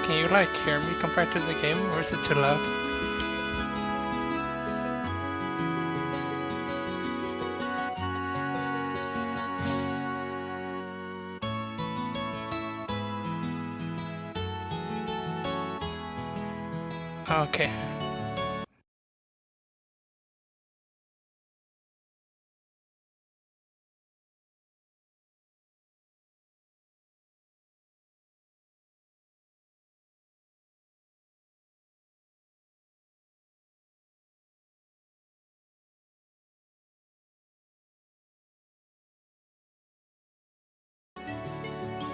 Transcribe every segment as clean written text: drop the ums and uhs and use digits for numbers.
can you like hear me compared to the game, or is it too loud? Okay.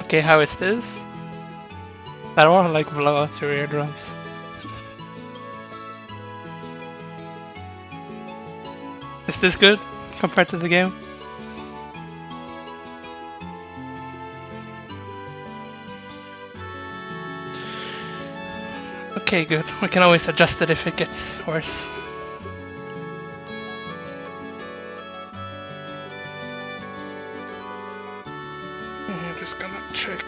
Okay, how is this? I don't want to like blow out your eardrums. Is this good compared to the game? Okay, good. We can always adjust it if it gets worse. I'm just gonna check.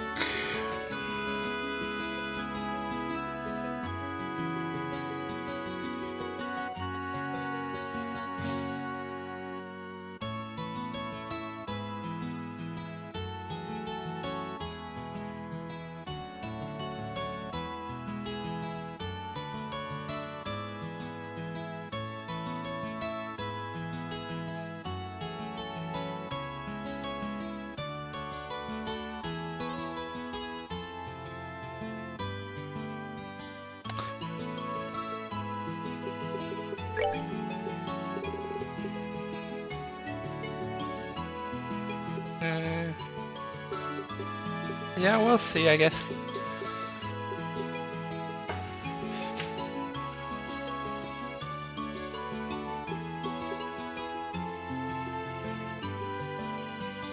Yeah, we'll see, I guess.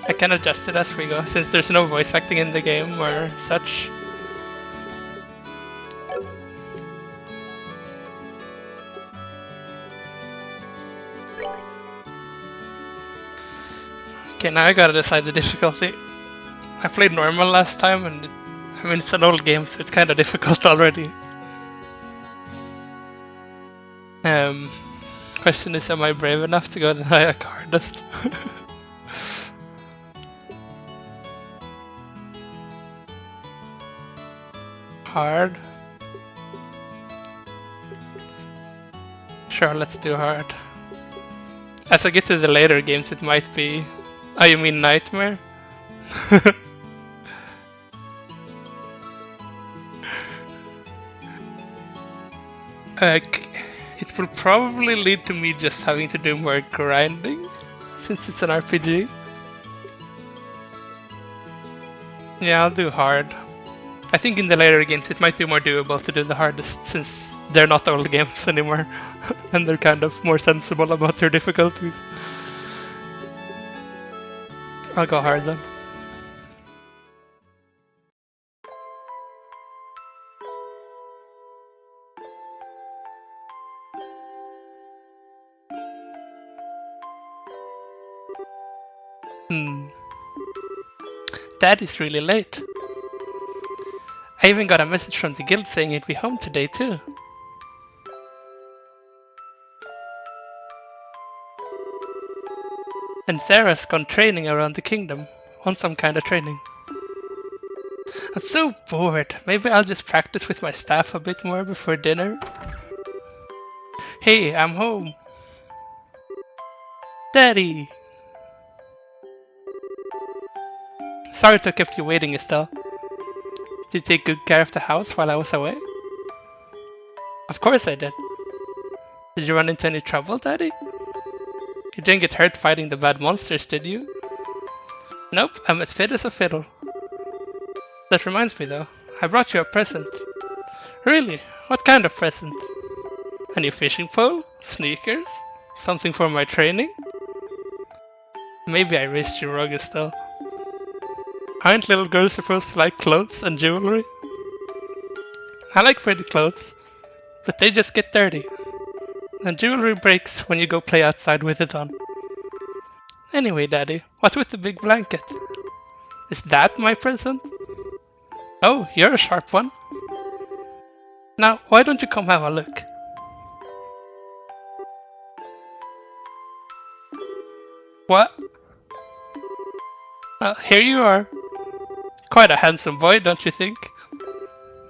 I can adjust it as we go, since there's no voice acting in the game or such. Okay, now I gotta decide the difficulty. I played normal last time, and I mean, it's an old game, so it's kind of difficult already. Question is, am I brave enough to go to a hardest? Hard? Sure, let's do hard. As I get to the later games, it might be... Oh, you mean Nightmare? It will probably lead to me just having to do more grinding, since it's an RPG. Yeah, I'll do hard. I think in the later games it might be more doable to do the hardest, since they're not old games anymore, and they're kind of more sensible about their difficulties. I'll go hard then. That is really late. I even got a message from the guild saying it'd be home today too. And Sarah's gone training around the kingdom, on some kind of training. I'm so bored. Maybe I'll just practice with my staff a bit more before dinner. Hey, I'm home. Daddy! Sorry to keep you waiting, Estelle. Did you take good care of the house while I was away? Of course I did. Did you run into any trouble, Daddy? You didn't get hurt fighting the bad monsters, did you? Nope, I'm as fit as a fiddle. That reminds me though, I brought you a present. Really? What kind of present? A new fishing pole? Sneakers? Something for my training? Maybe I raised you wrong, Estelle. Aren't little girls supposed to like clothes and jewelry? I like pretty clothes, but they just get dirty. And jewelry breaks when you go play outside with it on. Anyway, Daddy, what with the big blanket? Is that my present? Oh, you're a sharp one. Now, why don't you come have a look? What? Here you are. Quite a handsome boy, don't you think?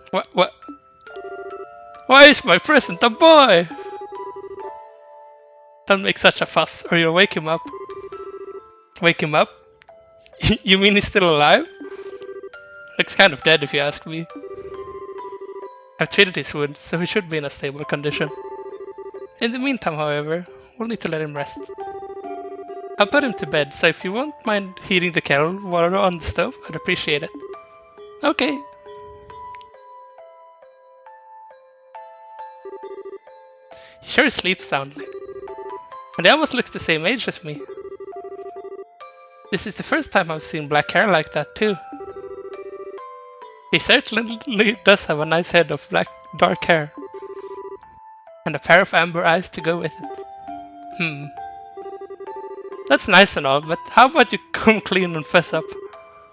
What? Why is my present a boy? Don't make such a fuss, or you'll wake him up. Wake him up? You mean he's still alive? Looks kind of dead if you ask me. I've treated his wounds, so he should be in a stable condition. In the meantime, however, we'll need to let him rest. I'll put him to bed, so if you won't mind heating the kettle water on the stove, I'd appreciate it. Okay. He sure sleeps soundly. And he almost looks the same age as me. This is the first time I've seen black hair like that too. He certainly does have a nice head of dark hair. And a pair of amber eyes to go with it. That's nice and all, but how about you come clean and fess up?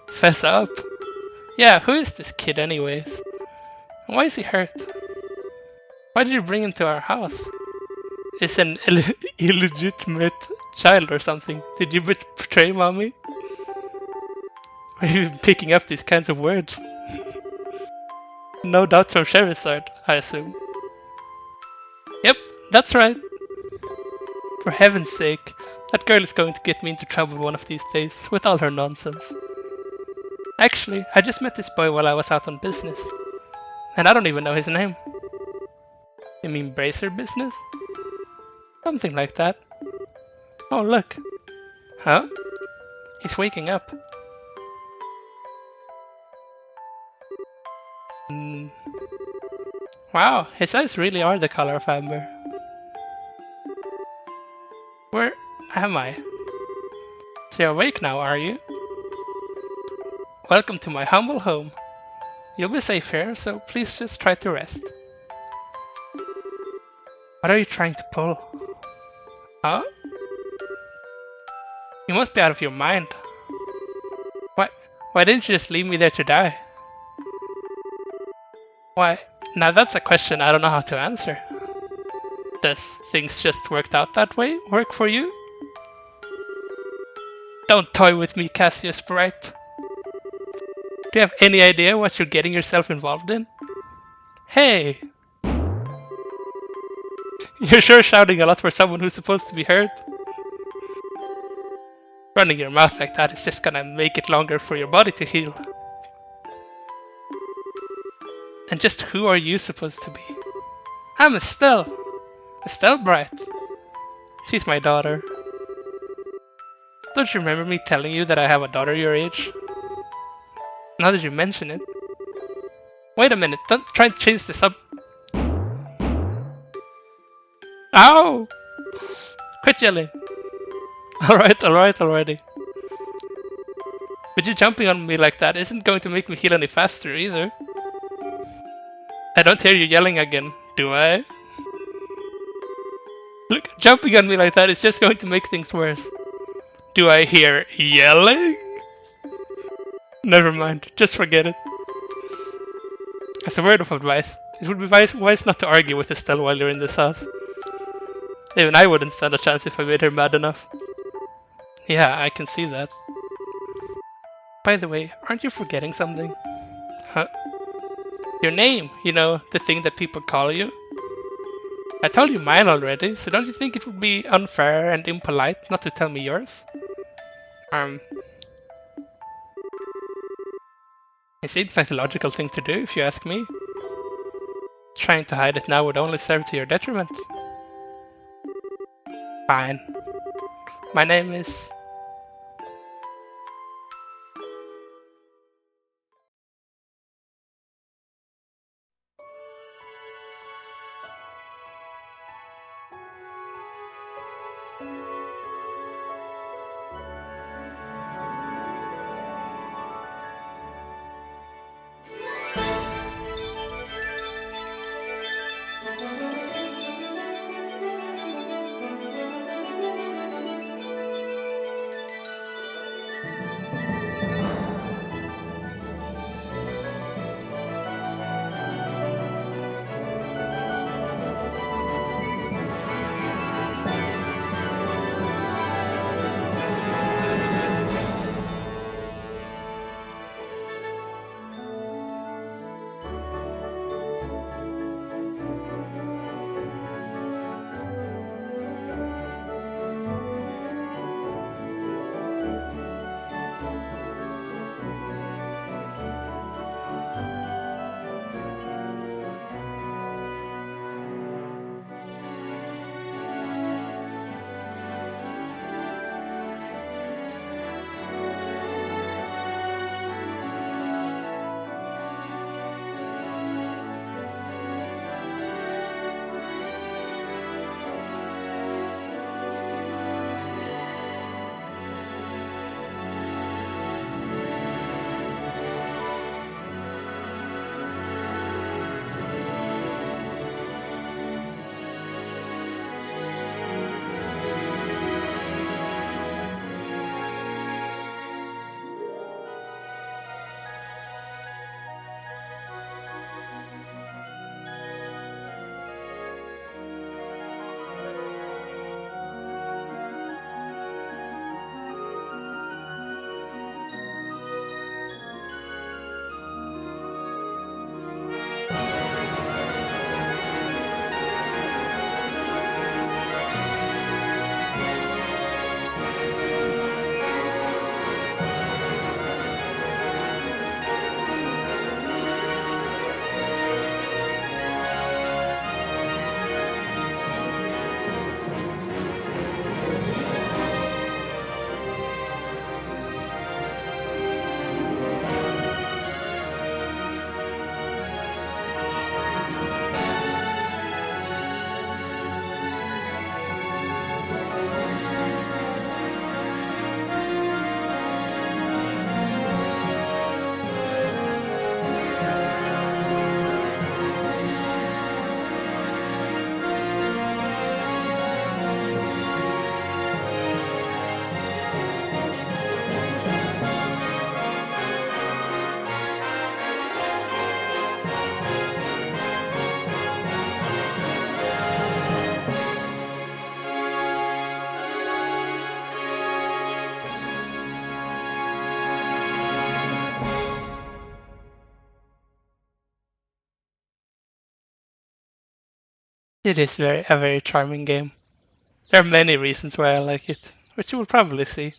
Fess up? Yeah, who is this kid anyways? And why is he hurt? Why did you bring him to our house? Is an illegitimate child or something? Did you betray mommy? Why are you picking up these kinds of words? No doubt from Charizard, I assume. Yep, that's right. For heaven's sake, that girl is going to get me into trouble one of these days with all her nonsense. Actually, I just met this boy while I was out on business. And I don't even know his name. You mean bracer business? Something like that. Oh, look. Huh? He's waking up. Wow, his eyes really are the color of amber. Where am I? So you're awake now, are you? Welcome to my humble home. You'll be safe here, so please just try to rest. What are you trying to pull? Huh? You must be out of your mind. Why didn't you just leave me there to die? Why, now that's a question I don't know how to answer. Does things just worked out that way work for you? Don't toy with me, Cassius Bright. Do you have any idea what you're getting yourself involved in? Hey! You're sure shouting a lot for someone who's supposed to be hurt. Running your mouth like that is just gonna make it longer for your body to heal. And just who are you supposed to be? I'm Estelle. Estelle Bright. She's my daughter. Don't you remember me telling you that I have a daughter your age? Now that you mention it. Wait a minute, don't try to change this up. Ow! Quit yelling. Alright already. But you jumping on me like that isn't going to make me heal any faster either. I don't hear you yelling again, do I? Look, jumping on me like that is just going to make things worse. Do I hear yelling? Never mind, just forget it. As a word of advice, it would be wise not to argue with Estelle while you're in this house. Even I wouldn't stand a chance if I made her mad enough. Yeah, I can see that. By the way, aren't you forgetting something? Huh? Your name, you know, the thing that people call you. I told you mine already, so don't you think it would be unfair and impolite not to tell me yours? It seems like the logical thing to do, if you ask me. Trying to hide it now would only serve to your detriment. Fine. My name is... It is a very charming game. There are many reasons why I like it, which you will probably see.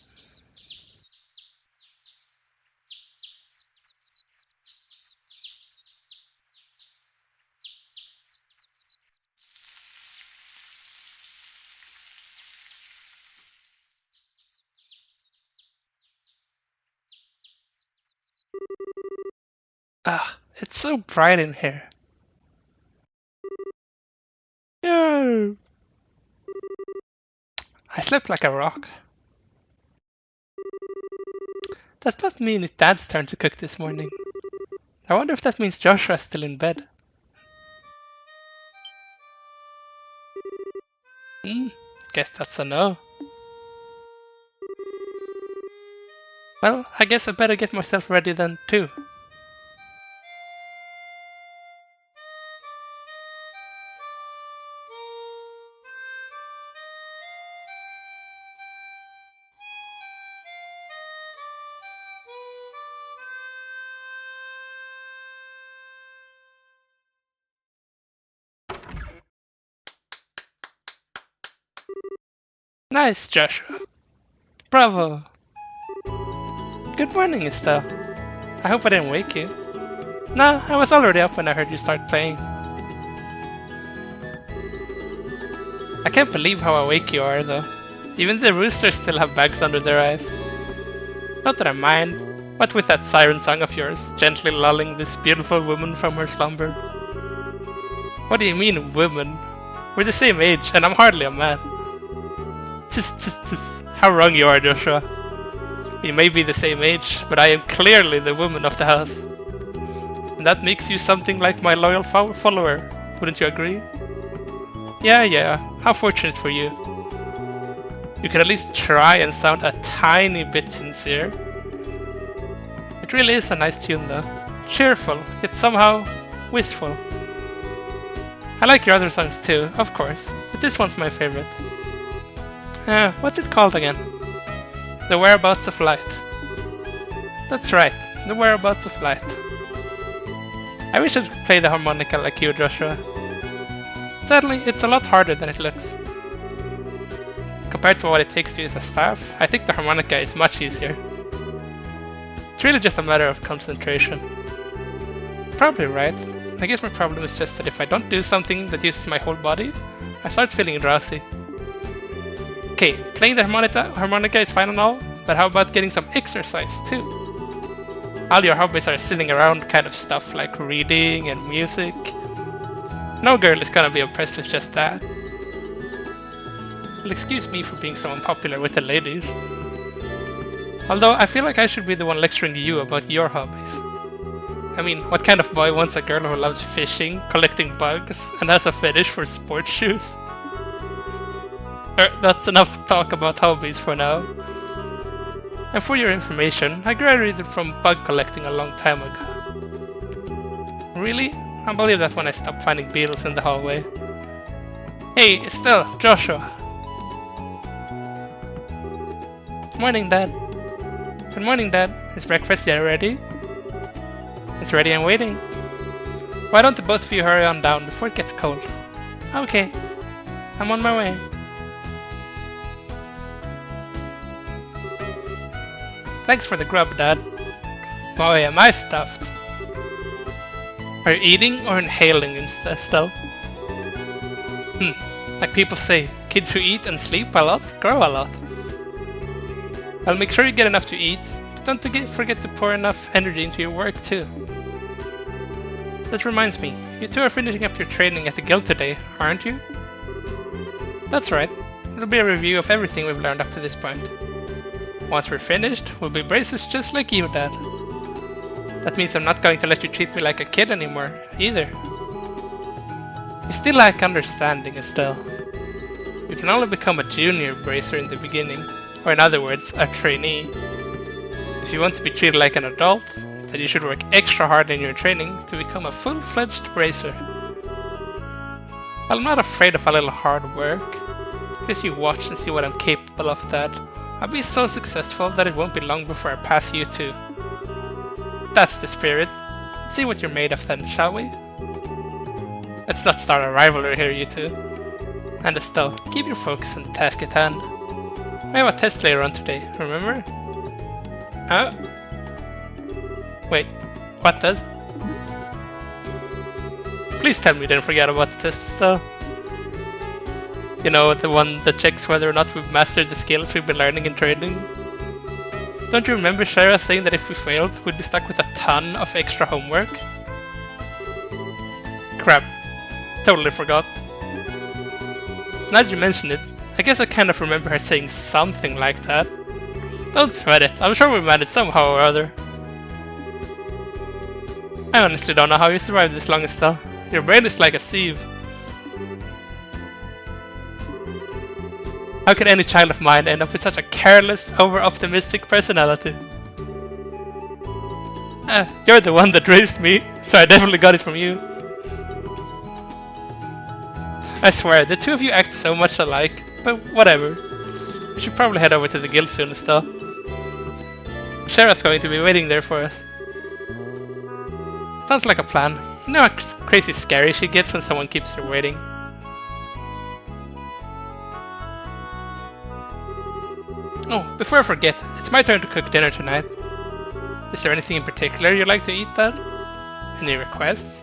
Ah, it's so bright in here. No! I slept like a rock. That must mean it's Dad's turn to cook this morning. I wonder if that means Joshua's still in bed. Guess that's a no. Well, I guess I better get myself ready then too. Nice, Joshua. Bravo. Good morning, Estelle. I hope I didn't wake you. No, I was already up when I heard you start playing. I can't believe how awake you are, though. Even the roosters still have bags under their eyes. Not that I mind, what with that siren song of yours, gently lulling this beautiful woman from her slumber. What do you mean, woman? We're the same age, and I'm hardly a man. How wrong you are, Joshua. We may be the same age, but I am clearly the woman of the house. And that makes you something like my loyal follower, wouldn't you agree? Yeah, how fortunate for you. You can at least try and sound a tiny bit sincere. It really is a nice tune though. Cheerful, yet somehow wistful. I like your other songs too, of course, but this one's my favorite. What's it called again? The Whereabouts of Light. That's right, The Whereabouts of Light. I wish I could play the harmonica like you, Joshua. Sadly, it's a lot harder than it looks. Compared to what it takes to use a staff, I think the harmonica is much easier. It's really just a matter of concentration. Probably right. I guess my problem is just that if I don't do something that uses my whole body, I start feeling drowsy. Okay, playing the harmonica is fine and all, but how about getting some exercise too? All your hobbies are sitting around kind of stuff like reading and music. No girl is gonna be impressed with just that. Well, excuse me for being so unpopular with the ladies. Although I feel like I should be the one lecturing you about your hobbies. I mean, what kind of boy wants a girl who loves fishing, collecting bugs, and has a fetish for sports shoes? That's enough talk about hobbies for now. And for your information, I graduated from bug collecting a long time ago. Really? I believe that when I stopped finding beetles in the hallway. Hey, Estelle, Joshua. Morning, Dad. Good morning, Dad. Is breakfast yet ready? It's ready and waiting. Why don't the both of you hurry on down before it gets cold? Okay, I'm on my way. Thanks for the grub, Dad. Boy, am I stuffed. Are you eating or inhaling instead, Estelle? Like people say, kids who eat and sleep a lot grow a lot. Well, make sure you get enough to eat, but don't forget to pour enough energy into your work too. That reminds me, you two are finishing up your training at the guild today, aren't you? That's right. It'll be a review of everything we've learned up to this point. Once we're finished, we'll be bracers just like you, Dad. That means I'm not going to let you treat me like a kid anymore, either. You still lack understanding, Estelle. You can only become a junior bracer in the beginning, or in other words, a trainee. If you want to be treated like an adult, then you should work extra hard in your training to become a full-fledged bracer. I'm not afraid of a little hard work. Just you watch and see what I'm capable of, Dad. I'll be so successful that it won't be long before I pass you too. That's the spirit. Let's see what you're made of then, shall we? Let's not start a rivalry here, you two. And Estelle, keep your focus on the task at hand. I have a test later on today, remember? Huh? Wait, what does? Please tell me you didn't forget about the test, Estelle. You know, the one that checks whether or not we've mastered the skills we've been learning in training? Don't you remember Shara saying that if we failed, we'd be stuck with a ton of extra homework? Crap. Totally forgot. Now that you mention it, I guess I kind of remember her saying something like that. Don't sweat it, I'm sure we managed somehow or other. I honestly don't know how you survived this long, Estelle. Your brain is like a sieve. How could any child of mine end up with such a careless, over-optimistic personality? You're the one that raised me, so I definitely got it from you. I swear, the two of you act so much alike, but whatever. We should probably head over to the guild soon, Estelle. Shara's going to be waiting there for us. Sounds like a plan. You know how crazy scary she gets when someone keeps her waiting. Oh, before I forget, it's my turn to cook dinner tonight. Is there anything in particular you'd like to eat, Dad? Any requests?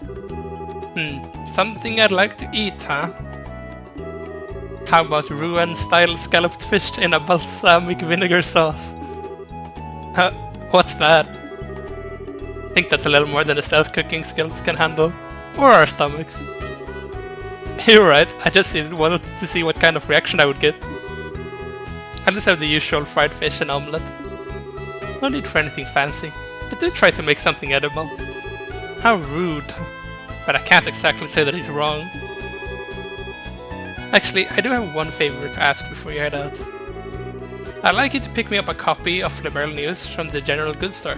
Something I'd like to eat, huh? How about Rouen-style scalloped fish in a balsamic vinegar sauce? What's that? I think that's a little more than the stealth cooking skills can handle. Or our stomachs. You're right, I just wanted to see what kind of reaction I would get. I'll just have the usual fried fish and omelette. No need for anything fancy, but do try to make something edible. How rude. But I can't exactly say that he's wrong. Actually, I do have one favor to ask before you head out. I'd like you to pick me up a copy of Liberal News from the General Goods Store.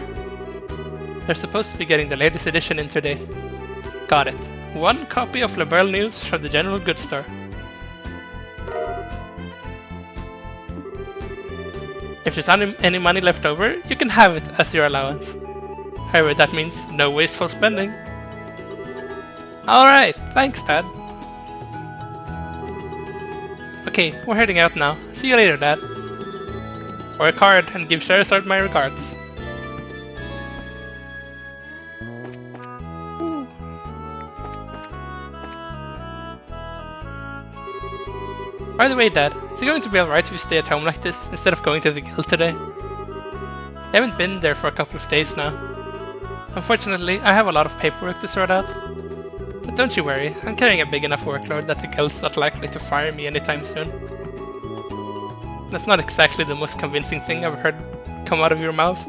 They're supposed to be getting the latest edition in today. Got it. One copy of Liberal News from the General Goods Store. If there's any money left over, you can have it as your allowance. However, that means no wasteful spending. Alright, thanks, Dad. Okay, we're heading out now. See you later, Dad. Work hard and give Charizard my regards. By the way, Dad, is it going to be alright if you stay at home like this instead of going to the guild today? I haven't been there for a couple of days now. Unfortunately, I have a lot of paperwork to sort out. But don't you worry, I'm carrying a big enough workload that the guild's not likely to fire me anytime soon. That's not exactly the most convincing thing I've heard come out of your mouth.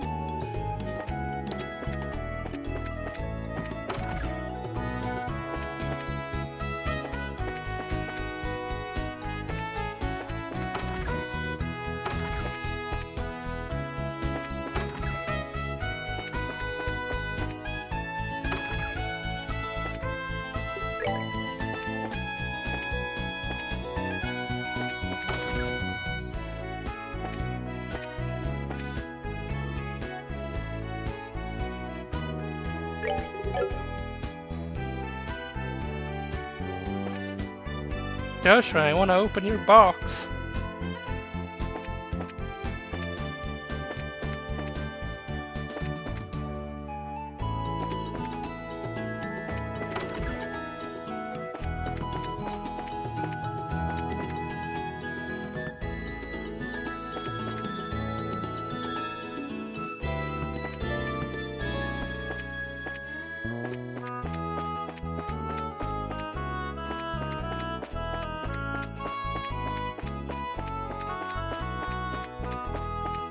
Joshua, I want to open your box.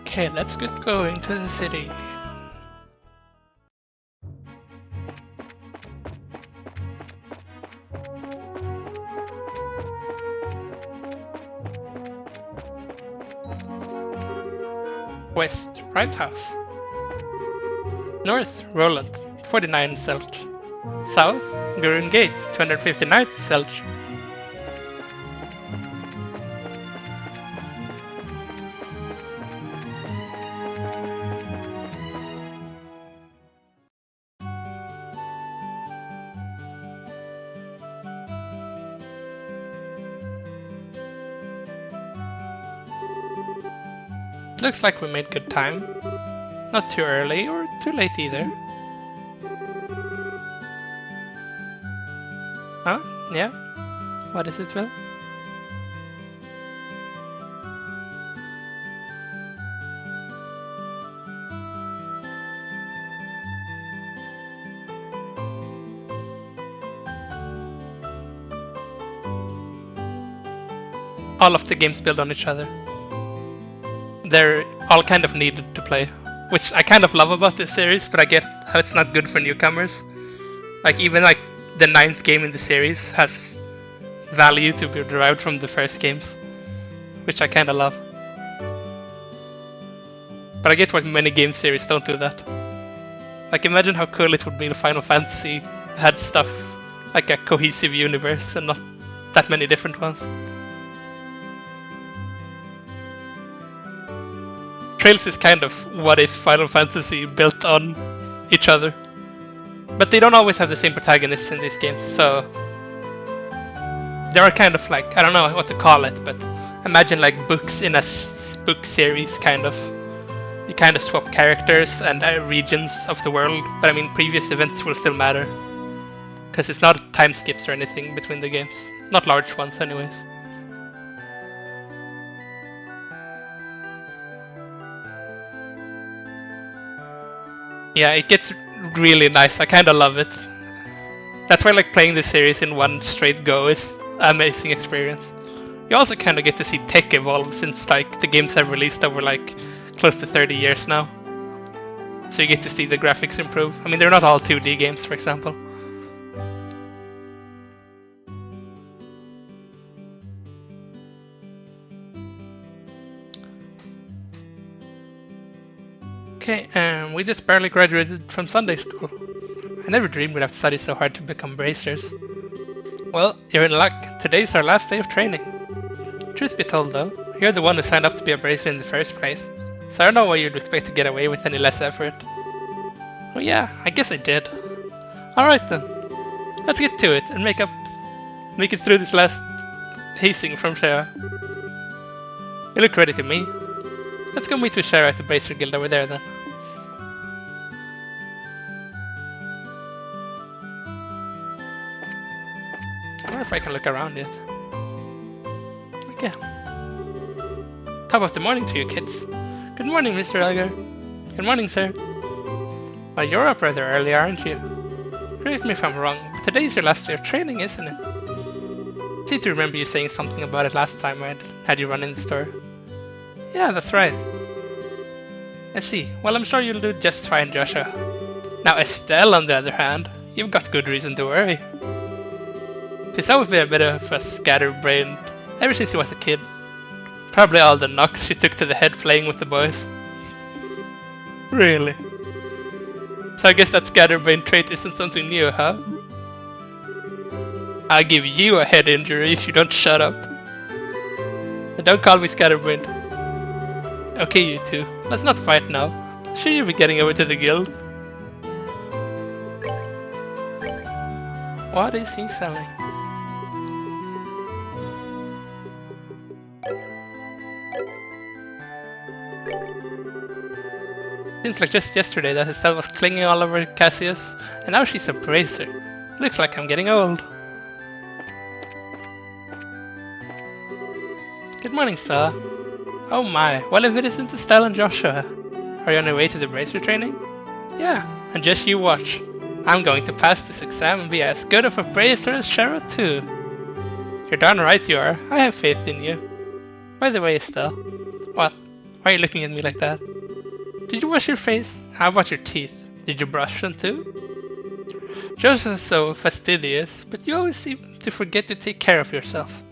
Okay, let's get going to the city. West, Right House. North, Roland, 49 Selch. South, Gurun Gate, 259 Selch. Looks like we made good time. Not too early or too late either. Huh? Yeah? What is it, Will? All of the games build on each other. They're all kind of needed to play, which I kind of love about this series, but I get how it's not good for newcomers. Like even like the 9th game in the series has value to be derived from the first games, which I kind of love. But I get why many game series don't do that. Like imagine how cool it would be if Final Fantasy had stuff like a cohesive universe and not that many different ones. Trails is kind of what if Final Fantasy built on each other. But they don't always have the same protagonists in these games, so they are kind of like, I don't know what to call it, but imagine like books in a book series kind of. You kind of swap characters and regions of the world, but I mean previous events will still matter. Because it's not time skips or anything between the games. Not large ones anyways. Yeah, it gets really nice. I kind of love it. That's why like playing this series in one straight go is an amazing experience. You also kind of get to see tech evolve since like the games have released over like close to 30 years now. So you get to see the graphics improve. I mean, they're not all 2D games, for example. Okay, we just barely graduated from Sunday school. I never dreamed we'd have to study so hard to become bracers. Well, you're in luck. Today's our last day of training. Truth be told though, you're the one who signed up to be a bracer in the first place. So I don't know why you'd expect to get away with any less effort. Well yeah, I guess I did. Alright then. Let's get to it and make it through this last hazing from Shara. You look ready to me. Let's go meet with Shara at the Bracer Guild over there then. I wonder if I can look around yet. Okay. Top of the morning to you kids. Good morning, Mr. Elgar. Good morning, sir. Well, you're up rather early, aren't you? Correct me if I'm wrong, but today's your last day of training, isn't it? I seem to remember you saying something about it last time I had you run in the store. Yeah, that's right. I see. Well, I'm sure you'll do just fine, Joshua. Now, Estelle, on the other hand, you've got good reason to worry. She's always been a bit of a scatterbrained ever since she was a kid. Probably all the knocks she took to the head playing with the boys. Really? So I guess that scatterbrain trait isn't something new, huh? I'll give you a head injury if you don't shut up. And don't call me scatterbrained. Okay, you two. Let's not fight now. Should you be getting over to the guild? What is he selling? Seems like just yesterday that Estelle was clinging all over Cassius, and now she's a bracer. Looks like I'm getting old. Good morning, Stella. Oh my, well if it isn't Estelle and Joshua. Are you on your way to the bracer training? Yeah, and just you watch. I'm going to pass this exam and be as good of a bracer as Shara too. You're darn right you are. I have faith in you. By the way, Estelle. What? Why are you looking at me like that? Did you wash your face? How about your teeth? Did you brush them too? Joshua's so fastidious, but you always seem to forget to take care of yourself.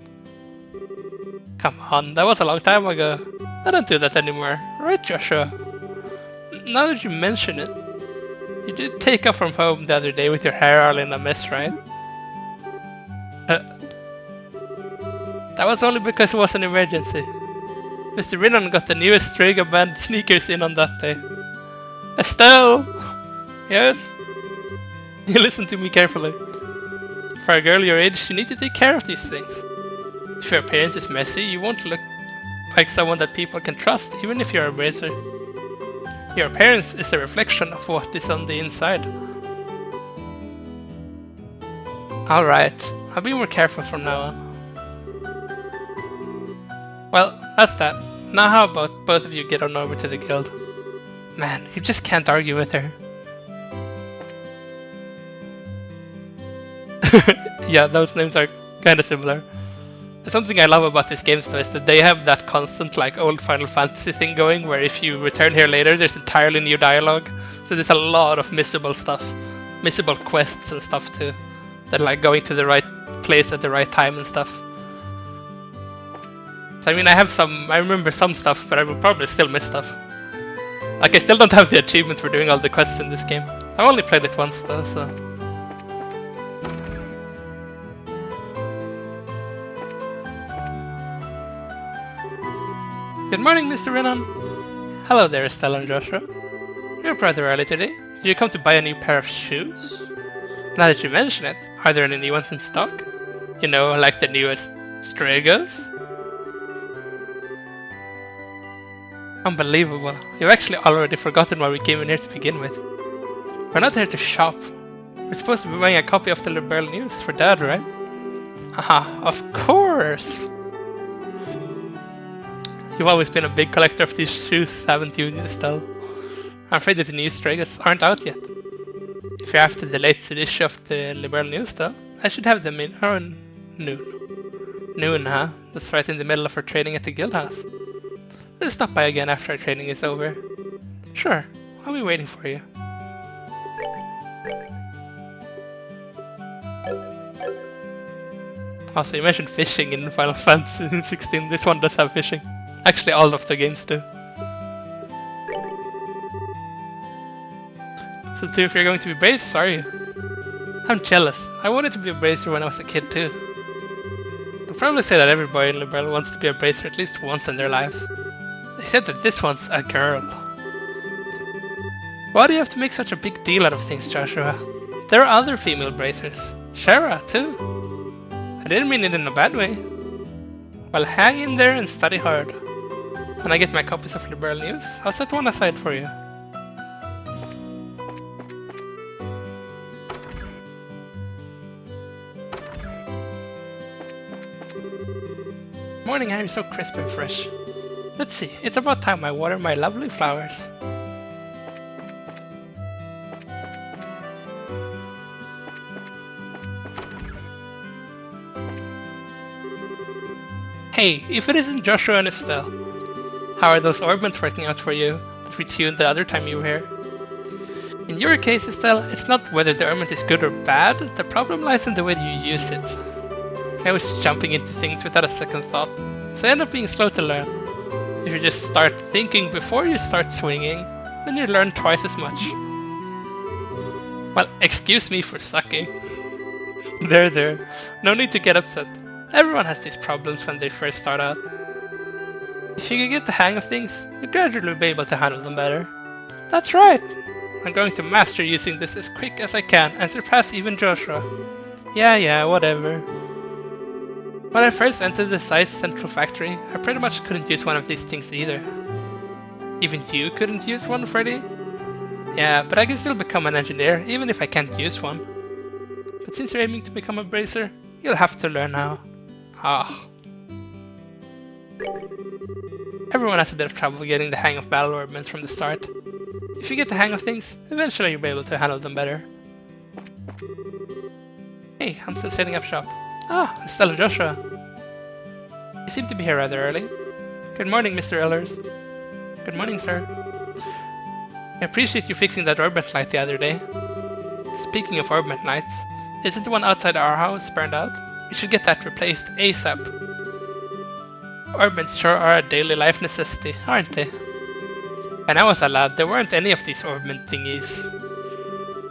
Come on, that was a long time ago. I don't do that anymore, right, Joshua? Now that you mention it, you did take off from home the other day with your hair all in a mess, right? That was only because it was an emergency. Mr. Rinnan got the newest Strega band sneakers in on that day. Estelle! Yes? You listen to me carefully. For a girl your age, you need to take care of these things. If your appearance is messy, you won't look like someone that people can trust, even if you're a bracer. Your appearance is a reflection of what is on the inside. Alright, I'll be more careful from now on. Well, that's that. Now how about both of you get on over to the guild? Man, you just can't argue with her. Yeah, those names are kinda similar. Something I love about these games though is that they have that constant like old Final Fantasy thing going where if you return here later there's entirely new dialogue. So there's a lot of missable stuff. Missable quests and stuff too. That like going to the right place at the right time and stuff. So I mean I remember some stuff, but I will probably still miss stuff. Like I still don't have the achievement for doing all the quests in this game. I've only played it once though, so... Good morning, Mr. Renan. Hello there, Estella and Joshua. You're rather early today. Did you come to buy a new pair of shoes? Now that you mention it, are there any new ones in stock? You know, like the newest Stragos? Unbelievable. You've actually already forgotten why we came in here to begin with. We're not here to shop. We're supposed to be buying a copy of the Liberal News for Dad, right? Haha, of course! You've always been a big collector of these shoes, haven't you, Estelle? I'm afraid that the new Stragos aren't out yet. If you're after the latest issue of the Liberal News, though, I should have them in around noon. Noon, huh? That's right in the middle of our training at the Guildhouse. Let's stop by again after our training is over. Sure, I'll be waiting for you. Also, you mentioned fishing in Final Fantasy 16. This one does have fishing. Actually, all of the games do. So too, if you're going to be bracers, are you? I'm jealous. I wanted to be a bracer when I was a kid too. I'd probably say that every boy in Liberal wants to be a bracer at least once in their lives. They said that this one's a girl. Why do you have to make such a big deal out of things, Joshua? There are other female bracers. Shara, too. I didn't mean it in a bad way. Well, hang in there and study hard. When I get my copies of Liberal News, I'll set one aside for you. Morning, how are you so crisp and fresh? Let's see, it's about time I water my lovely flowers. Hey, if it isn't Joshua and Estelle, how are those orbments working out for you that we tuned the other time you were here? In your case, Estelle, it's not whether the orbment is good or bad, the problem lies in the way you use it. I was jumping into things without a second thought, so I end up being slow to learn. If you just start thinking before you start swinging, then you learn twice as much. Well, excuse me for sucking. There, no need to get upset. Everyone has these problems when they first start out. If you can get the hang of things, you'll gradually be able to handle them better. That's right! I'm going to master using this as quick as I can and surpass even Joshua. Yeah, whatever. When I first entered the Zeiss Central Factory, I pretty much couldn't use one of these things either. Even you couldn't use one, Freddy? Yeah, but I can still become an engineer, even if I can't use one. But since you're aiming to become a bracer, you'll have to learn how. Ah. Everyone has a bit of trouble getting the hang of battle orbments from the start. If you get the hang of things, eventually you'll be able to handle them better. Hey, I'm still setting up shop. Ah, Estelle and Joshua. You seem to be here rather early. Good morning, Mr. Ehlers. Good morning, sir. I appreciate you fixing that orbment light the other day. Speaking of orbment lights, isn't the one outside our house burned out? We should get that replaced ASAP. Orbments sure are a daily life necessity, aren't they? When I was a lad, there weren't any of these orbment thingies.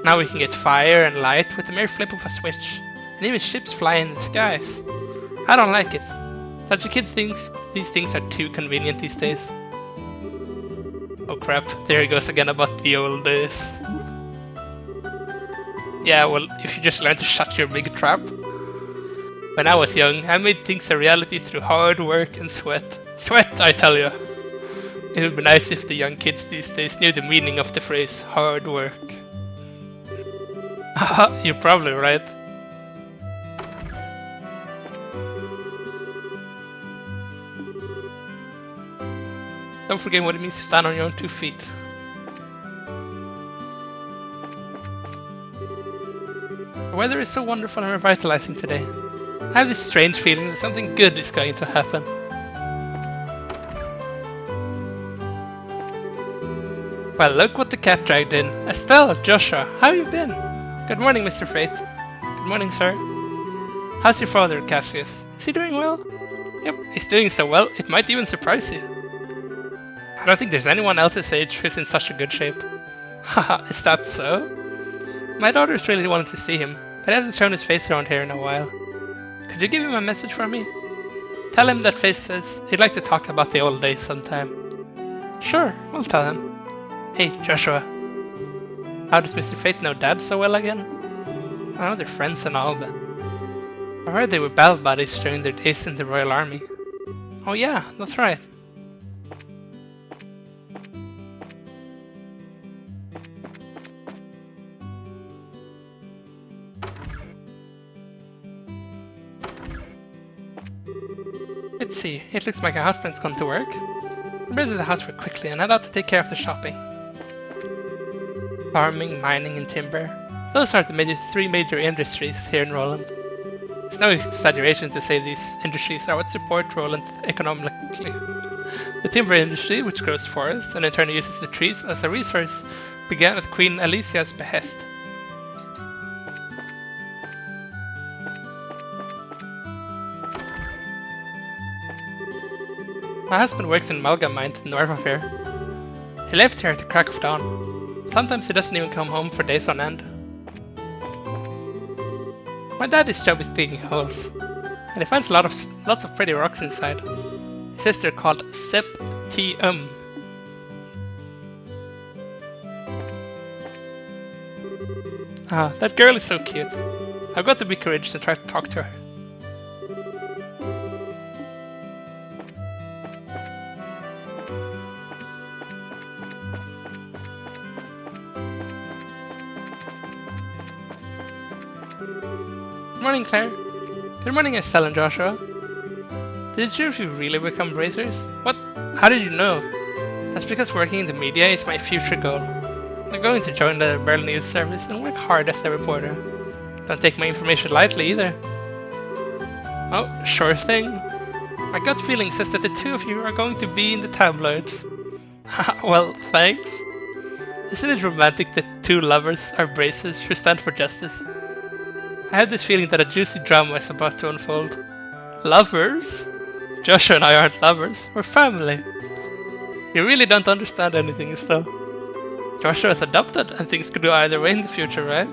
Now we can get fire and light with the mere flip of a switch, and even ships fly in the skies. I don't like it. Such a kid thinks these things are too convenient these days. Oh crap, there he goes again about the old days. Yeah, well, if you just learn to shut your big trap. When I was young, I made things a reality through hard work and sweat. Sweat, I tell you. It would be nice if the young kids these days knew the meaning of the phrase hard work. Haha, you're probably right. Don't forget what it means to stand on your own 2 feet. The weather is so wonderful and revitalizing today. I have this strange feeling that something good is going to happen. Well, look what the cat dragged in. Estelle, Joshua, how have you been? Good morning, Mr. Fate. Good morning, sir. How's your father, Cassius? Is he doing well? Yep, he's doing so well, it might even surprise you. I don't think there's anyone else his age who's in such a good shape. Haha, is that so? My daughter's really wanted to see him, but he hasn't shown his face around here in a while. Could you give him a message for me? Tell him that Face says he'd like to talk about the old days sometime. Sure, we'll tell him. Hey, Joshua. How does Mr. Fate know Dad so well again? I know they're friends and all, but I heard they were battle buddies during their days in the Royal Army. Oh yeah, that's right. Let's see, it looks like our husband's gone to work. I'm ready to the house very quickly and head out to take care of the shopping. Farming, mining and timber. Those are the 3 major industries here in Roland. It's no exaggeration to say these industries are what support Roland economically. The timber industry, which grows forests and in turn uses the trees as a resource, began at Queen Alicia's behest. My husband works in Amalgam mines north of here. He left here at the crack of dawn. Sometimes he doesn't even come home for days on end. My daddy's job is digging holes, and he finds lots of pretty rocks inside. His sister called Septium. Ah, that girl is so cute. I've got to be courageous and try to talk to her. Good morning, Claire. Good morning, Estelle and Joshua. Did you really become bracers? What? How did you know? That's because working in the media is my future goal. I'm going to join the Berlin News Service and work hard as a reporter. Don't take my information lightly either. Oh, sure thing. My gut feeling says that the 2 of you are going to be in the tabloids. Well, thanks. Isn't it romantic that 2 lovers are bracers who stand for justice? I have this feeling that a juicy drama is about to unfold. Lovers? Joshua and I aren't lovers, we're family. You really don't understand anything, Estelle. Joshua is adopted and things could go either way in the future, right?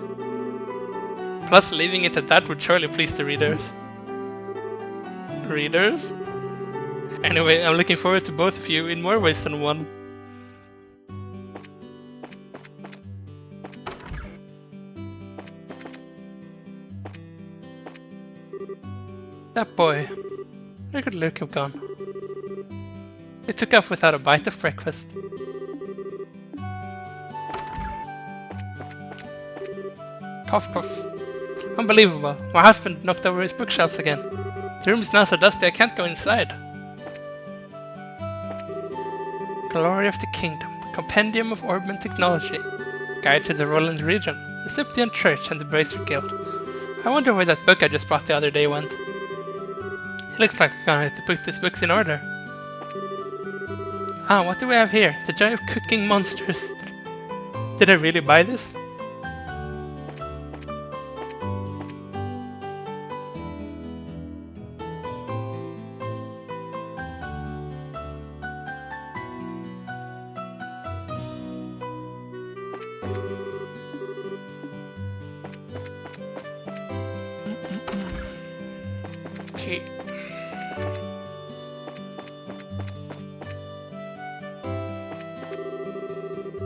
Plus, leaving it at that would surely please the readers. Readers? Anyway, I'm looking forward to both of you in more ways than one. That boy. Where could Luke have gone? He took off without a bite of breakfast. Cough cough. Unbelievable. My husband knocked over his bookshelves again. The room is now so dusty I can't go inside. Glory of the Kingdom. Compendium of Orban Technology. Guide to the Roland region. The Septian Church and the Bracer Guild. I wonder where that book I just bought the other day went. It looks like I'm gonna have to put these books in order. Ah, what do we have here? The Joy of Cooking Monsters. Did I really buy this? Okay.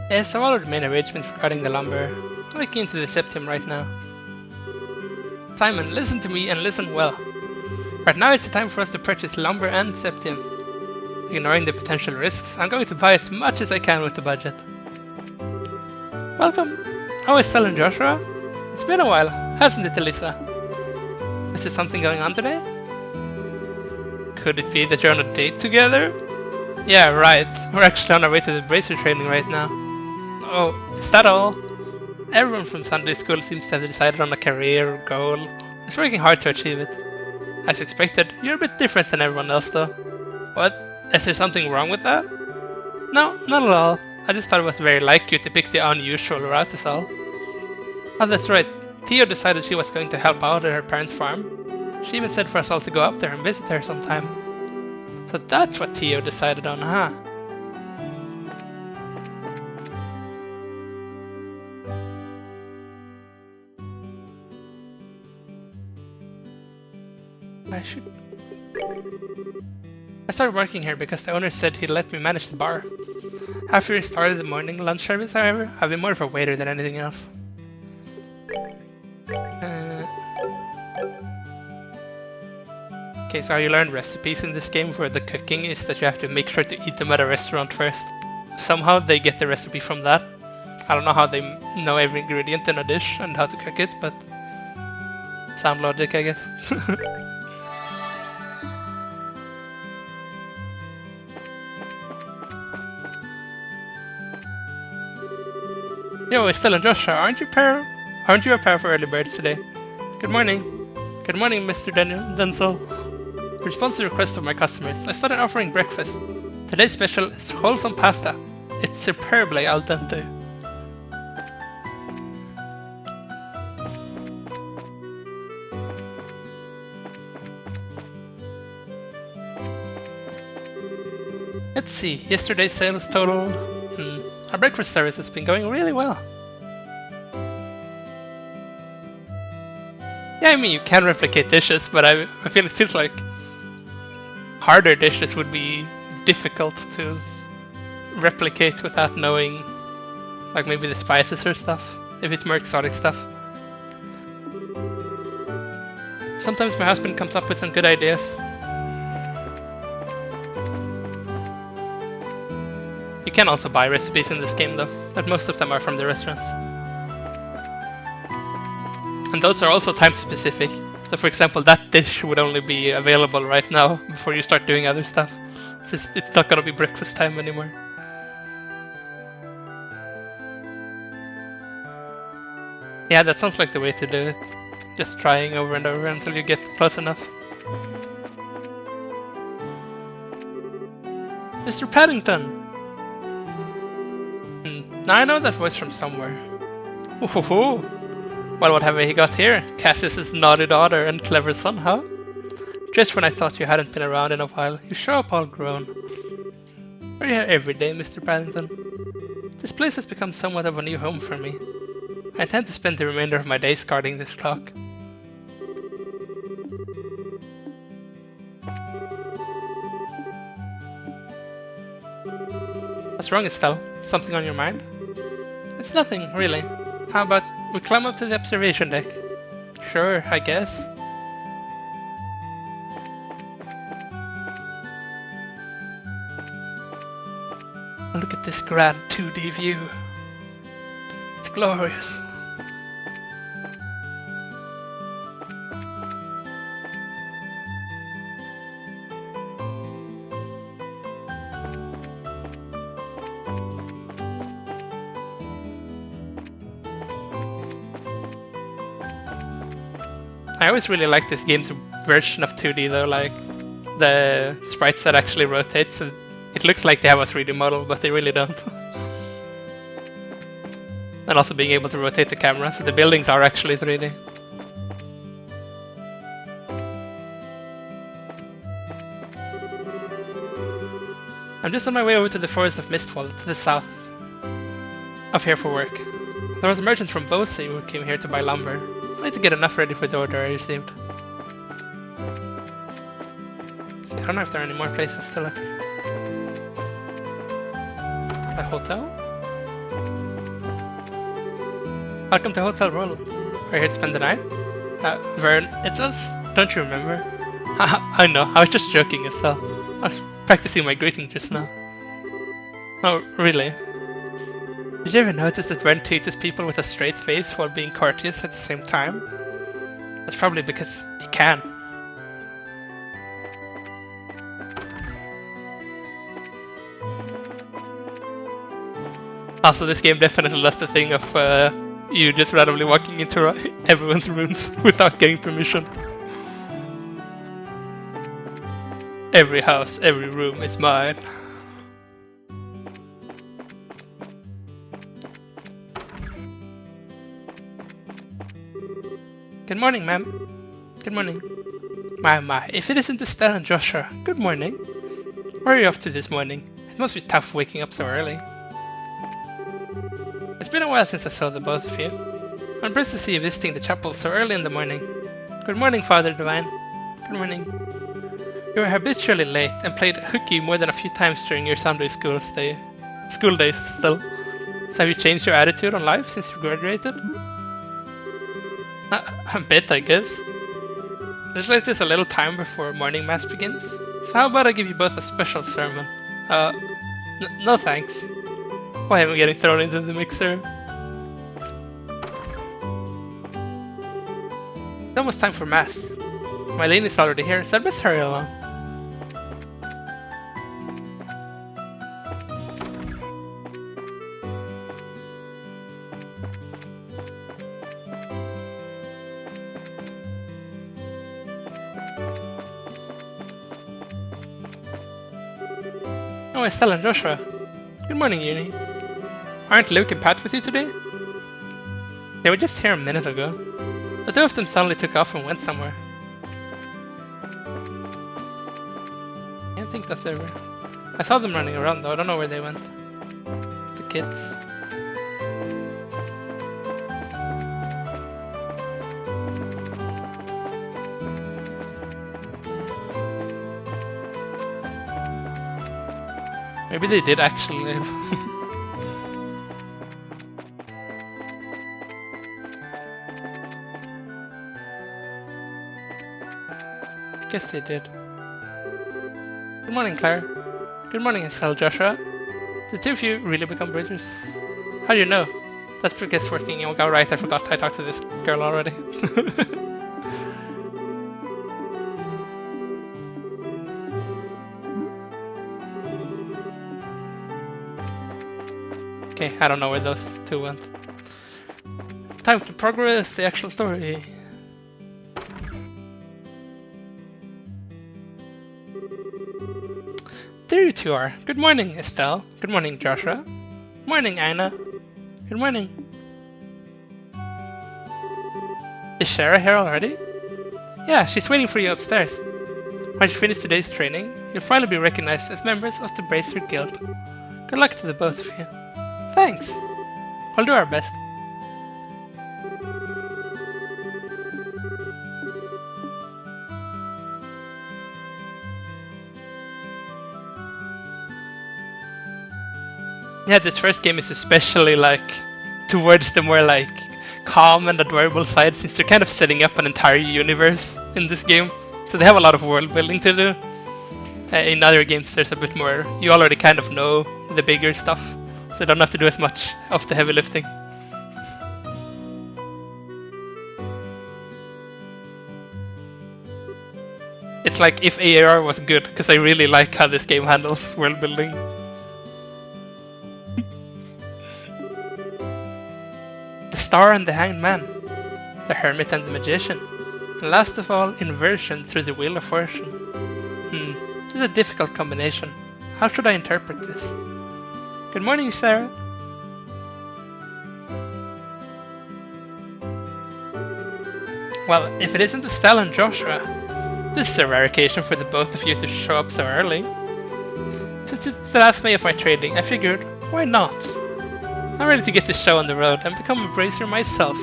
Yes, I've already made arrangements regarding the lumber. I'm looking into the Septium right now. Simon, listen to me and listen well. Right now is the time for us to purchase lumber and Septium. Ignoring the potential risks, I'm going to buy as much as I can with the budget. Welcome! Oh, Estelle and Joshua? It's been a while, hasn't it, Elisa? Is there something going on today? Could it be that you're on a date together? Yeah, right. We're actually on our way to the bracer training right now. Oh, is that all? Everyone from Sunday school seems to have decided on a career or goal. It's working hard to achieve it. As expected, you're a bit different than everyone else though. What? Is there something wrong with that? No, not at all. I just thought it was very like you to pick the unusual route is all. Oh, that's right. Theo decided she was going to help out at her parents' farm. She even said for us all to go up there and visit her sometime. So that's what Theo decided on, huh? I started working here because the owner said he'd let me manage the bar. After we started the morning lunch service, however, I've been more of a waiter than anything else. Okay, so how you learn recipes in this game for the cooking is that you have to make sure to eat them at a restaurant first. Somehow they get the recipe from that. I don't know how they know every ingredient in a dish and how to cook it, but sound logic, I guess. Yo, Estelle and Joshua, aren't you a pair of early birds today? Good morning. Good morning, Mr. Denzel. In response to the request of my customers, I started offering breakfast. Today's special is wholesome pasta. It's superbly al dente. Let's see, yesterday's sales total. Our breakfast service has been going really well. Yeah, I mean, you can replicate dishes, but I feel it feels like harder dishes would be difficult to replicate without knowing, like maybe the spices or stuff, if it's more exotic stuff. Sometimes my husband comes up with some good ideas. You can also buy recipes in this game though, but most of them are from the restaurants. And those are also time specific. So for example, that dish would only be available right now before you start doing other stuff. It's not gonna be breakfast time anymore. Yeah, that sounds like the way to do it. Just trying over and over until you get close enough. Mr. Paddington! Now I know that voice from somewhere. Ooh. Well, what have we got here? Cassius's naughty daughter and clever son, huh? Just when I thought you hadn't been around in a while, you show up all grown. Are you here every day, Mr. Paddington? This place has become somewhat of a new home for me. I intend to spend the remainder of my days guarding this clock. What's wrong, Estelle? Something on your mind? It's nothing, really. How about we climb up to the observation deck? Sure, I guess. Look at this grand 2D view. It's glorious. I always really like this game's version of 2D though, like the sprites that actually rotate, so it looks like they have a 3D model, but they really don't. And also being able to rotate the camera, so the buildings are actually 3D. I'm just on my way over to the Forest of Mistfall, to the south of here for work. There was a merchant from Boise who came here to buy lumber. I need to get enough ready for the order I received. See, I don't know if there are any more places to look. A hotel? Welcome to Hotel World. Are you here to spend the night? Vern, it's us. Don't you remember? I know, I was just joking as well. practicing my greeting just now. Oh, really? Did you ever notice that Ren teases people with a straight face while being courteous at the same time? That's probably because he can. Also, this game definitely lost the thing of you just randomly walking into everyone's rooms without getting permission. Every house, every room is mine. Good morning, ma'am. Good morning. My, if it isn't Estelle and Joshua, good morning. Where are you off to this morning? It must be tough waking up so early. It's been a while since I saw the both of you. I'm impressed to see you visiting the chapel so early in the morning. Good morning, Father Divine. Good morning. You were habitually late and played hooky more than a few times during your Sunday school days still. So have you changed your attitude on life since you graduated? A bit, I guess. There's like just a little time before morning mass begins. So how about I give you both a special sermon? No thanks. Why am I getting thrown into the mixer? It's almost time for mass. Mylene is already here, so I'd best hurry along. Oh, Estelle and Joshua. Good morning, Uni. Aren't Luke and Pat with you today? They were just here a minute ago. The two of them suddenly took off and went somewhere. I don't think that's ever. I saw them running around though, I don't know where they went. The kids. Maybe they did actually live. Guess they did. Good morning, Claire. Good morning, Estelle, Joshua. The two of you really become brothers. How do you know? That's because working in Go right, I forgot I talked to this girl already. Okay, I don't know where those two went. Time to progress the actual story. There you two are. Good morning, Estelle. Good morning, Joshua. Good morning, Aina. Good morning. Is Shara here already? Yeah, she's waiting for you upstairs. Once you finish today's training, you'll finally be recognized as members of the Bracer Guild. Good luck to the both of you. Thanks. We'll do our best. Yeah, this first game is especially like towards the more like calm and adorable side, since they're kind of setting up an entire universe in this game. So they have a lot of world building to do. In other games there's a bit more, you already kind of know the bigger stuff, so you don't have to do as much of the heavy lifting. It's like if AAR was good, because I really like how this game handles world building. The Star and the Hanged Man, the Hermit and the Magician, and last of all, inversion through the Wheel of Fortune. This is a difficult combination. How should I interpret this? Good morning, Sarah. Well, if it isn't Estelle and Joshua, this is a rare occasion for the both of you to show up so early. Since it's the last day of my trading, I figured, why not? I'm ready to get this show on the road and become a bracer myself.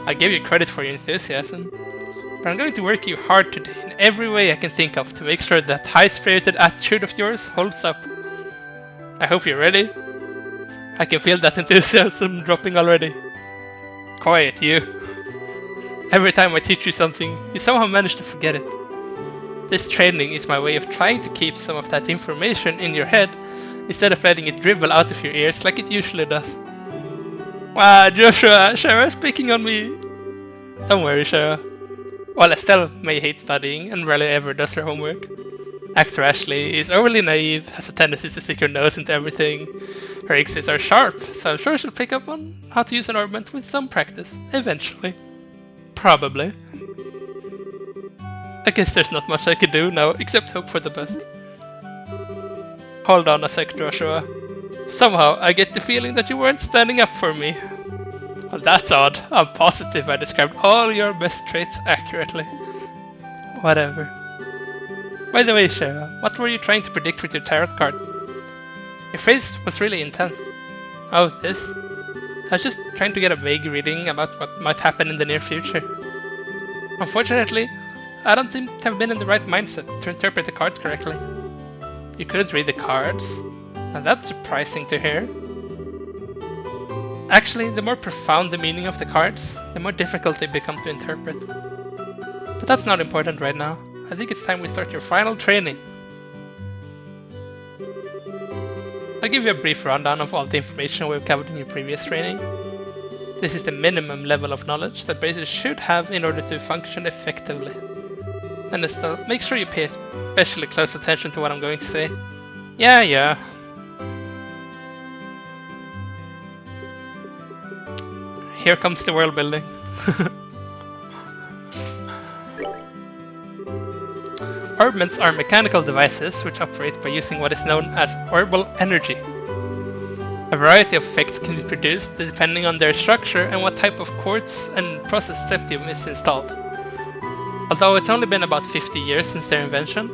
I give you credit for your enthusiasm, but I'm going to work you hard today in every way I can think of to make sure that high-spirited attitude of yours holds up. I hope you're ready. I can feel that enthusiasm dropping already. Quiet, you. Every time I teach you something, you somehow manage to forget it. This training is my way of trying to keep some of that information in your head instead of letting it dribble out of your ears like it usually does. Wow, Joshua, Shara's picking on me. Don't worry, Shara. While Estelle may hate studying and rarely ever does her homework, Actor Ashley is overly naive, has a tendency to stick her nose into everything. Her instincts are sharp, so I'm sure she'll pick up on how to use an orbment with some practice, eventually. Probably. I guess there's not much I can do now, except hope for the best. Hold on a sec, Joshua. Somehow, I get the feeling that you weren't standing up for me. Well, that's odd. I'm positive I described all your best traits accurately. Whatever. By the way, Shara, what were you trying to predict with your tarot card? Your face was really intense. Oh, this? I was just trying to get a vague reading about what might happen in the near future. Unfortunately, I don't seem to have been in the right mindset to interpret the cards correctly. You couldn't read the cards? Now that's surprising to hear. Actually, the more profound the meaning of the cards, the more difficult they become to interpret. But that's not important right now. I think it's time we start your final training. I'll give you a brief rundown of all the information we've covered in your previous training. This is the minimum level of knowledge that bracers should have in order to function effectively. And Estelle, make sure you pay especially close attention to what I'm going to say. Yeah. Here comes the world building. Orbments are mechanical devices which operate by using what is known as orbal energy. A variety of effects can be produced depending on their structure and what type of quartz and processed septium is installed. Although it's only been about 50 years since their invention,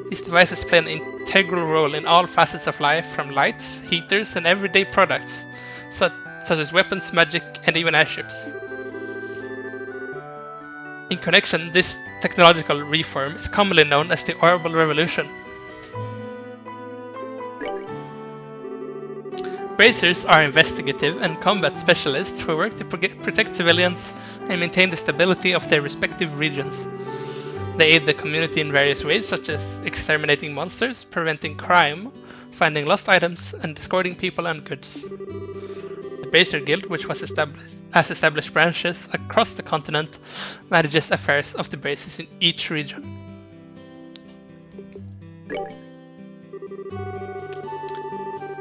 these devices play an integral role in all facets of life, from lights, heaters, and everyday products, such as weapons, magic, and even airships. In connection, this technological reform is commonly known as the Orbal Revolution. Bracers are investigative and combat specialists who work to protect civilians and maintain the stability of their respective regions. They aid the community in various ways, such as exterminating monsters, preventing crime, finding lost items, and escorting people and goods. The Bracer Guild, which was established branches across the continent, manages affairs of the bracers in each region.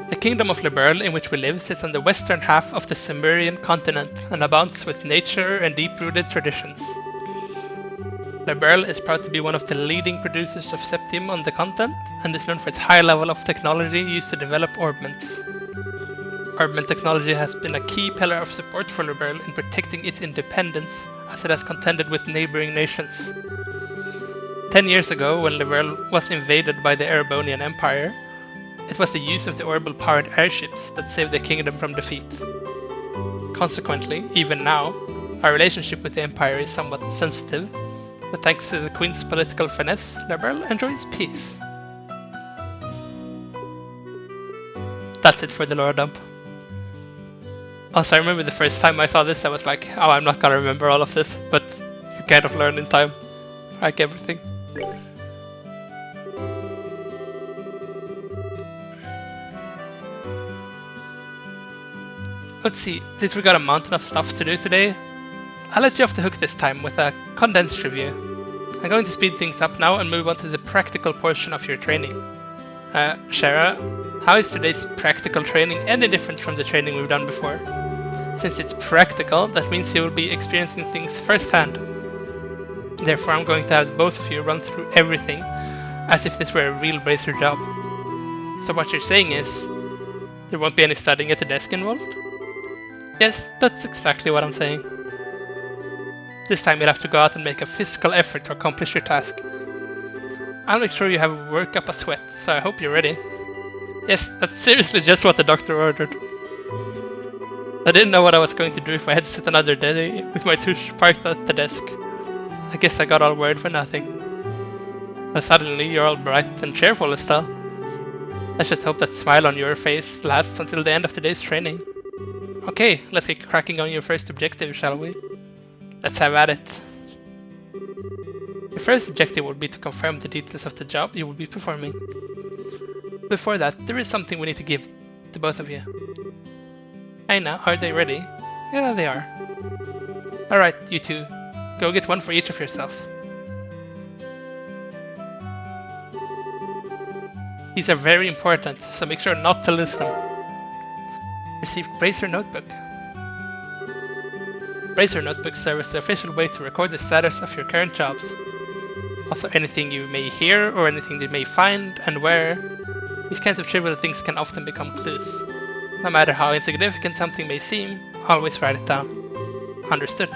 The Kingdom of Liberl, in which we live, sits on the western half of the Cimmerian continent and abounds with nature and deep-rooted traditions. Liberl is proud to be one of the leading producers of septium on the continent and is known for its high level of technology used to develop orbments. Orbment technology has been a key pillar of support for Liberl in protecting its independence as it has contended with neighboring nations. 10 years ago, when Liberl was invaded by the Erebonian Empire, it was the use of the Orbal-powered airships that saved the kingdom from defeat. Consequently, even now, our relationship with the Empire is somewhat sensitive, but thanks to the Queen's political finesse, Liberl enjoys peace. That's it for the lore dump. Also, I remember the first time I saw this, I was like, oh, I'm not gonna remember all of this, but you kind of learn in time, like everything. Let's see, since we got a mountain of stuff to do today, I'll let you off the hook this time with a condensed review. I'm going to speed things up now and move on to the practical portion of your training. Shara, how is today's practical training any different from the training we've done before? Since it's practical, that means you will be experiencing things firsthand. Therefore, I'm going to have both of you run through everything as if this were a real Bracer job. So what you're saying is, there won't be any studying at the desk involved? Yes, that's exactly what I'm saying. This time you'll have to go out and make a physical effort to accomplish your task. I'll make sure you have work up a sweat, so I hope you're ready. Yes, that's seriously just what the doctor ordered. I didn't know what I was going to do if I had to sit another day with my tush parked at the desk. I guess I got all worried for nothing. But suddenly you're all bright and cheerful, Estelle. I just hope that smile on your face lasts until the end of today's training. Okay, let's get cracking on your first objective, shall we? Let's have at it. Your first objective will be to confirm the details of the job you will be performing. Before that, there is something we need to give to both of you. Aina, are they ready? Yeah, they are. Alright, you two. Go get one for each of yourselves. These are very important, so make sure not to lose them. Receive Bracer Notebook. Bracer Notebooks serve as the official way to record the status of your current jobs. Also anything you may hear or anything you may find and where. These kinds of trivial things can often become clues. No matter how insignificant something may seem, always write it down. Understood?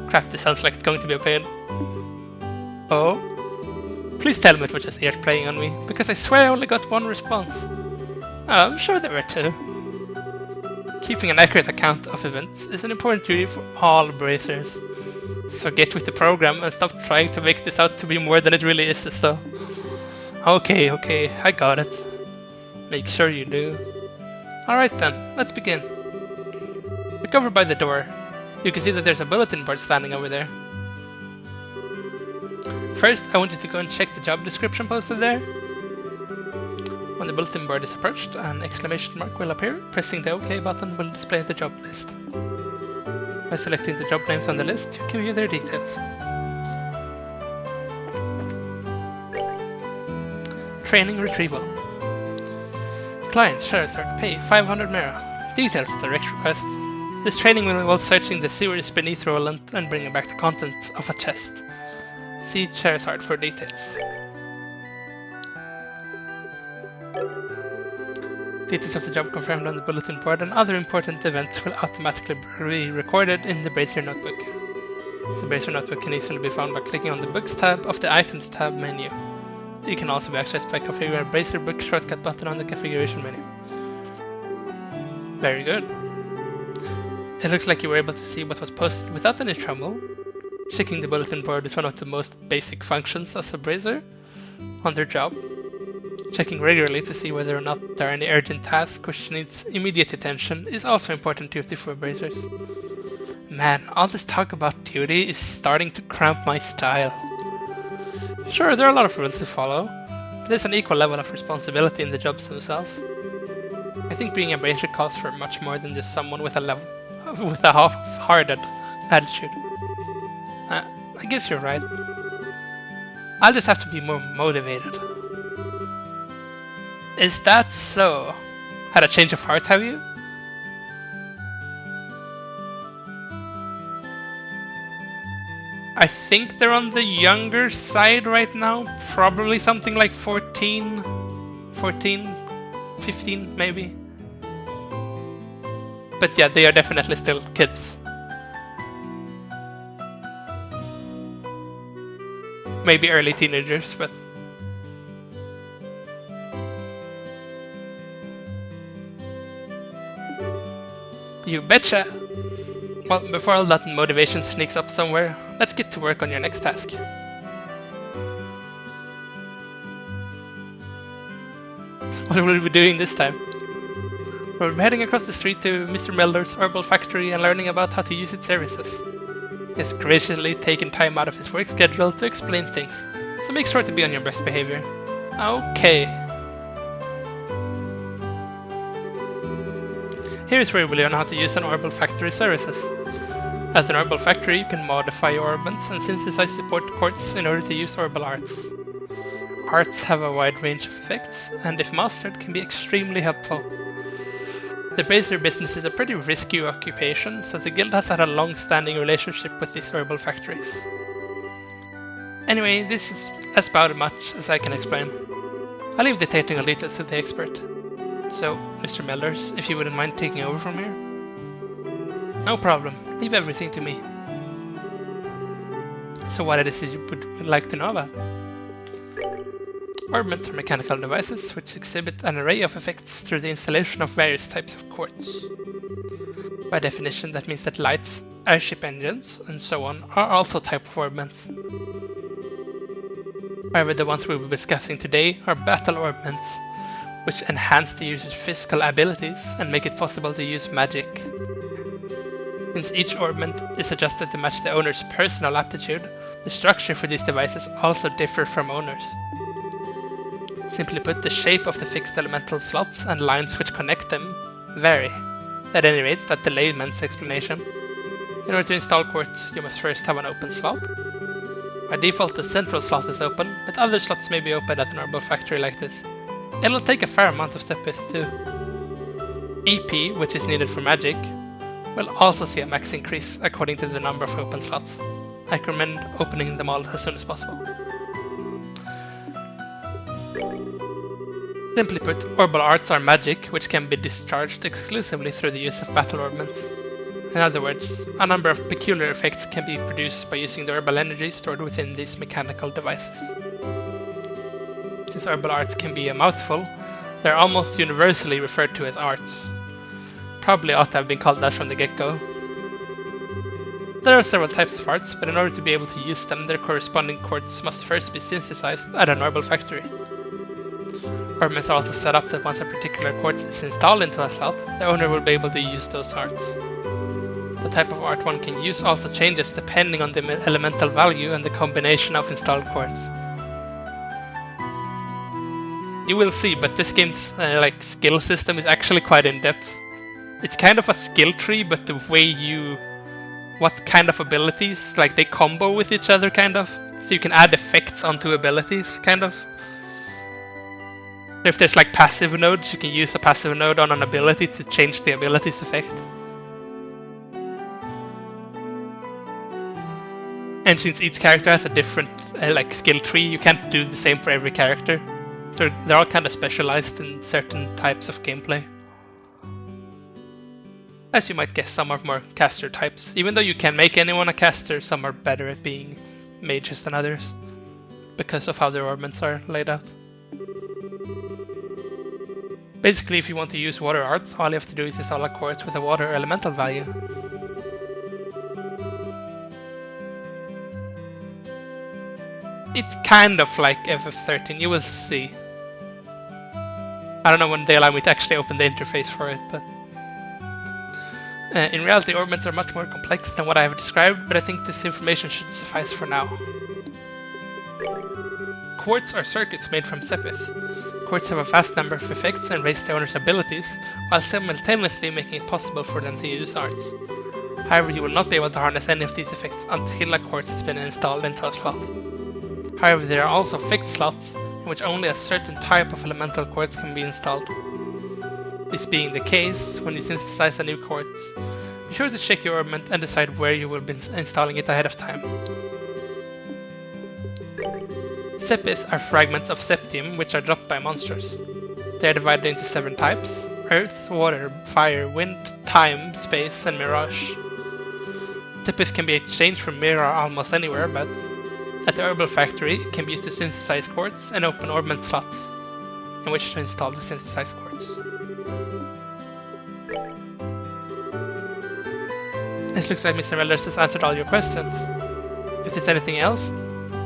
Crap, this sounds like it's going to be a pain. Oh? Please tell me it was just ears playing on me, because I swear I only got one response. Oh, I'm sure there were two. Keeping an accurate account of events is an important duty for all bracers. So get with the program and stop trying to make this out to be more than it really is, Estelle. Okay, I got it. Make sure you do. Alright then, let's begin. Look over by the door. You can see that there's a bulletin board standing over there. First, I want you to go and check the job description posted there. When the bulletin board is approached, an exclamation mark will appear. Pressing the OK button will display the job list. By selecting the job names on the list, you can view their details. Training retrieval. Client, Charizard, pay 500 Mera. Details, direct request. This training will involve searching the sewers beneath Roland and bringing back the contents of a chest. See Charizard for details. Details of the job confirmed on the bulletin board and other important events will automatically be recorded in the Bracer Notebook. The Bracer Notebook can easily be found by clicking on the Books tab of the Items tab menu. It can also be accessed by configuring a Bracer Book shortcut button on the configuration menu. Very good. It looks like you were able to see what was posted without any trouble. Checking the bulletin board is one of the most basic functions as a bracer on their job. Checking regularly to see whether or not there are any urgent tasks which needs immediate attention is also important duty for bracers. Man, all this talk about duty is starting to cramp my style. Sure, there are a lot of rules to follow, but there's an equal level of responsibility in the jobs themselves. I think being a bracer calls for much more than just someone with a half-hearted attitude. I guess you're right. I'll just have to be more motivated. Is that so? Had a change of heart, have you? I think they're on the younger side right now. Probably something like 14, 15 maybe. But yeah, they are definitely still kids. Maybe early teenagers, but... You betcha! Well, before all that motivation sneaks up somewhere, let's get to work on your next task. What will we be doing this time? We'll be heading across the street to Mr. Melder's herbal factory and learning about how to use its services. He has graciously taken time out of his work schedule to explain things, so make sure to be on your best behavior. Okay. Here's where you will learn how to use an herbal factory services. At an herbal factory, you can modify your orbits and synthesize support quartz in order to use herbal arts. Arts have a wide range of effects, and if mastered, can be extremely helpful. The bracer business is a pretty risky occupation, so the guild has had a long-standing relationship with these herbal factories. Anyway, this is as about as much as I can explain. I'll leave the technical details to the expert. So, Mr. Melders, if you wouldn't mind taking over from here? No problem, leave everything to me. So what is it you would like to know about? Orbments are mechanical devices which exhibit an array of effects through the installation of various types of quartz. By definition, that means that lights, airship engines, and so on are also type of orbments. However, the ones we will be discussing today are battle orbments, which enhance the user's physical abilities and make it possible to use magic. Since each orbment is adjusted to match the owner's personal aptitude, the structure for these devices also differ from owners. Simply put, the shape of the fixed elemental slots and lines which connect them vary. At any rate, that the layman's explanation. In order to install quartz, you must first have an open slot. By default, the central slot is open, but other slots may be open at a normal factory like this. It'll take a fair amount of step width too. EP, which is needed for magic, will also see a max increase according to the number of open slots. I recommend opening them all as soon as possible. Simply put, Orbital Arts are magic which can be discharged exclusively through the use of battle orbments. In other words, a number of peculiar effects can be produced by using the Orbital energy stored within these mechanical devices. Since Orbital Arts can be a mouthful, they're almost universally referred to as arts. Probably ought to have been called that from the get-go. There are several types of arts, but in order to be able to use them, their corresponding quartz must first be synthesized at an Orbital factory. Orbments are also set up that once a particular quartz is installed into a slot, the owner will be able to use those arts. The type of art one can use also changes depending on the elemental value and the combination of installed quartz. You will see, but this game's skill system is actually quite in-depth. It's kind of a skill tree, but the way what kind of abilities, they combo with each other kind of. So you can add effects onto abilities, kind of. If there's passive nodes, you can use a passive node on an ability to change the ability's effect. And since each character has a different skill tree, you can't do the same for every character. So they're all kind of specialized in certain types of gameplay. As you might guess, some are more caster types. Even though you can make anyone a caster, some are better at being mages than others, because of how their orbments are laid out. Basically, if you want to use water arts, all you have to do is install a quartz with a water elemental value. It's kind of like FF13, you will see. I don't know when they allow me to actually open the interface for it, but... in reality, orbments are much more complex than what I have described, but I think this information should suffice for now. Quartz are circuits made from Sepith. Quartz have a vast number of effects and raise the owner's abilities, while simultaneously making it possible for them to use arts. However, you will not be able to harness any of these effects until a quartz has been installed into a slot. However, there are also fixed slots in which only a certain type of elemental quartz can be installed. This being the case, when you synthesize a new quartz, be sure to check your orbment and decide where you will be installing it ahead of time. Sepith are fragments of septium which are dropped by monsters. They are divided into 7 types: earth, water, fire, wind, time, space, and mirage. Sepith can be exchanged for mirror almost anywhere, but at the Orbital factory it can be used to synthesize quartz and open orbment slots in which to install the synthesized quartz. It looks like Mr. Mellers has answered all your questions. If there's anything else,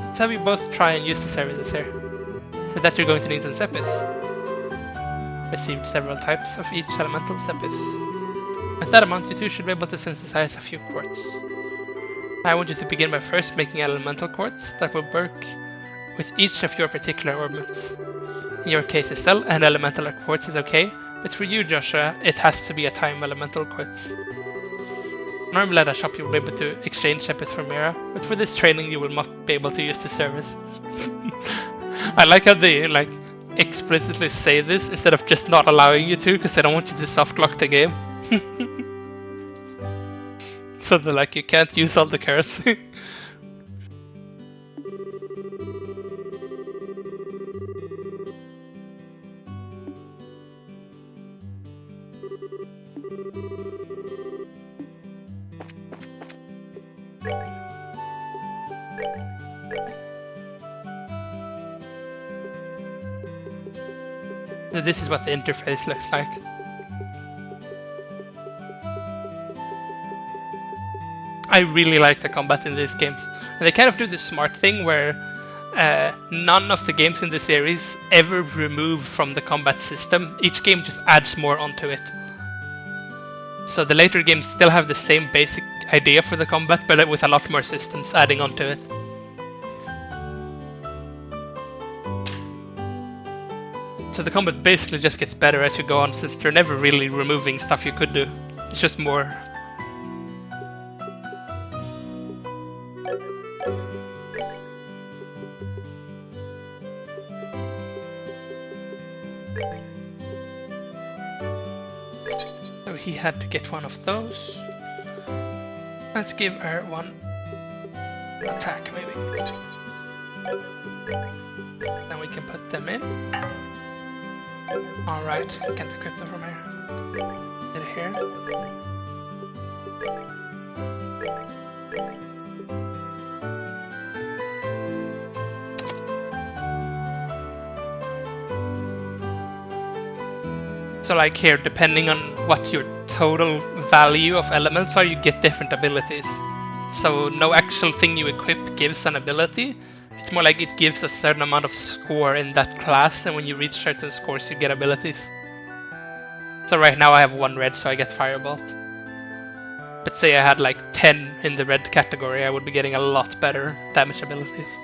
let's have you both try and use the services here. For that you're going to need some Sepith. Received several types of each elemental Sepith. With that amount, you two should be able to synthesize a few quartz. I want you to begin by first making an elemental quartz that will work with each of your particular orbments. In your case, Estelle, an elemental quartz is okay, but for you, Joshua, it has to be a time elemental quartz. Normally at a shop you will be able to exchange Sepith for Mira, but for this training you will not be able to use the service. I like how they explicitly say this instead of just not allowing you to, because they don't want you to softlock the game. So they're like, you can't use all the currency. This is what the interface looks like. I really like the combat in these games. And they kind of do the smart thing where none of the games in the series ever remove from the combat system. Each game just adds more onto it. So the later games still have the same basic idea for the combat, but with a lot more systems adding onto it. So the combat basically just gets better as you go on, since they're never really removing stuff you could do. It's just more. So he had to get one of those. Let's give her one attack, maybe. Then we can put them in. Alright, can't equip them from here. Get it here. So like here, depending on what your total value of elements are, you get different abilities. So no actual thing you equip gives an ability. It's more like it gives a certain amount of score in that class, and when you reach certain scores you get abilities. So right now I have 1 red, so I get Firebolt. But say I had like 10 in the red category, I would be getting a lot better damage abilities.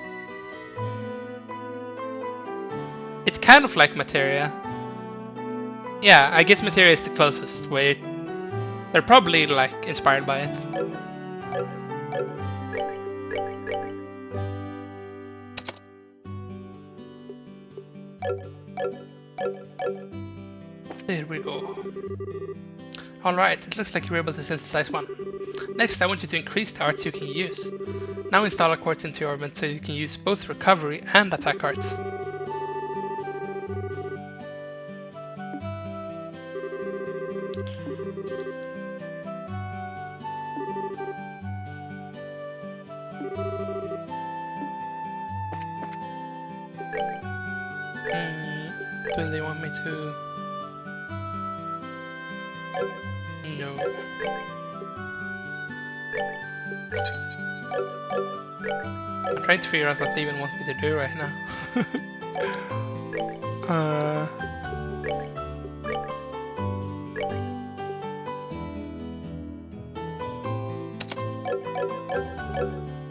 It's kind of like Materia. Yeah, I guess Materia is the closest way. They're probably like inspired by it. There we go. Alright, it looks like you were able to synthesize one. Next, I want you to increase the arts you can use. Now install a quartz into your orbit so you can use both recovery and attack arts. Do they want me to? No. I'm trying to figure out what they even want me to do right now.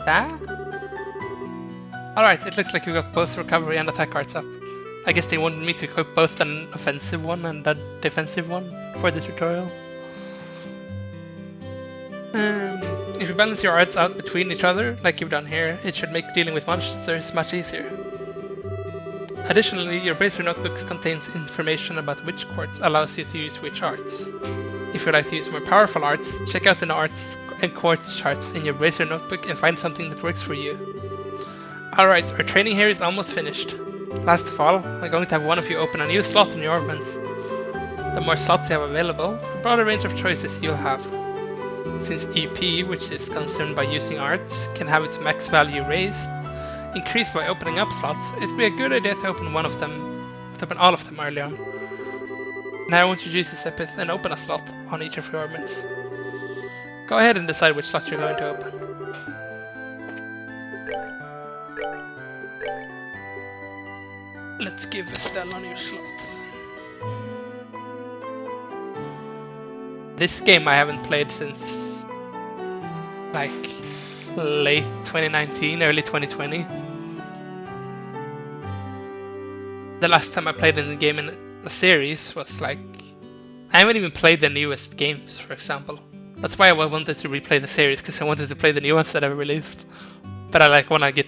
That? Alright, it looks like you got both recovery and attack arts up. I guess they wanted me to equip both an offensive one and a defensive one for the tutorial. If you balance your arts out between each other, like you've done here, it should make dealing with monsters much easier. Additionally, your Bracer notebooks contains information about which quartz allows you to use which arts. If you'd like to use more powerful arts, check out the arts and quartz charts in your Bracer notebook and find something that works for you. Alright, our training here is almost finished. Last of all, I'm going to have one of you open a new slot in your orbits. The more slots you have available, the broader range of choices you'll have. Since EP, which is concerned by using arts, can have its max value raised, increased by opening up slots, it would be a good idea to open all of them early on. Now I want you to use this epith and open a slot on each of your orbits. Go ahead and decide which slot you're going to open. Let's give Estelle a new slot. This game I haven't played since like late 2019, early 2020. The last time I played in the game in a series was like... I haven't even played the newest games, for example. That's why I wanted to replay the series, because I wanted to play the new ones that I've released. But I like want to get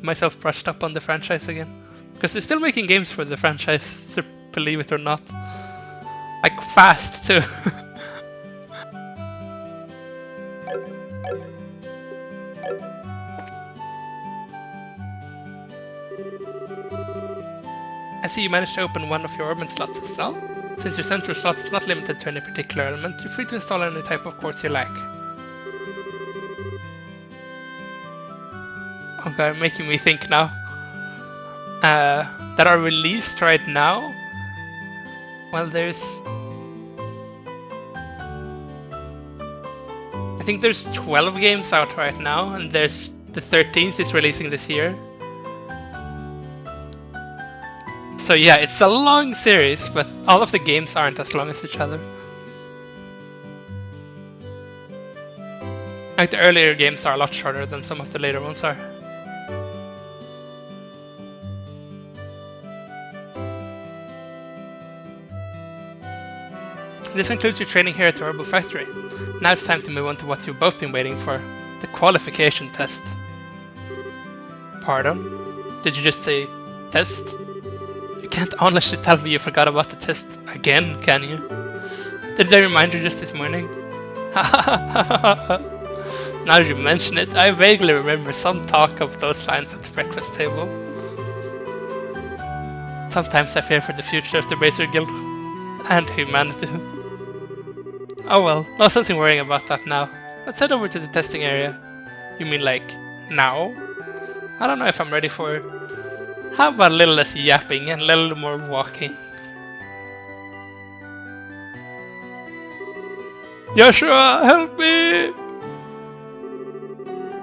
myself brushed up on the franchise again. Because they're still making games for the franchise, so believe it or not. Like fast too. I see you managed to open one of your orbit slots as well. Since your central slot is not limited to any particular element, you're free to install any type of quartz you like. Okay, making me think now. That are released right now. Well, I think there's 12 games out right now, and there's the 13th is releasing this year. So yeah, it's a long series, but all of the games aren't as long as each other. Like the earlier games are a lot shorter than some of the later ones are. This concludes your training here at the Robo Factory. Now it's time to move on to what you've both been waiting for, the qualification test. Pardon? Did you just say test? You can't honestly tell me you forgot about the test again, can you? Did I remind you just this morning? Now that you mention it, I vaguely remember some talk of those lines at the breakfast table. Sometimes I fear for the future of the Bracer Guild and humanity. Oh well, no sense in worrying about that now. Let's head over to the testing area. You mean like, now? I don't know if I'm ready for it. How about a little less yapping and a little more walking? Joshua, help me!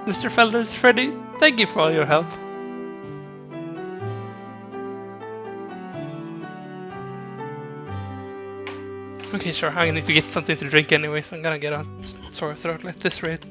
Mr. Felders, Freddy, thank you for all your help. Okay, sure, I need to get something to drink anyway, so I'm gonna get a sore throat at this rate.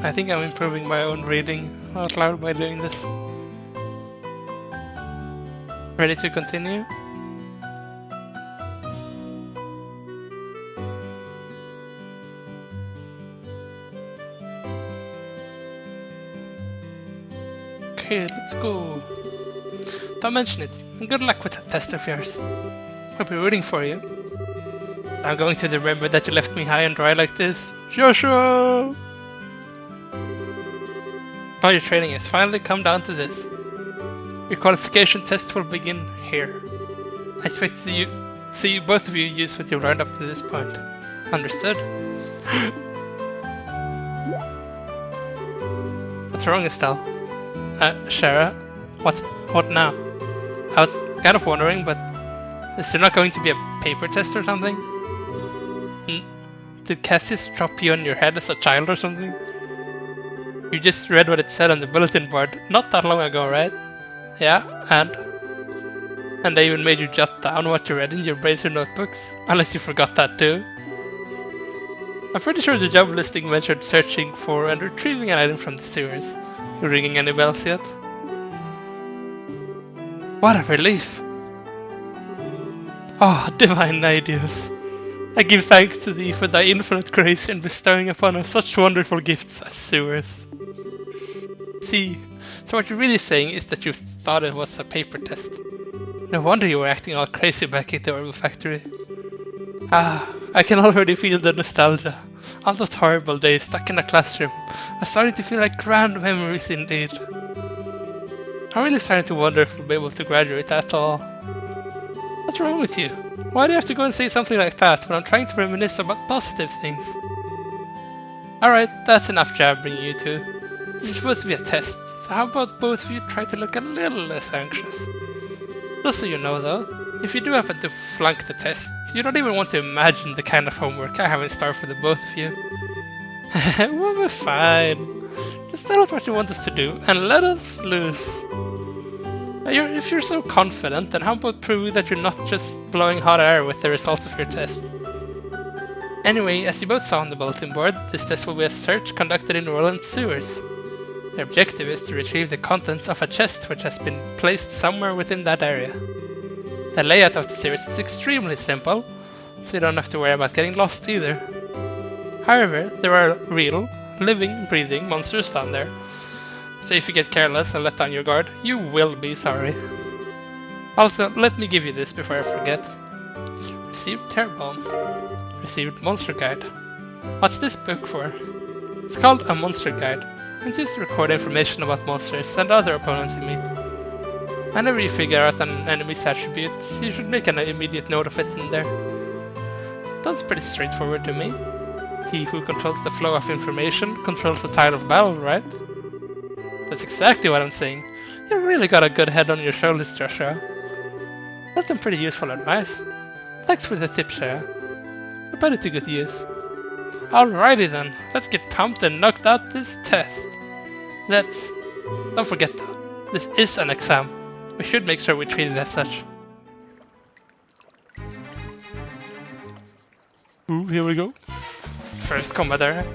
I think I'm improving my own reading out loud by doing this. Ready to continue? Okay, let's go. Don't mention it, and good luck with that test of yours. I'll be rooting for you. I'm going to remember that you left me high and dry like this. Joshua! Now your training has finally come down to this. Your qualification test will begin here. I expect to see both of you use what you've learned up to this point. Understood? What's wrong, Estelle? Shara? What now? I was kind of wondering, but is there not going to be a paper test or something? Did Cassius drop you on your head as a child or something? You just read what it said on the bulletin board not that long ago, right? Yeah, and they even made you jot down what you read in your Bracer notebooks, unless you forgot that too. I'm pretty sure the job listing mentioned searching for and retrieving an item from the sewers. You ringing any bells yet? What a relief! Ah, oh, divine ideas! I give thanks to thee for thy infinite grace in bestowing upon us such wonderful gifts as sewers. See, so what you're really saying is that you thought it was a paper test. No wonder you were acting all crazy back at the Orbital Factory. Ah, I can already feel the nostalgia. All those horrible days stuck in a classroom are starting to feel like grand memories indeed. I'm really starting to wonder if we'll be able to graduate at all. What's wrong with you? Why do you have to go and say something like that when I'm trying to reminisce about positive things? Alright, that's enough jabbering, you two. This is supposed to be a test, so how about both of you try to look a little less anxious? Just so you know though, if you do happen to flunk the test, you don't even want to imagine the kind of homework I have in store for the both of you. We'll be fine. Just tell us what you want us to do and let us loose. If you're so confident, then how about proving that you're not just blowing hot air with the results of your test? Anyway, as you both saw on the bulletin board, this test will be a search conducted in New Orleans sewers. The objective is to retrieve the contents of a chest which has been placed somewhere within that area. The layout of the sewers is extremely simple, so you don't have to worry about getting lost either. However, there are real, living, breathing monsters down there. So if you get careless and let down your guard, you will be sorry. Also, let me give you this before I forget. Received Terrebonne. Received Monster Guide. What's this book for? It's called a Monster Guide. It's used to record information about monsters and other opponents you meet. Whenever you figure out an enemy's attributes, you should make an immediate note of it in there. That's pretty straightforward to me. He who controls the flow of information controls the tide of battle, right? That's exactly what I'm saying. You really got a good head on your shoulders, Joshua. That's some pretty useful advice. Thanks for the tip, Shaya. I put it to good use. Alrighty then, let's get pumped and knock out this test. Don't forget though, this is an exam. We should make sure we treat it as such. Ooh, here we go. First combat area.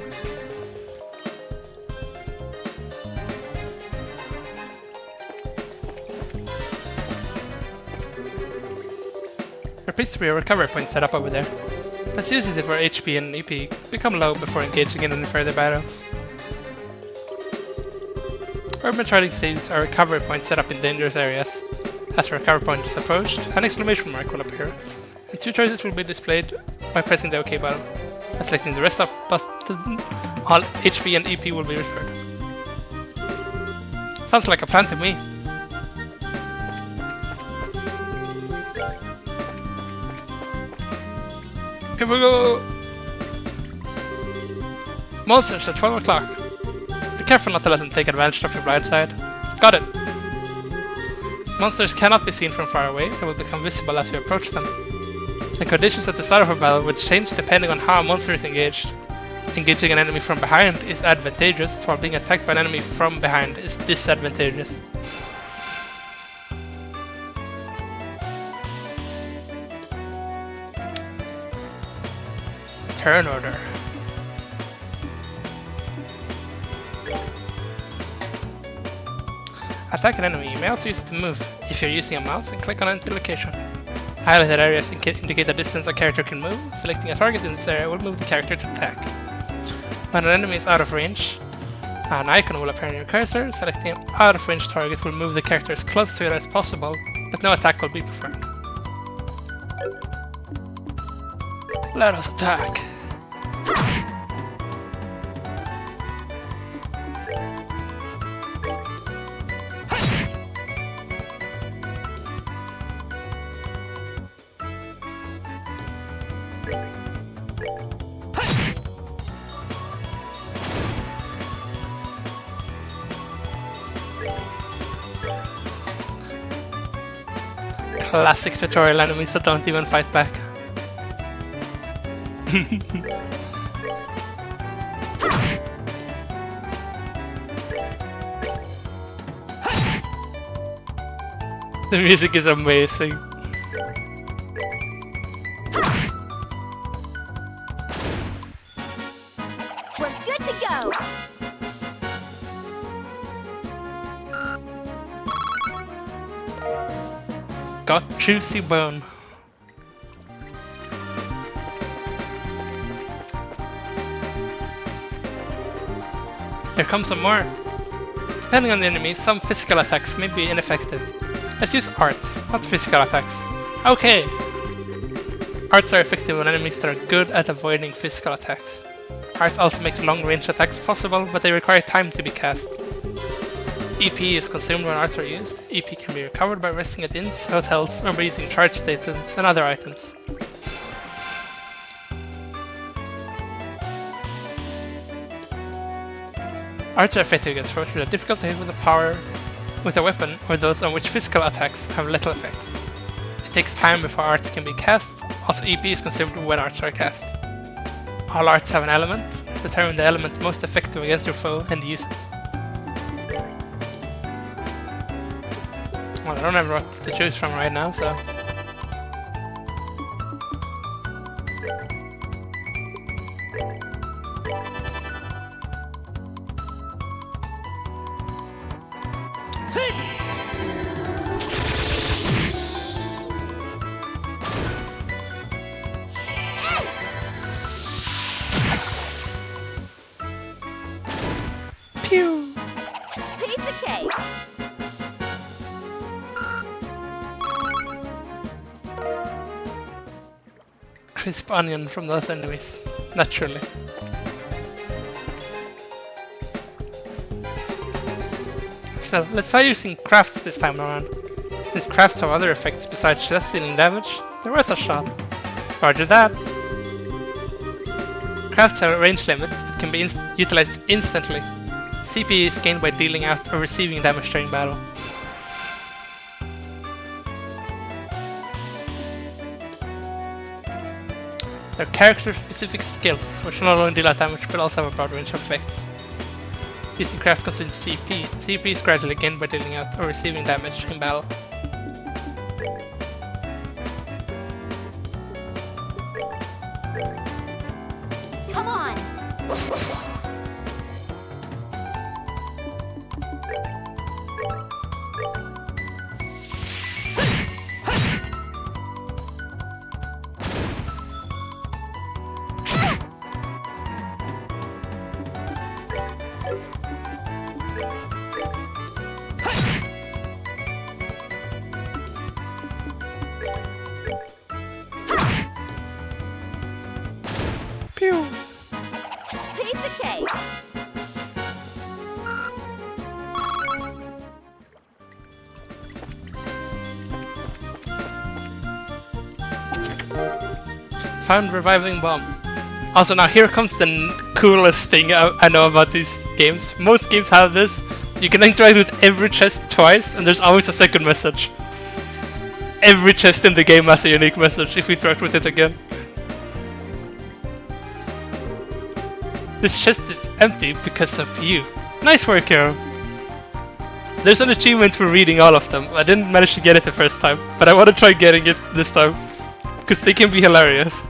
There appears to be a recovery point set up over there. Let's use it for HP and EP become low before engaging in any further battles. Urban trading stations are recovery points set up in dangerous areas. As a recovery point is approached, an exclamation mark will appear, and two choices will be displayed by pressing the OK button. By selecting the rest up button, all HP and EP will be restored. Sounds like a plan to me. Here we go! Monsters at 12 o'clock. Be careful not to let them take advantage of your blind side. Got it! Monsters cannot be seen from far away, they will become visible as you approach them. The conditions at the start of a battle will change depending on how a monster is engaged. Engaging an enemy from behind is advantageous, while being attacked by an enemy from behind is disadvantageous. Turn order. Attack an enemy, you may also use it to move. If you're using a mouse, and click on an location. Highlighted areas indicate the distance a character can move. Selecting a target in this area will move the character to attack. When an enemy is out of range, an icon will appear on your cursor. Selecting an out of range target will move the character as close to it as possible, but no attack will be performed. Let us attack! Classic tutorial enemies that don't even fight back. The music is amazing. We're good to go. Got juicy bone. Here comes some more. Depending on the enemy, some physical attacks may be ineffective. Let's use arts, not physical attacks. Okay! Arts are effective on enemies that are good at avoiding physical attacks. Arts also makes long-range attacks possible, but they require time to be cast. EP is consumed when arts are used. EP can be recovered by resting at inns, hotels, or by using charge stations and other items. Arts are effective against foes that are difficult to hit with a weapon, or those on which physical attacks have little effect. It takes time before arts can be cast. Also, EP is consumed when arts are cast. All arts have an element. Determine the element most effective against your foe and use it. Well, I don't have what to choose from right now, so... Pew! Piece of cake. Crisp onion from those enemies, naturally. So let's try using crafts this time around. Since crafts have other effects besides just dealing damage, they're worth a shot. Roger that! Crafts have a range limit, but can be utilized instantly. CP is gained by dealing out or receiving damage during battle. There are character-specific skills, which not only deal out damage but also have a broad range of effects. Using craft consumes CP. CP is gradually gained by dealing out or receiving damage in battle. Come on. Pew! Piece of cake. Found reviving bomb. Also, now here comes the coolest thing I know about these games. Most games have this. You can interact with every chest twice, and there's always a second message. Every chest in the game has a unique message if you interact with it again. This chest is empty because of you. Nice work, hero. There's an achievement for reading all of them. I didn't manage to get it the first time, but I want to try getting it this time, because they can be hilarious.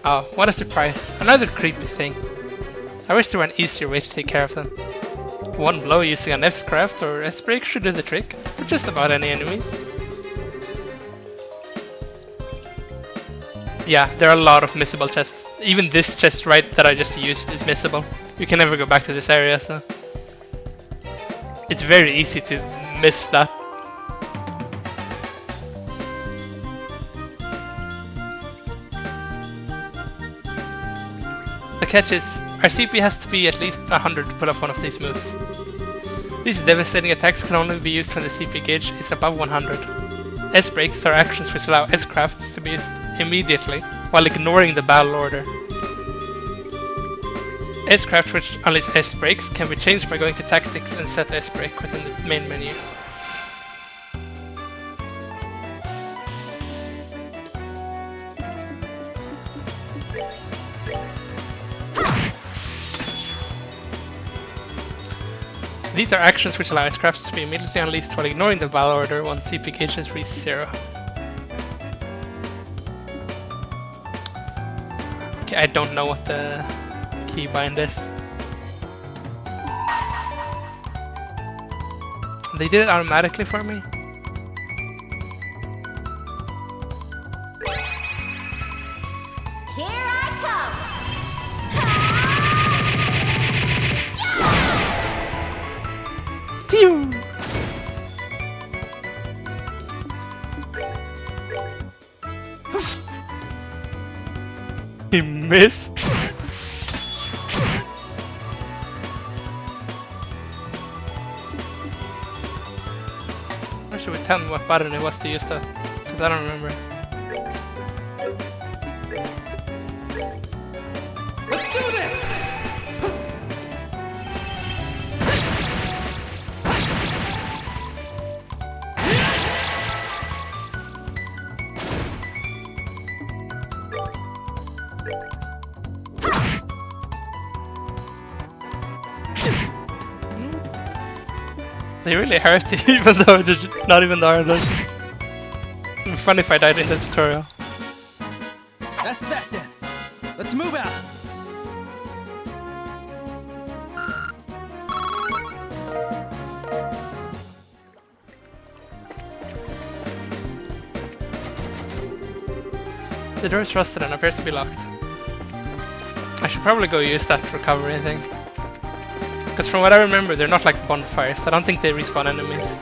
Oh, what a surprise. Another creepy thing. I wish there were an easier way to take care of them. One blow using an S-craft or S-break should do the trick, for just about any enemy. Yeah, there are a lot of missable chests. Even this chest right that I just used is missable. You can never go back to this area, so... It's very easy to miss that. The catch is, our CP has to be at least 100 to pull off one of these moves. These devastating attacks can only be used when the CP gauge is above 100. S-breaks are actions which allow S-crafts to be used immediately while ignoring the battle order. S-craft which unleash S-breaks can be changed by going to tactics and set S-break within the main menu. These are actions which allow S-crafts to be immediately unleashed while ignoring the battle order once CP gauges reach 0. Okay, I don't know what the keybind is. They did it automatically for me. Here I come. Phew! He missed. Or should we tell me what button it was to use that? Because I don't remember. Let's do this! They really hurt even though they're not even the hardest. It'd be fun if I died in the tutorial. That's that then. Let's move out. The door is rusted and appears to be locked. I should probably go use that recovery thing. Because from what I remember, they're not like bonfires. I don't think they respawn enemies.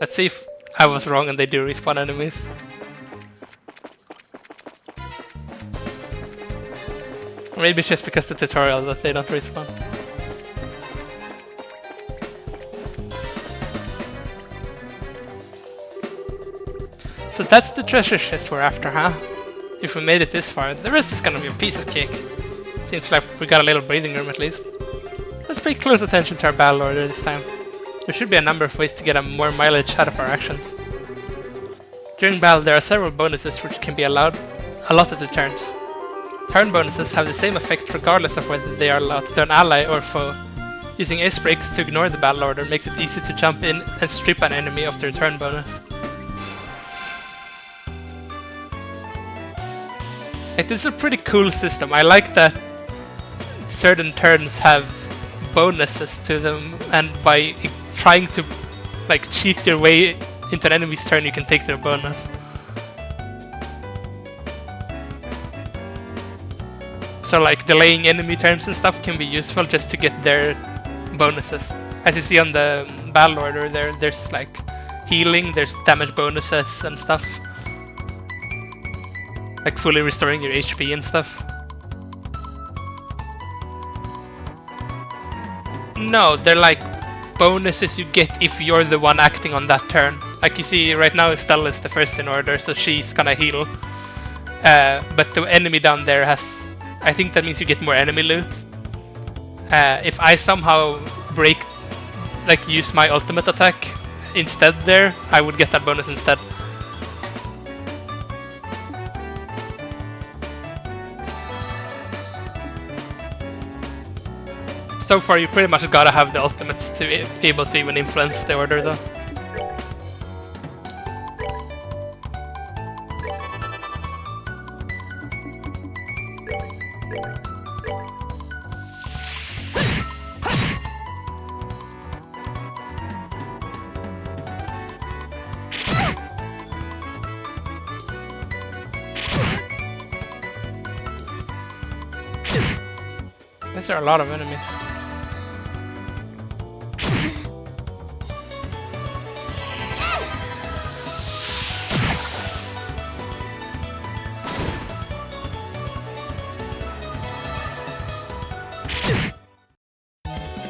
Let's see if I was wrong and they do respawn enemies. Or maybe it's just because the tutorial that they don't respawn. So that's the treasure chest we're after, huh? If we made it this far, the rest is gonna be a piece of cake. Seems like we got a little breathing room at least. Let's pay close attention to our battle order this time. There should be a number of ways to get more mileage out of our actions. During battle there are several bonuses which can be allotted to turns. Turn bonuses have the same effect regardless of whether they are allotted to an ally or foe. Using ace breaks to ignore the battle order makes it easy to jump in and strip an enemy of their turn bonus. It is a pretty cool system. I like that certain turns have bonuses to them, and by trying to like cheat your way into an enemy's turn you can take their bonus. So like delaying enemy turns and stuff can be useful just to get their bonuses. As you see on the battle order there's like healing, there's damage bonuses and stuff. Like fully restoring your HP and stuff. No, they're like bonuses you get if you're the one acting on that turn. Like you see right now Estelle is the first in order, so she's gonna heal. But the enemy down there has... I think that means you get more enemy loot. If I somehow use my ultimate attack instead there, I would get that bonus instead. So far you pretty much gotta have the ultimates to be able to even influence the order though. These are a lot of enemies.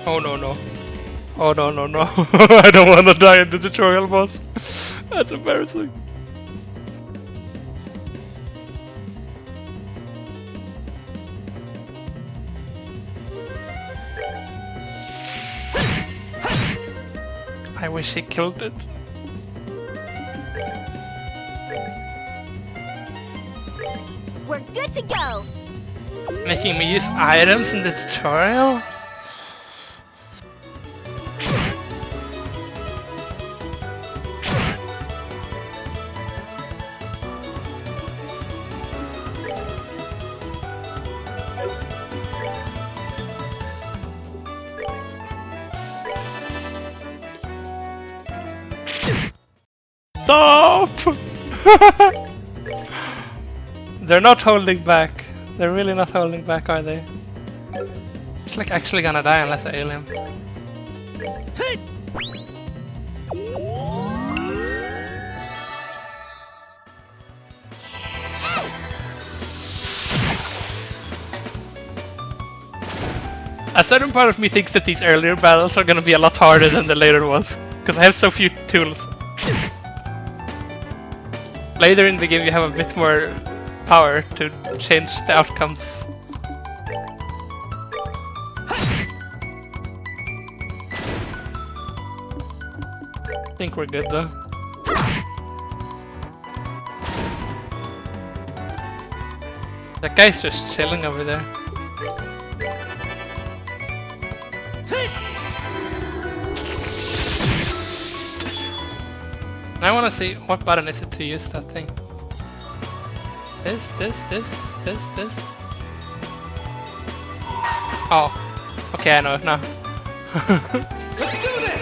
Oh no. Oh no no no! I don't want to die in the tutorial boss. That's embarrassing. I wish he killed it. We're good to go. Making me use items in the tutorial? Stop! They're not holding back. They're really not holding back, are they? It's like actually gonna die unless I heal him. A certain part of me thinks that these earlier battles are gonna be a lot harder than the later ones, because I have so few tools. Later in the game you have a bit more power to change the outcomes. I think we're good though. That guy's just chilling over there. I wanna see what button is it to use that thing. This. Oh. Okay, I know it now. Let's do this!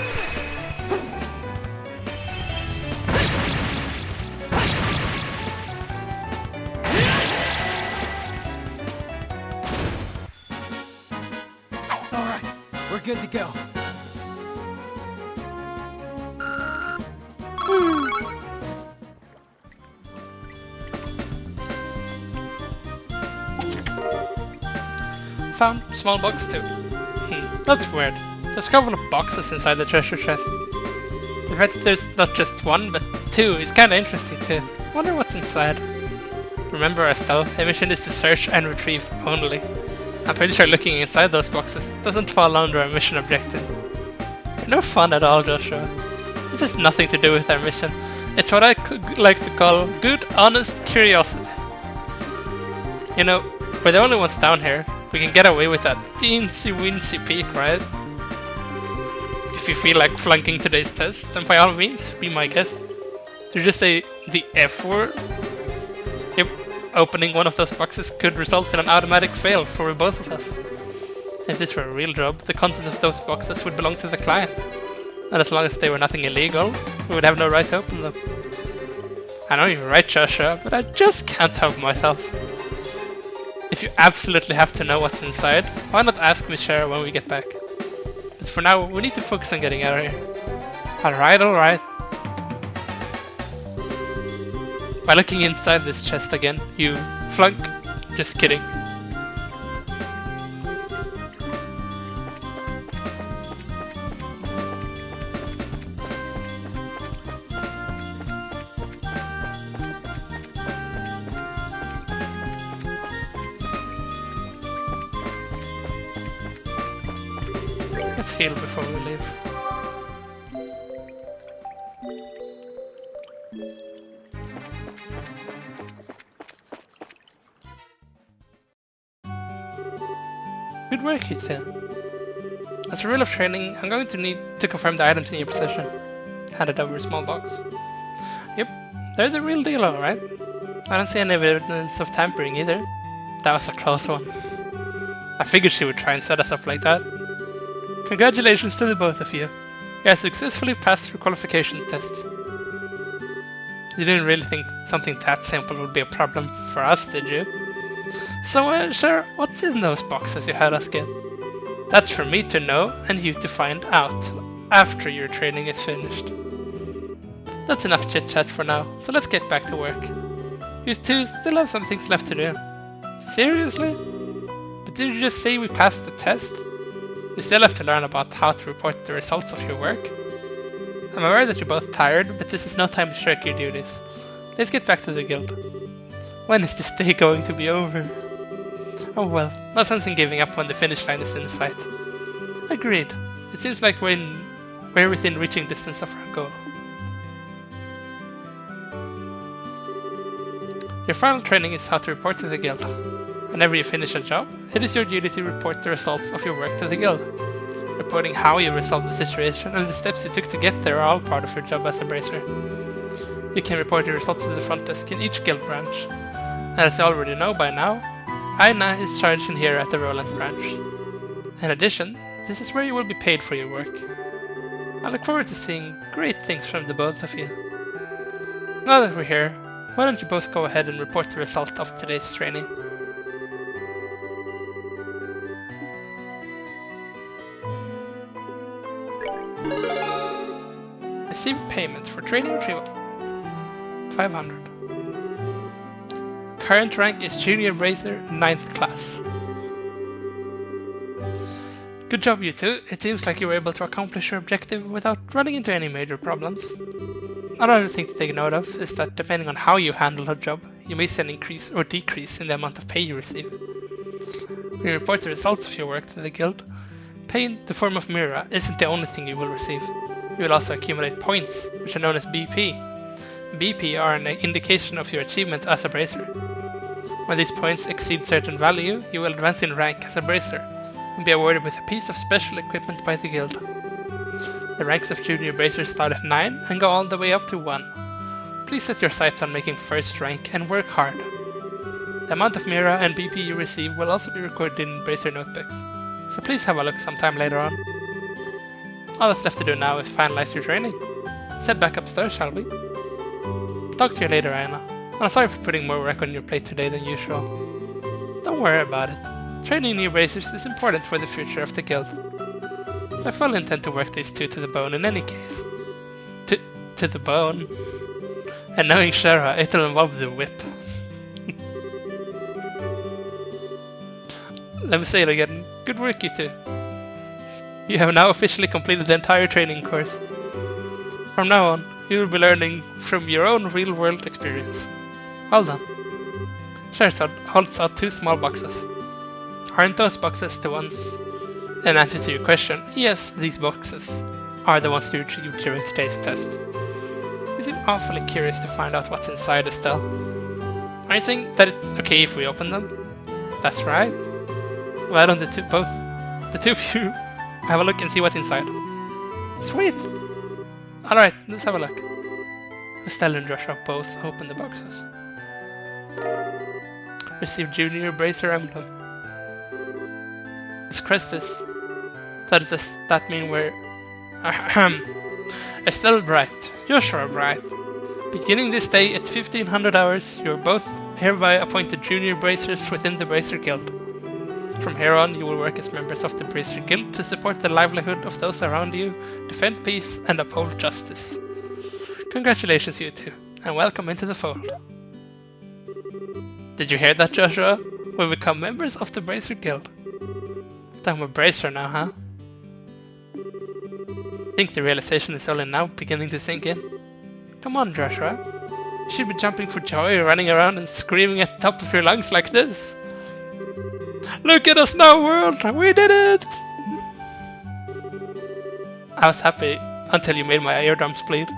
Alright, we're good to go. Found small box too. That's weird. There's a couple of boxes inside the treasure chest. The fact that there's not just one but two is kinda interesting too. Wonder what's inside. Remember Estelle, the mission is to search and retrieve only. I'm pretty sure looking inside those boxes doesn't fall under our mission objective. You're no fun at all, Joshua. This has nothing to do with our mission. It's what I could like to call good, honest curiosity. You know, we're the only ones down here. We can get away with that teensy-weensy peek, right? If you feel like flunking today's test, then by all means, be my guest. To just say the F word? Yep, opening one of those boxes could result in an automatic fail for both of us. If this were a real job, the contents of those boxes would belong to the client. And as long as they were nothing illegal, we would have no right to open them. I know you're right, Joshua, but I just can't help myself. If you absolutely have to know what's inside, why not ask Miss Shara when we get back? But for now, we need to focus on getting out of here. Alright. By looking inside this chest again, you flunk. Just kidding. Let's heal before we leave. Good work, Hitsin. As a rule of training, I'm going to need to confirm the items in your possession. Handed over a small box. Yep, they're the real deal, alright. I don't see any evidence of tampering either. That was a close one. I figured she would try and set us up like that. Congratulations to the both of you. You have successfully passed your qualification test. You didn't really think something that simple would be a problem for us, did you? So, sure, what's in those boxes you had us get? That's for me to know and you to find out after your training is finished. That's enough chit-chat for now, so let's get back to work. You two still have some things left to do. Seriously? But didn't you just say we passed the test? You still have to learn about how to report the results of your work. I'm aware that you're both tired, but this is no time to shirk your duties. Let's get back to the guild. When is this day going to be over? Oh well, no sense in giving up when the finish line is in sight. Agreed. It seems like we're within reaching distance of our goal. Your final training is how to report to the guild. Whenever you finish a job, it is your duty to report the results of your work to the guild. Reporting how you resolved the situation and the steps you took to get there are all part of your job as a bracer. You can report your results to the front desk in each guild branch. And as you already know by now, Aina is charged in here at the Roland branch. In addition, this is where you will be paid for your work. I look forward to seeing great things from the both of you. Now that we're here, why don't you both go ahead and report the result of today's training? Receive payment for training retrieval. 500. Current rank is Junior Bracer 9th class. Good job you two, it seems like you were able to accomplish your objective without running into any major problems. Another thing to take note of is that depending on how you handle a job, you may see an increase or decrease in the amount of pay you receive. When you report the results of your work to the guild, pay in the form of Mira isn't the only thing you will receive. You will also accumulate points, which are known as BP. BP are an indication of your achievement as a bracer. When these points exceed certain value, you will advance in rank as a bracer and be awarded with a piece of special equipment by the guild. The ranks of junior bracers start at 9 and go all the way up to 1. Please set your sights on making first rank and work hard. The amount of Mira and BP you receive will also be recorded in bracer notebooks, so please have a look sometime later on. All that's left to do now is finalize your training. Let's head back upstairs, shall we? Talk to you later, Aina. I'm sorry for putting more work on your plate today than usual. Don't worry about it. Training new bracers is important for the future of the guild. I fully intend to work these two to the bone in any case. To the bone. And knowing Shara, it'll involve the whip. Let me say it again. Good work, you two. You have now officially completed the entire training course. From now on, you will be learning from your own real-world experience. Well done. Sherzad holds out 2 small boxes. Aren't those boxes the ones? In answer to your question, yes, these boxes are the ones you retrieved during today's test. You seem awfully curious to find out what's inside, Estelle. Are you saying that it's okay if we open them? That's right. Why don't the two of you have a look and see what's inside? Sweet! Alright, let's have a look. Estelle and Joshua both open the boxes. Receive Junior Bracer Emblem. Let's crest this. Does that mean we're... Estelle Bright, Joshua Bright. Beginning this day at 1500 hours, you are both hereby appointed Junior Bracers within the Bracer Guild. From here on, you will work as members of the Bracer Guild to support the livelihood of those around you, defend peace, and uphold justice. Congratulations, you two, and welcome into the fold. Did you hear that, Joshua? We'll become members of the Bracer Guild. So I'm a bracer now, huh? I think the realization is only now beginning to sink in. Come on, Joshua. You should be jumping for joy, running around and screaming at the top of your lungs like this. Look at us now, world! We did it! I was happy until you made my eardrums bleed.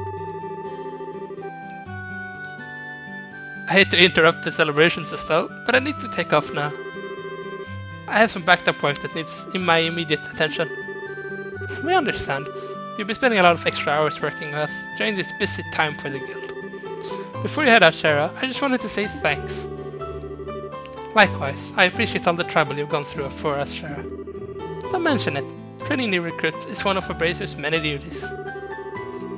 I hate to interrupt the celebrations, Estelle, but I need to take off now. I have some backed up work that needs my immediate attention. We understand. You'll be spending a lot of extra hours working with us during this busy time for the guild. Before you head out, Shara, I just wanted to say thanks. Likewise, I appreciate all the trouble you've gone through for us, Shara. Don't mention it. Training new recruits is one of a bracer's many duties.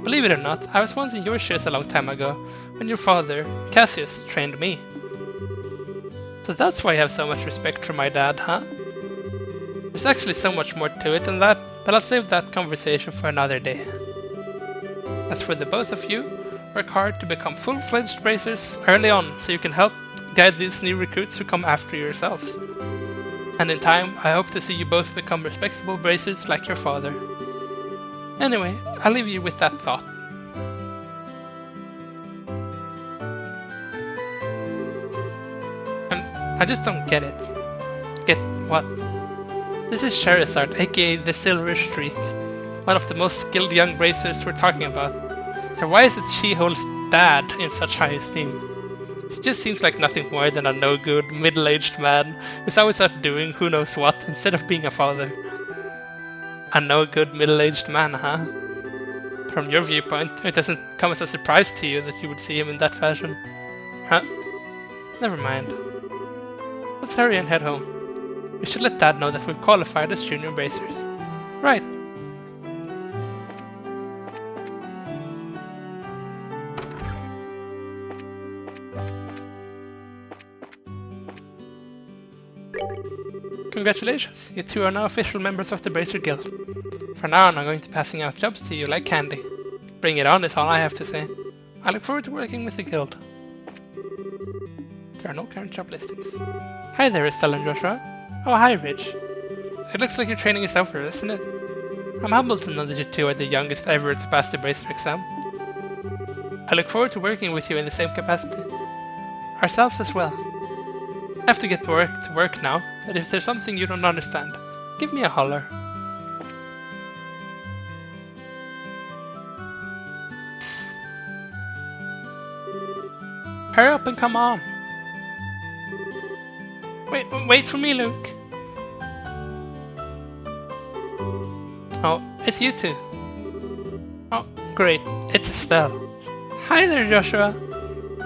Believe it or not, I was once in your shoes a long time ago, when your father, Cassius, trained me. So that's why you have so much respect for my dad, huh? There's actually so much more to it than that, but I'll save that conversation for another day. As for the both of you, work hard to become full-fledged bracers early on so you can help guide these new recruits who come after yourselves. And in time, I hope to see you both become respectable bracers like your father. Anyway, I'll leave you with that thought. I just don't get it. Get what? This is Charizard, aka the Silver Streak, one of the most skilled young bracers we're talking about. So why is it she holds Dad in such high esteem? He just seems like nothing more than a no-good, middle-aged man who's always out doing who knows what instead of being a father. A no-good, middle-aged man, huh? From your viewpoint, it doesn't come as a surprise to you that you would see him in that fashion. Huh? Never mind. Let's hurry and head home. We should let Dad know that we've qualified as junior bracers. Right. Congratulations, you two are now official members of the Bracer Guild. For now on, I'm going to be passing out jobs to you like candy. Bring it on is all I have to say. I look forward to working with the guild. There are no current job listings. Hi there, Estelle and Joshua. Oh, hi, Ridge. It looks like your training is over, isn't it? I'm humbled to know that you two are the youngest ever to pass the Bracer exam. I look forward to working with you in the same capacity. Ourselves as well. I have to get to work now, but if there's something you don't understand, give me a holler. Hurry up and come on! Wait for me, Luke! Oh, it's you two. Oh, great, it's Estelle. Hi there, Joshua!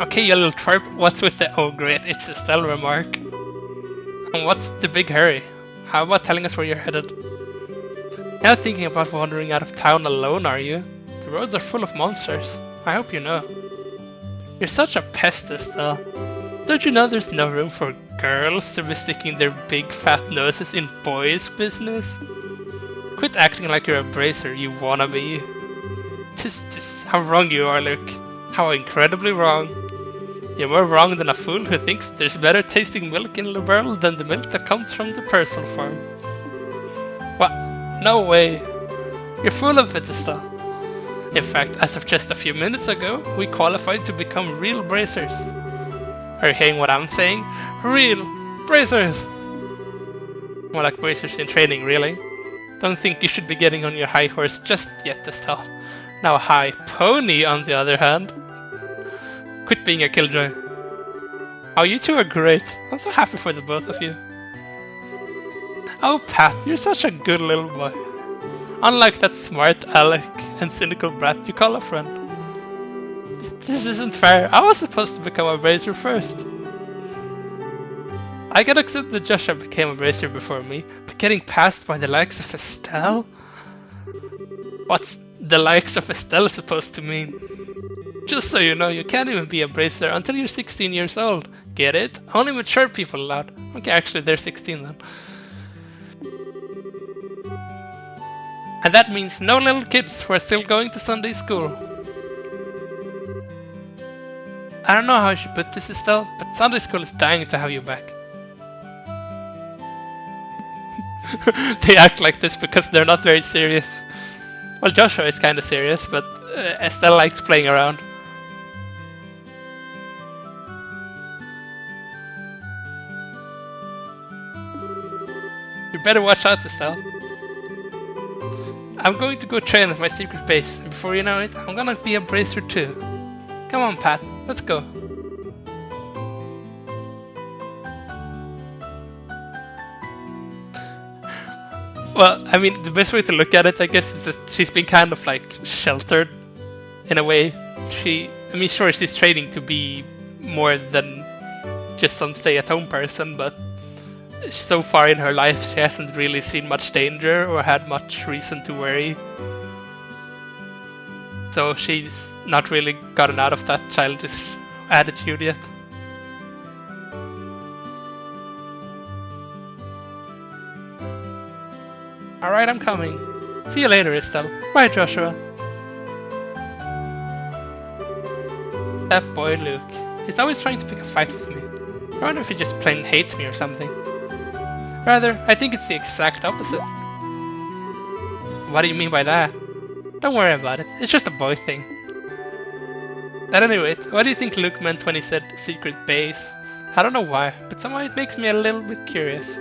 Okay, you little twerp, what's with the oh great, it's Estelle remark? And what's the big hurry? How about telling us where you're headed? You're not thinking about wandering out of town alone, are you? The roads are full of monsters. I hope you know. You're such a pest, Estelle. Don't you know there's no room for girls to be sticking their big fat noses in boys' business? Quit acting like you're a bracer, you wannabe. Just how wrong you are, Luke. How incredibly wrong. You're more wrong than a fool who thinks there's better tasting milk in the world than the milk that comes from the Purcell farm. What? No way. You're full of it, Estelle. In fact, as of just a few minutes ago, we qualified to become real bracers. Are you hearing what I'm saying? Real bracers! More like bracers in training, really. Don't think you should be getting on your high horse just yet, Estelle. Now a high pony, on the other hand. Quit being a killjoy. Oh, you two are great. I'm so happy for the both of you. Oh, Pat, you're such a good little boy. Unlike that smart aleck and cynical brat you call a friend. This isn't fair. I was supposed to become a bracer first. I can accept that Joshua became a bracer before me, but getting passed by the likes of Estelle? What's the likes of Estelle supposed to mean? Just so you know, you can't even be a bracer until you're 16 years old. Get it? Only mature people allowed. Okay, actually they're 16 then. And that means no little kids who are still going to Sunday school. I don't know how I should put this, Estelle, but Sunday school is dying to have you back. They act like this because they're not very serious. Well, Joshua is kinda serious, but Estelle likes playing around. You better watch out, Estelle. I'm going to go train at my secret base, and before you know it, I'm gonna be a bracer too. Come on, Pat, let's go. Well, I mean, the best way to look at it, I guess, is that she's been kind of like sheltered in a way. Sure, she's training to be more than just some stay-at-home person, but so far in her life, she hasn't really seen much danger or had much reason to worry. So she's not really gotten out of that childish attitude yet. Alright, I'm coming. See you later, Estelle. Bye, Joshua. That boy Luke. He's always trying to pick a fight with me. I wonder if he just plain hates me or something. Rather, I think it's the exact opposite. What do you mean by that? Don't worry about it, it's just a boy thing. At any rate, what do you think Luke meant when he said secret base? I don't know why, but somehow it makes me a little bit curious.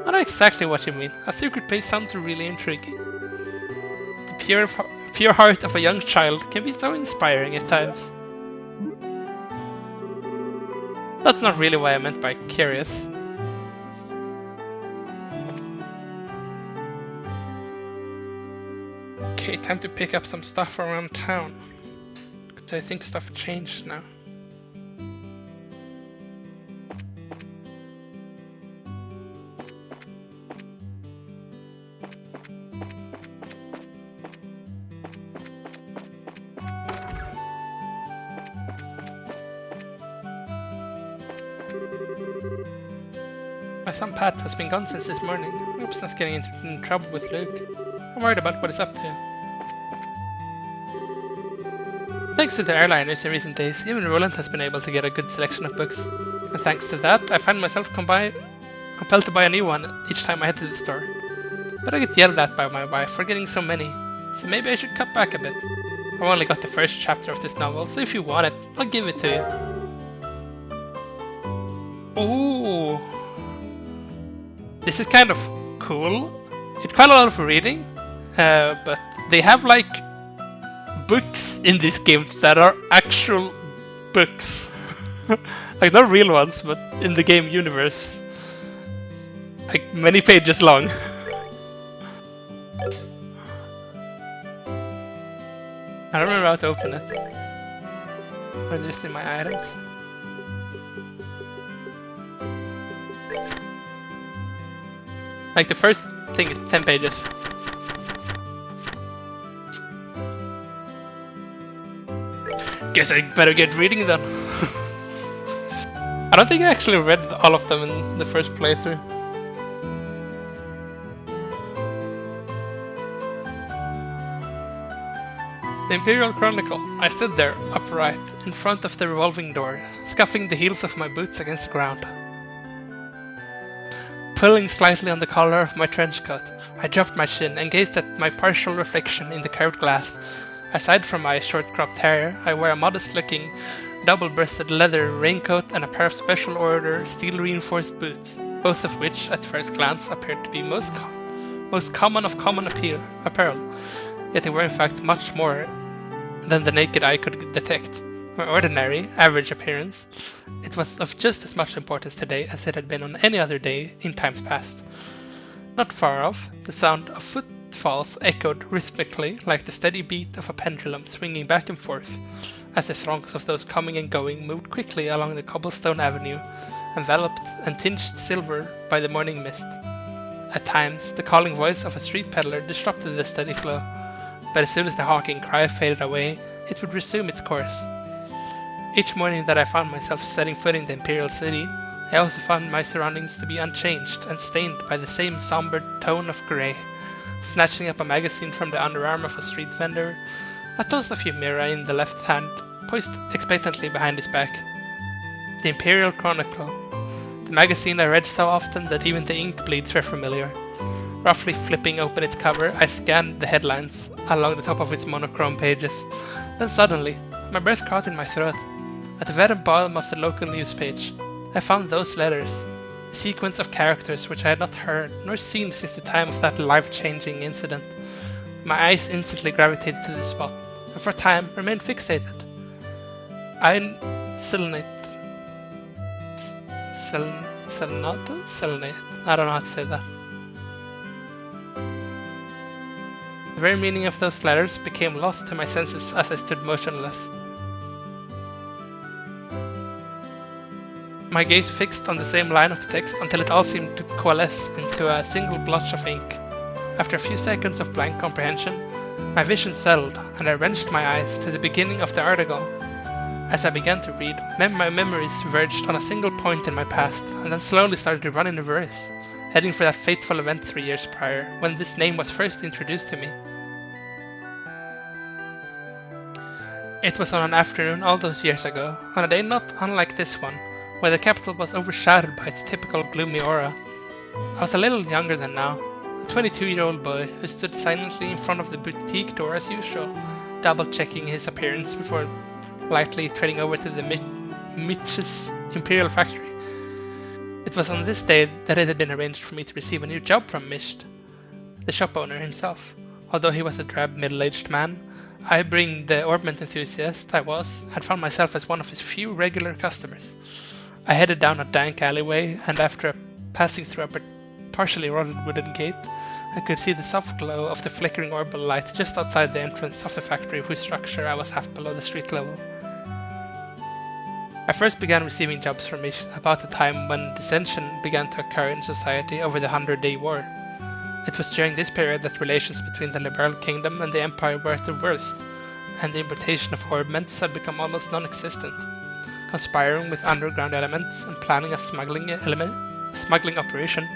I know exactly what you mean. A secret base sounds really intriguing. The pure heart of a young child can be so inspiring at times. That's not really what I meant by curious. Okay, time to pick up some stuff around town. Because I think stuff changed now. My son Pat has been gone since this morning. I hope he's not getting into trouble with Luke. I'm worried about what he's up to. Thanks to the airliners in recent days, even Roland has been able to get a good selection of books. And thanks to that, I find myself compelled to buy a new one each time I head to the store. But I get yelled at by my wife for getting so many, so maybe I should cut back a bit. I've only got the first chapter of this novel, so if you want it, I'll give it to you. Ooh! This is kind of cool. It's quite a lot of reading, but they have like books in these games that are actual books. Like not real ones, but in the game universe. Like many pages long. I don't remember how to open it. Or just in my items. Like the first thing is 10 pages. Guess I better get reading then. I don't think I actually read all of them in the first playthrough. The Imperial Chronicle. I stood there, upright, in front of the revolving door, scuffing the heels of my boots against the ground. Pulling slightly on the collar of my trench coat, I dropped my chin and gazed at my partial reflection in the curved glass. Aside from my short-cropped hair, I wear a modest-looking, double-breasted leather raincoat and a pair of special order steel-reinforced boots, both of which, at first glance, appeared to be most common of common apparel, yet they were in fact much more than the naked eye could detect. My ordinary, average appearance, it was of just as much importance today as it had been on any other day in times past. Not far off, the sound of footfalls echoed rhythmically like the steady beat of a pendulum swinging back and forth, as the throngs of those coming and going moved quickly along the cobblestone avenue, enveloped and tinged silver by the morning mist. At times, the calling voice of a street peddler disrupted the steady flow, but as soon as the hawking cry faded away, it would resume its course. Each morning that I found myself setting foot in the Imperial City, I also found my surroundings to be unchanged and stained by the same somber tone of grey. Snatching up a magazine from the underarm of a street vendor, I tossed a Femira in the left hand, poised expectantly behind his back. The Imperial Chronicle, the magazine I read so often that even the ink bleeds were familiar. Roughly flipping open its cover, I scanned the headlines along the top of its monochrome pages. Then suddenly, my breath caught in my throat. At the very bottom of the local news page, I found those letters, a sequence of characters which I had not heard nor seen since the time of that life-changing incident. My eyes instantly gravitated to the spot, and for a time remained fixated. Selenate. I don't know how to say that. The very meaning of those letters became lost to my senses as I stood motionless. My gaze fixed on the same line of the text until it all seemed to coalesce into a single blotch of ink. After a few seconds of blank comprehension, my vision settled and I wrenched my eyes to the beginning of the article. As I began to read, my memories verged on a single point in my past and then slowly started to run in reverse, heading for that fateful event 3 years prior, when this name was first introduced to me. It was on an afternoon all those years ago, on a day not unlike this one, where the capital was overshadowed by its typical gloomy aura. I was a little younger than now, a 22-year-old boy who stood silently in front of the boutique door as usual, double-checking his appearance before lightly treading over to the Mitch's Imperial Factory. It was on this day that it had been arranged for me to receive a new job from Misht, the shop owner himself. Although he was a drab, middle-aged man, I, being the orbment enthusiast I was, had found myself as one of his few regular customers. I headed down a dank alleyway, and after passing through a partially rotted wooden gate, I could see the soft glow of the flickering orbital light just outside the entrance of the factory, whose structure I was half below the street level. I first began receiving jobs from Misht about the time when dissension began to occur in society over the 100-Day War. It was during this period that relations between the Liberal Kingdom and the Empire were at their worst, and the importation of orbments had become almost non-existent. Conspiring with underground elements and planning a smuggling operation,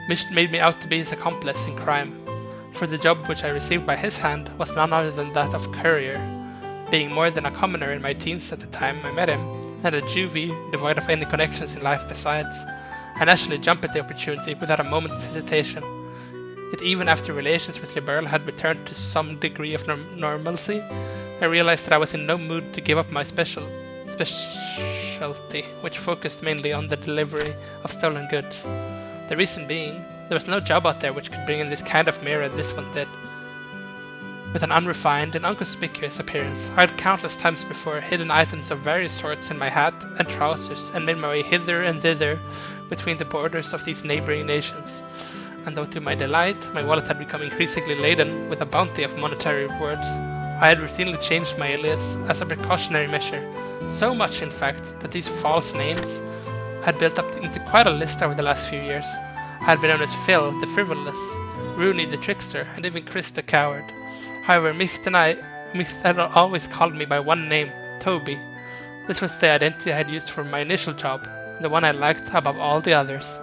Misht made me out to be his accomplice in crime, for the job which I received by his hand was none other than that of courier, being more than a commoner in my teens at the time I met him, and a juvie devoid of any connections in life besides. I naturally jumped at the opportunity without a moment's hesitation. Yet even after relations with Liberal had returned to some degree of normalcy, I realized that I was in no mood to give up my specialty, which focused mainly on the delivery of stolen goods. The reason being, there was no job out there which could bring in this kind of mirror this one did. With an unrefined and inconspicuous appearance, I had countless times before hidden items of various sorts in my hat and trousers and made my way hither and thither between the borders of these neighboring nations. And though to my delight, my wallet had become increasingly laden with a bounty of monetary rewards, I had routinely changed my alias as a precautionary measure, so much in fact that these false names had built up into quite a list over the last few years. I had been known as Phil the Frivolous, Rooney the Trickster, and even Chris the Coward. However, Micht had always called me by one name, Toby. This was the identity I had used for my initial job, the one I liked above all the others.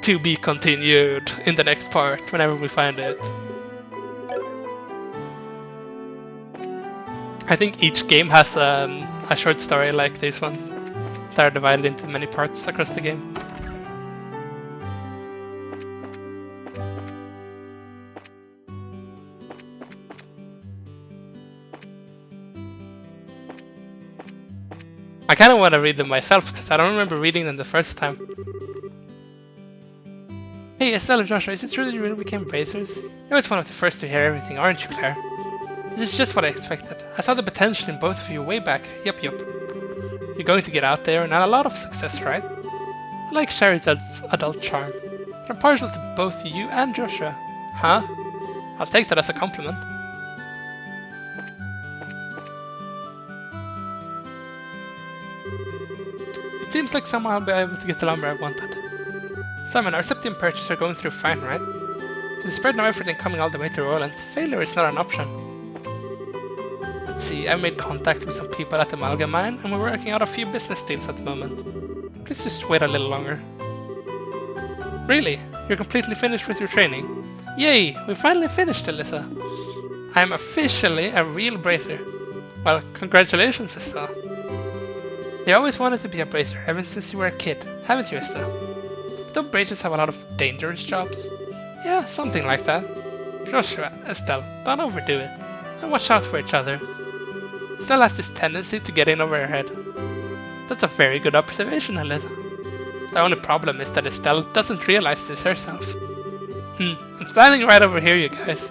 To be continued in the next part, whenever we find it. I think each game has a short story like these ones that are divided into many parts across the game. I kind of want to read them myself because I don't remember reading them the first time. Hey Estelle and Joshua, is it true that you really became bracers? You're always one of the first to hear everything, aren't you, Claire? This is just what I expected. I saw the potential in both of you way back. Yup. You're going to get out there and have a lot of success, right? I like Sherry's adult charm, but I'm partial to both you and Joshua. Huh? I'll take that as a compliment. It seems like somehow I'll be able to get the lumber I wanted. Simon, our Septium purchase are going through fine, right? So despite no effort in coming all the way to Roland, failure is not an option. Let's see, I've made contact with some people at the Amalgam Mine, and we're working out a few business deals at the moment. Please just wait a little longer. Really? You're completely finished with your training? Yay! We finally finished, Alyssa! I am officially a real bracer. Well, congratulations, Estelle. You always wanted to be a bracer ever since you were a kid, haven't you, Estelle? Don't bracers have a lot of dangerous jobs? Yeah, something like that. Joshua, Estelle, don't overdo it. And watch out for each other. Estelle has this tendency to get in over her head. That's a very good observation, Alyssa. The only problem is that Estelle doesn't realize this herself. I'm standing right over here, you guys.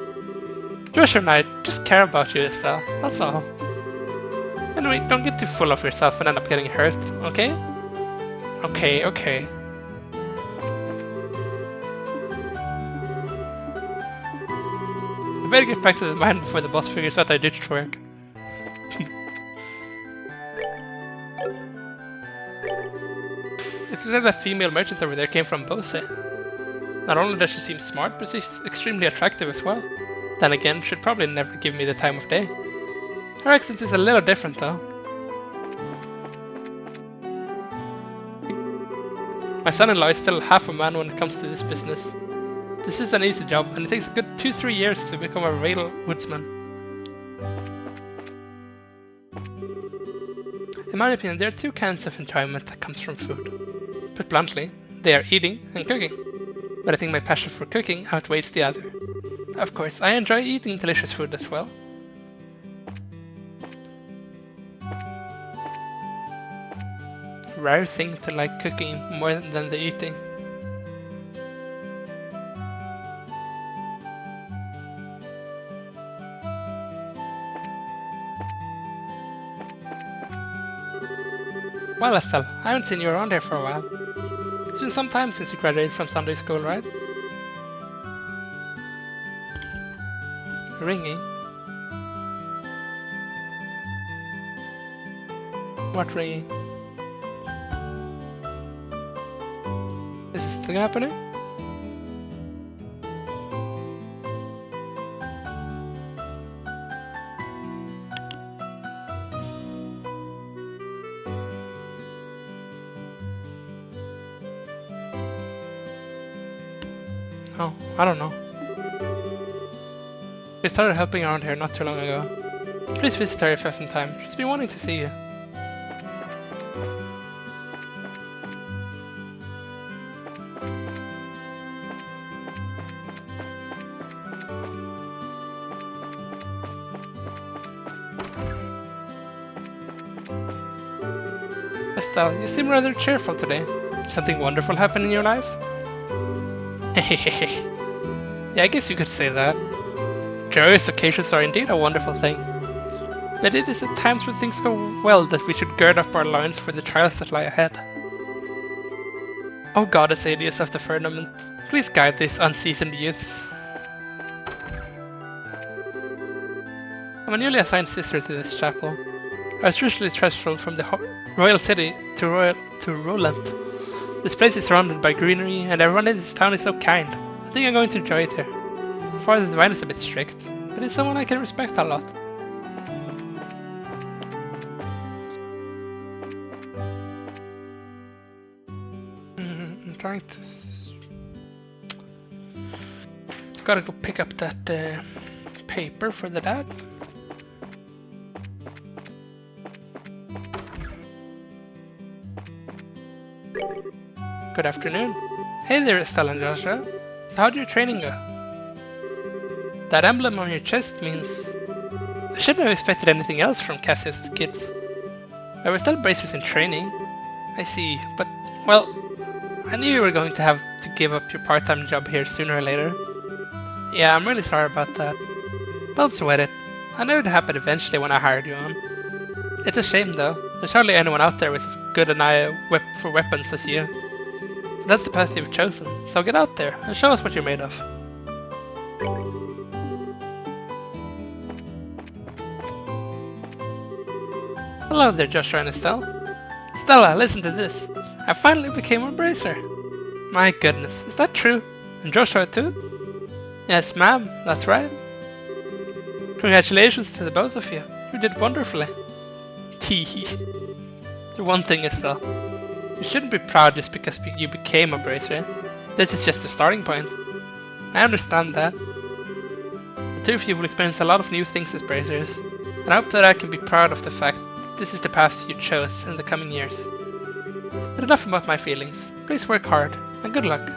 Joshua and I just care about you, Estelle, that's all. Anyway, don't get too full of yourself and end up getting hurt, okay? Okay. I better get back to the mine before the boss figures out I ditched work. It's said that female merchant over there came from Bose. Not only does she seem smart, but she's extremely attractive as well. Then again, she'd probably never give me the time of day. Her accent is a little different though. My son-in-law is still half a man when it comes to this business. This is an easy job, and it takes a good 2-3 years to become a real woodsman. In my opinion, there are two kinds of enjoyment that comes from food. Put bluntly, they are eating and cooking. But I think my passion for cooking outweighs the other. Of course, I enjoy eating delicious food as well. Rare thing to like cooking more than the eating. Well, Estelle, I haven't seen you around here for a while. It's been some time since you graduated from Sunday school, right? Ringing? What ringing? Is this still happening? Oh, I don't know. She started helping around here not too long ago. Please visit her if you have some time. She's been wanting to see you. Estelle, you seem rather cheerful today. Something wonderful happened in your life? Hehehe. Yeah, I guess you could say that. Joyous occasions are indeed a wonderful thing. But it is at times when things go well that we should gird up our loins for the trials that lie ahead. O goddess Aeneas of the firmament, please guide these unseasoned youths. I'm a newly assigned sister to this chapel. I was recently transferred from the royal city to Roland. This place is surrounded by greenery, and everyone in this town is so kind. I think I'm going to enjoy it here. Father Divine is a bit strict, but he's someone I can respect a lot. I'm trying to... Gotta go pick up that paper for the dad. Good afternoon. Hey there, Estelle and Joshua. So how'd your training go? That emblem on your chest means... I shouldn't have expected anything else from Cassius' kids. There were still bracers in training. I see, but, well, I knew you were going to have to give up your part-time job here sooner or later. Yeah, I'm really sorry about that. Don't sweat it. I knew it'd happen eventually when I hired you on. It's a shame though. There's hardly anyone out there with as good an eye for weapons as you. But that's the path you've chosen, so get out there and show us what you're made of. Hello there, Joshua and Estelle. Stella, listen to this. I finally became a bracer. My goodness, is that true? And Joshua too? Yes, ma'am, that's right. Congratulations to the both of you. You did wonderfully. Teehee. The one thing, Estelle. You shouldn't be proud just because you became a bracer. This is just the starting point. I understand that. The two of you will experience a lot of new things as bracers, and I hope that I can be proud of the fact that this is the path you chose in the coming years. But enough about my feelings. Please work hard, and good luck.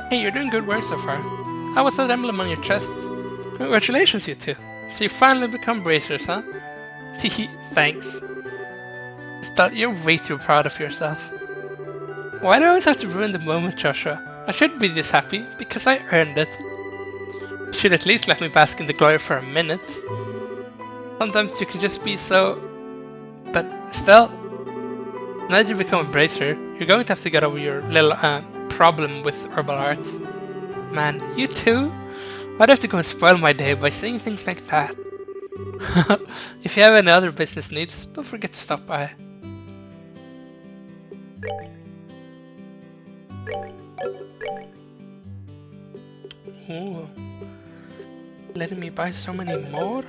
Hey, you're doing good work so far. How was that emblem on your chest? Congratulations, you two. So you finally become bracers, huh? Hehe, thanks. Estelle, you're way too proud of yourself. Why do I always have to ruin the moment, Joshua? I shouldn't be this happy, because I earned it. You should at least let me bask in the glory for a minute. Sometimes you can just be so... But, Estelle, now that you become a bracer, you're going to have to get over your little, problem with herbal arts. Man, you too? Why'd I have to go and spoil my day by saying things like that? If you have any other business needs, don't forget to stop by. Ooh. Letting me buy so many more?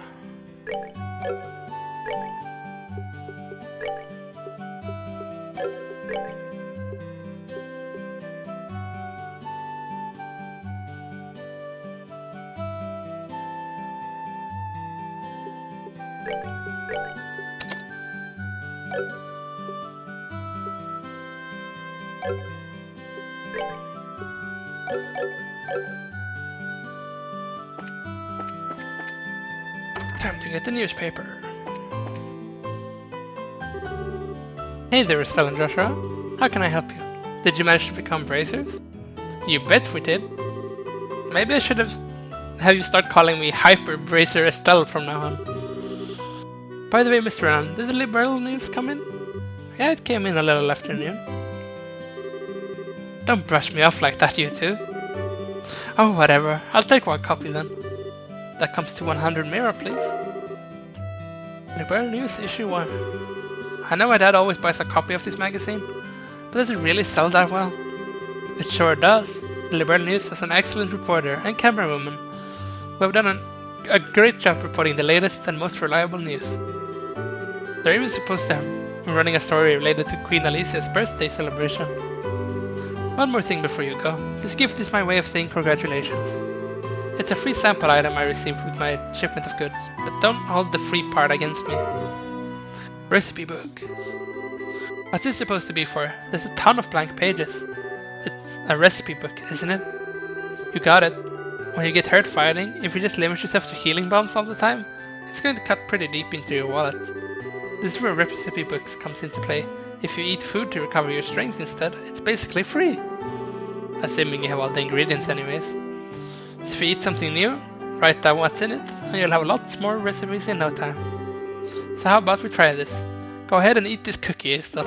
Time to get the newspaper. Hey there, Estelle and Joshua. How can I help you? Did you manage to become bracers? You bet we did. Maybe I should have you start calling me Hyper Bracer Estelle from now on. By the way, Mr. Ran, did the Liberal news come in? Yeah, it came in a little afternoon. Don't brush me off like that, you two. Oh, whatever. I'll take one copy then. That comes to 100 mirror, please. Liberal News issue 1. I know my dad always buys a copy of this magazine, but does it really sell that well? It sure does. The Liberal News has an excellent reporter and camerawoman who have done a great job reporting the latest and most reliable news. They're even supposed to have been running a story related to Queen Alicia's birthday celebration. One more thing before you go. This gift is my way of saying congratulations. It's a free sample item I received with my shipment of goods, but don't hold the free part against me. Recipe book. What's this supposed to be for? There's a ton of blank pages. It's a recipe book, isn't it? You got it. When you get hurt fighting, if you just limit yourself to healing bombs all the time, it's going to cut pretty deep into your wallet. This is where recipe books comes into play. If you eat food to recover your strength instead, it's basically free. Assuming you have all the ingredients anyways. So if you eat something new, write down what's in it, and you'll have lots more recipes in no time. So how about we try this? Go ahead and eat this cookie, Estelle.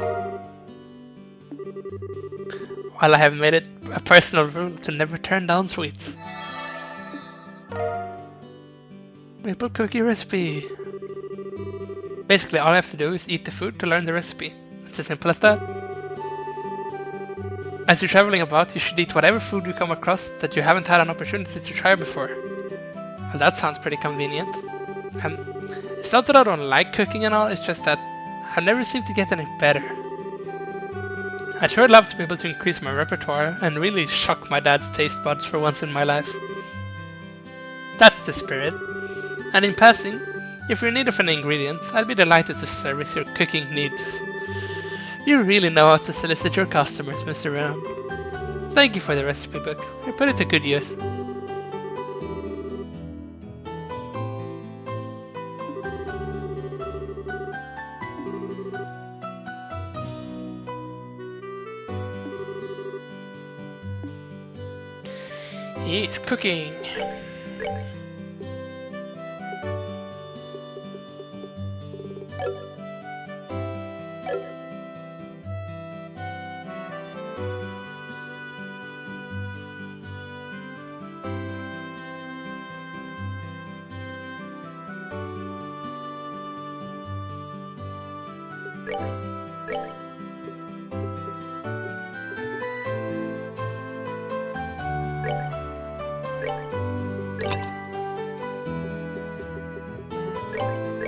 While I have made it a personal rule to never turn down sweets. Maple cookie recipe. Basically all I have to do is eat the food to learn the recipe. It's as simple as that. As you're traveling about, you should eat whatever food you come across that you haven't had an opportunity to try before. Well, that sounds pretty convenient. It's not that I don't like cooking and all, it's just that I never seem to get any better. I'd sure love to be able to increase my repertoire and really shock my dad's taste buds for once in my life. That's the spirit. And in passing, if you're in need of any ingredients, I'd be delighted to service your cooking needs. You really know how to solicit your customers, Mr. Round. Thank you for the recipe book. I put it to good use. Yes, cooking.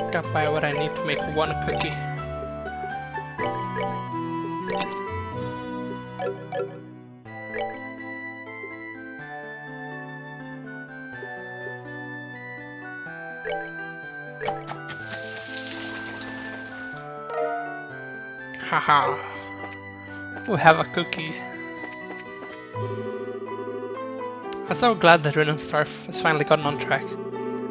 Got by what I need to make one cookie. Haha. We have a cookie. I'm so glad that Rune Starf has finally gotten on track.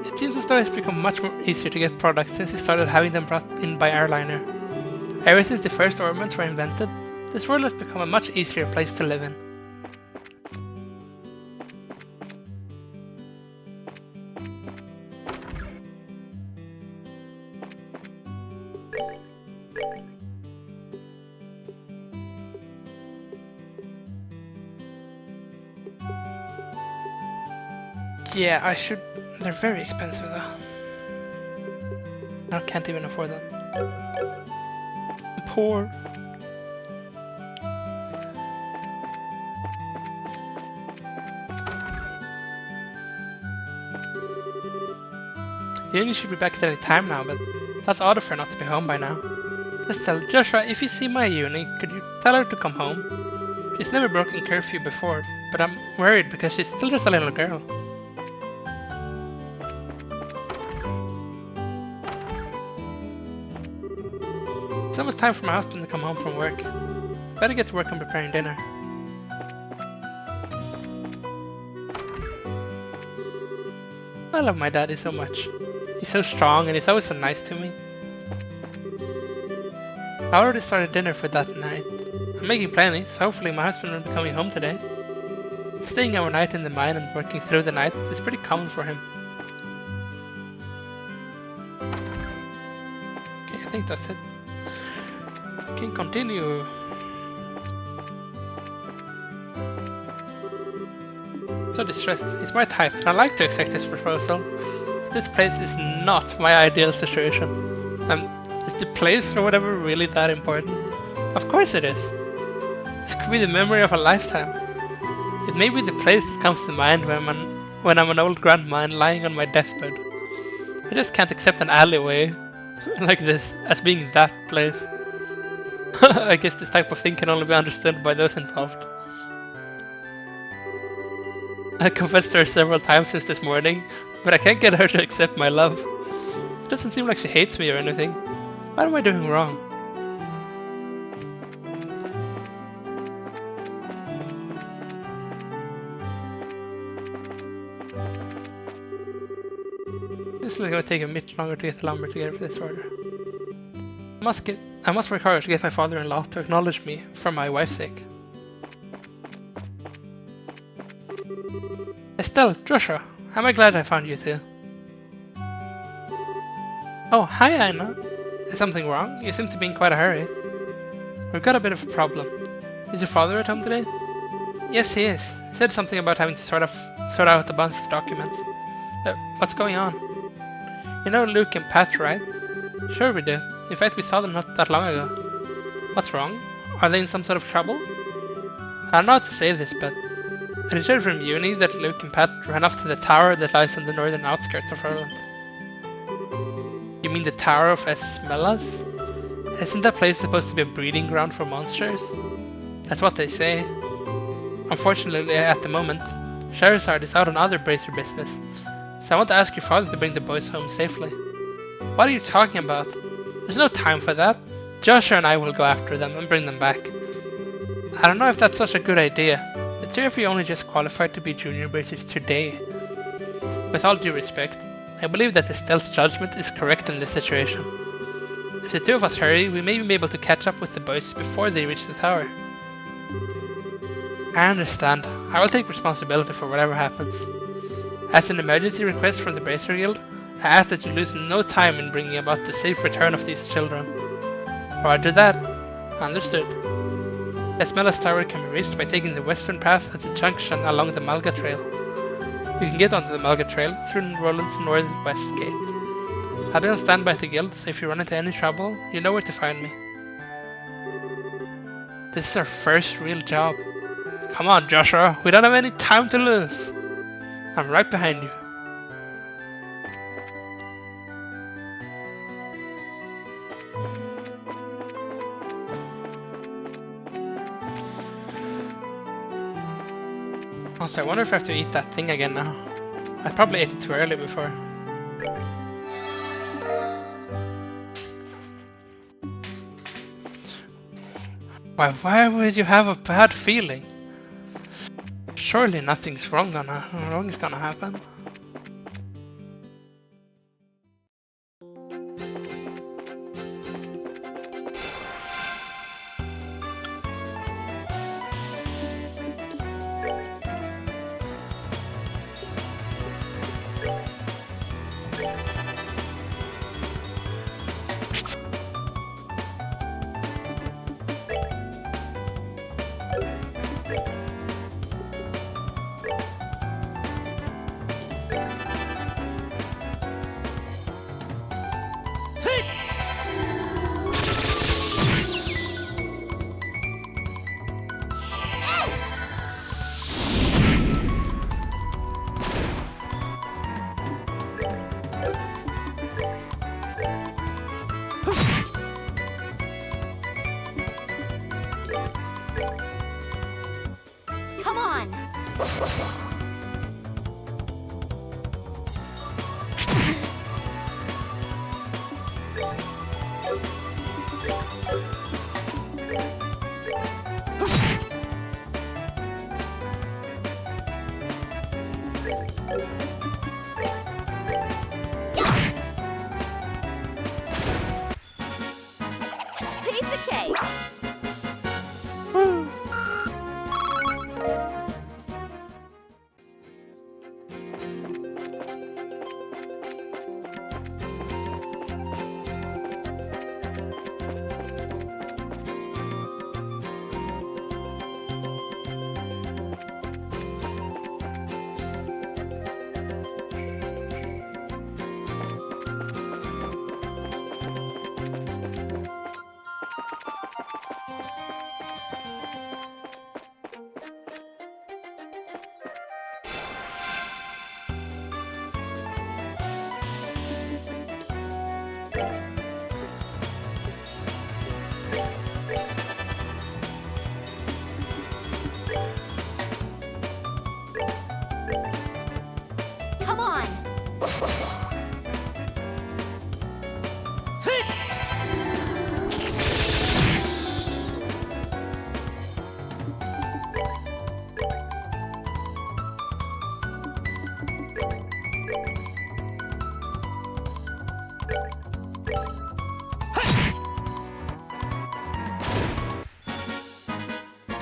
It seems as though it's become much more easier to get products since he started having them brought in by airliner. Ever since the first ornaments were invented, this world has become a much easier place to live in. Yeah, I should. They're very expensive though. I can't even afford them. I'm poor. Uni should be back at any time now, but that's odd of her not to be home by now. Just tell Joshua, if you see my Uni, could you tell her to come home? She's never broken curfew before, but I'm worried because she's still just a little girl. It's almost time for my husband to come home from work. Better get to work on preparing dinner. I love my daddy so much. He's so strong and he's always so nice to me. I already started dinner for that night. I'm making plenty, so hopefully my husband will be coming home today. Staying overnight in the mine and working through the night is pretty common for him. Okay, I think that's it. Can continue. So distressed. He's my type, and I like to accept his proposal. This place is not my ideal situation. Is the place or whatever really that important? Of course it is. This could be the memory of a lifetime. It may be the place that comes to mind when I'm an old grandma and lying on my deathbed. I just can't accept an alleyway like this as being that place. I guess this type of thing can only be understood by those involved. I confessed to her several times since this morning, but I can't get her to accept my love. It doesn't seem like she hates me or anything. What am I doing wrong? This is going to take a bit longer to get the lumber together for this order. I must work hard to get my father-in-law to acknowledge me for my wife's sake. Estelle, Joshua, am I glad I found you two? Oh, hi Anna. Is something wrong? You seem to be in quite a hurry. We've got a bit of a problem. Is your father at home today? Yes, he is. He said something about having to sort out a bunch of documents. What's going on? You know Luke and Pat, right? Sure we do. In fact, we saw them not that long ago. What's wrong? Are they in some sort of trouble? I don't know how to say this, but I heard from uni that Luke and Pat ran off to the tower that lies on the northern outskirts of Ireland. You mean the Tower of Esmelas? Isn't that place supposed to be a breeding ground for monsters? That's what they say. Unfortunately, at the moment, Charizard is out on other Bracer business, so I want to ask your father to bring the boys home safely. What are you talking about? There's no time for that. Joshua and I will go after them and bring them back. I don't know if that's such a good idea. The two of you only just qualified to be junior Bracers today. With all due respect, I believe that Estelle's judgment is correct in this situation. If the two of us hurry, we may be able to catch up with the boys before they reach the tower. I understand. I will take responsibility for whatever happens. As an emergency request from the Bracer Guild, I ask that you lose no time in bringing about the safe return of these children. Roger that. Understood. Esmelas Tower can be reached by taking the western path at the junction along the Malga Trail. You can get onto the Malga Trail through Roland's northwest gate. I'll be on standby at the guild, so if you run into any trouble, you know where to find me. This is our first real job. Come on, Joshua, we don't have any time to lose. I'm right behind you. Also, I wonder if I have to eat that thing again now. I probably ate it too early before. Why would you have a bad feeling? Surely nothing's wrong is gonna happen. Come on!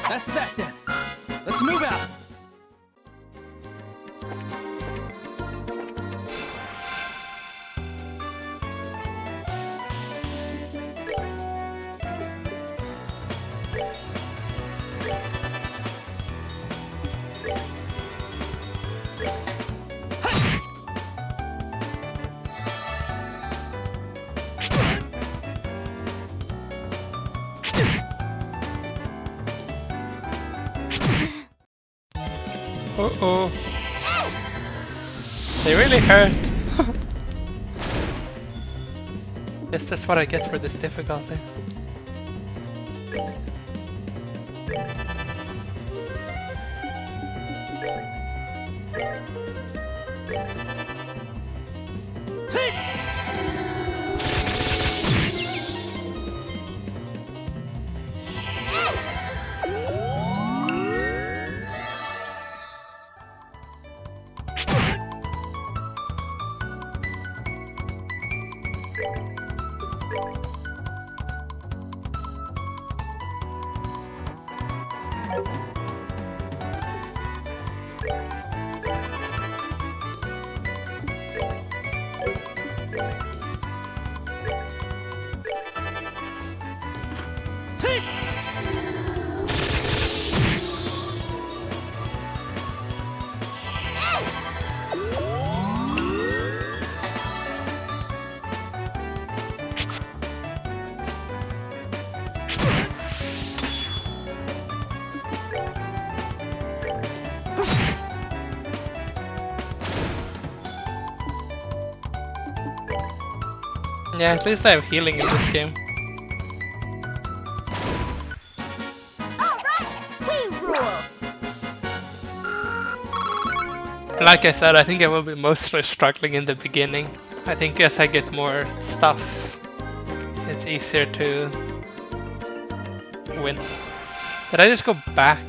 That's that then. Let's move out. Uh-oh. They really hurt. Guess that's what I get for this difficulty. Yeah, at least I have healing in this game. Alright, we rule! Like I said, I think I will be mostly struggling in the beginning. I think as I get more stuff, it's easier to win. Did I just go back?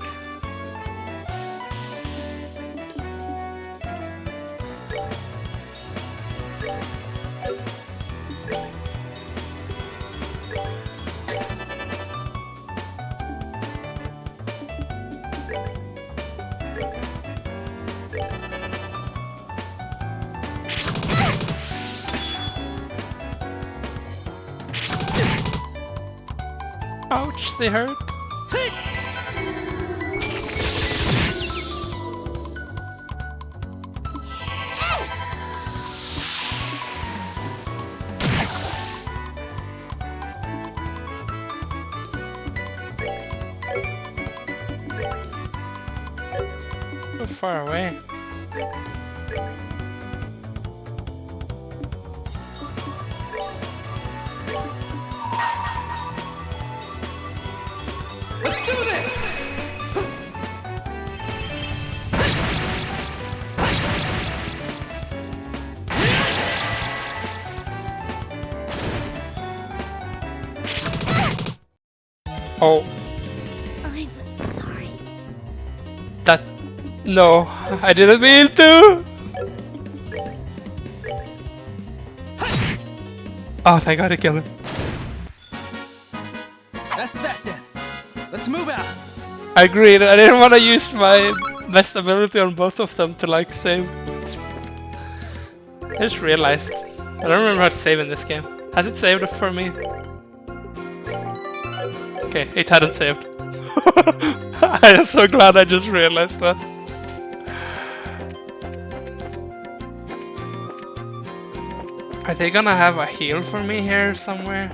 Ouch, they hurt. So far away. Let's do this! Oh, I'm sorry. that... No, I didn't mean to! Oh, thank God I killed him. That's that then. Let's move out. I agreed, I didn't want to use my best ability on both of them to like save. I just realized. I don't remember how to save in this game. Has it saved for me? Okay, it hadn't saved. I am so glad I just realized that. Are they gonna have a heal for me here somewhere?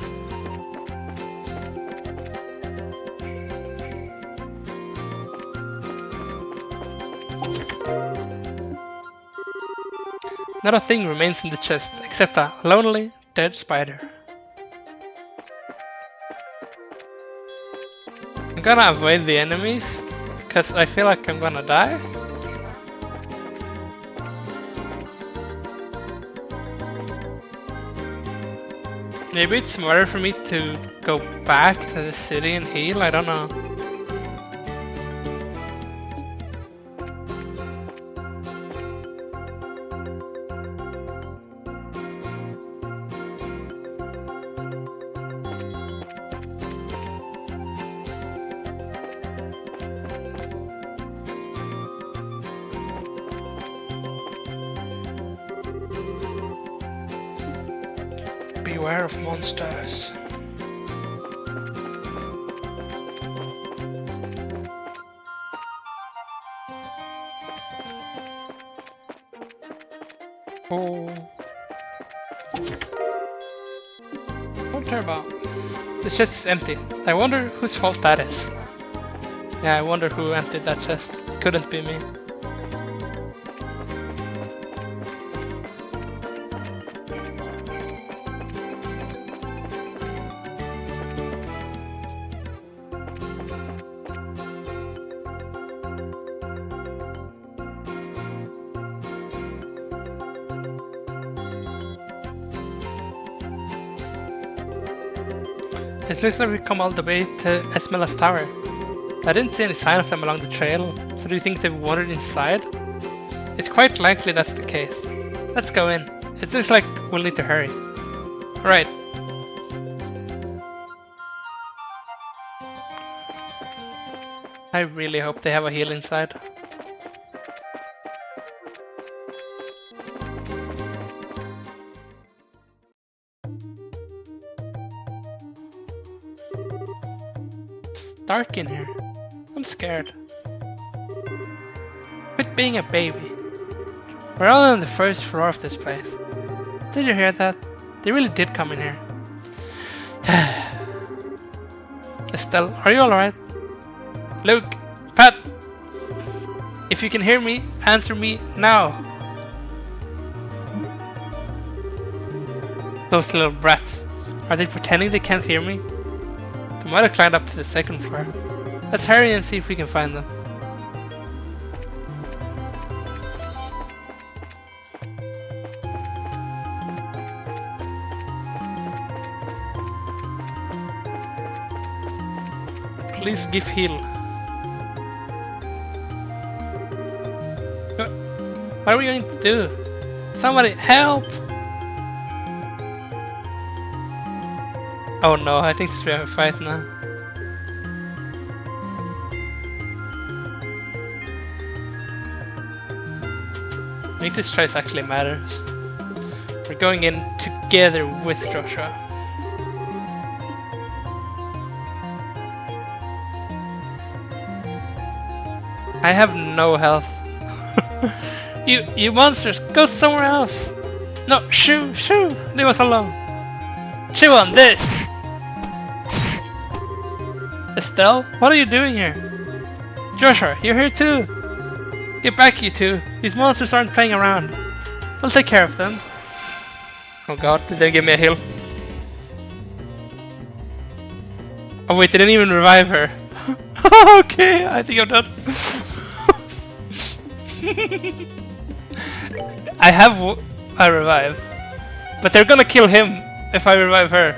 Not a thing remains in the chest except a lonely, dead spider. I'm gonna avoid the enemies because I feel like I'm gonna die. Maybe it's smarter for me to go back to the city and heal, I don't know. Beware of monsters. Oh. Water bomb. This chest is empty. I wonder whose fault that is. Yeah, I wonder who emptied that chest. It couldn't be me. It looks like we've come all the way to Esmela's tower. I didn't see any sign of them along the trail, so do you think they've wandered inside? It's quite likely that's the case. Let's go in. It looks like we'll need to hurry. Right. I really hope they have a heal inside. Dark in here. I'm scared. Quit being a baby. We're all on the first floor of this place. Did you hear that? They really did come in here. Estelle, are you alright? Luke, Pat! If you can hear me, answer me now. Those little brats. Are they pretending they can't hear me? They might have climbed up to the second floor. Let's hurry and see if we can find them. Please give heal. What are we going to do? Somebody help! Oh no, I think we have a fight now. I think this choice actually matters. We're going in together with Joshua. I have no health. You monsters, go somewhere else! No, shoo! Leave us alone! Chew on this! Estelle, what are you doing here? Joshua, you're here too! Get back, you two! These monsters aren't playing around. We'll take care of them. Oh god, did they give me a heal? Oh wait, they didn't even revive her. Okay, I think I'm done. I have a revive. But they're gonna kill him if I revive her.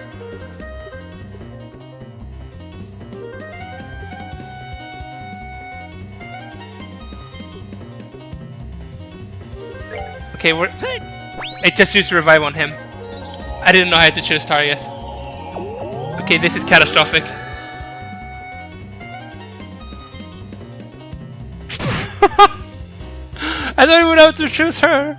Okay, I just used revive on him. I didn't know how to choose target. Okay, this is catastrophic. I don't even know how to choose her.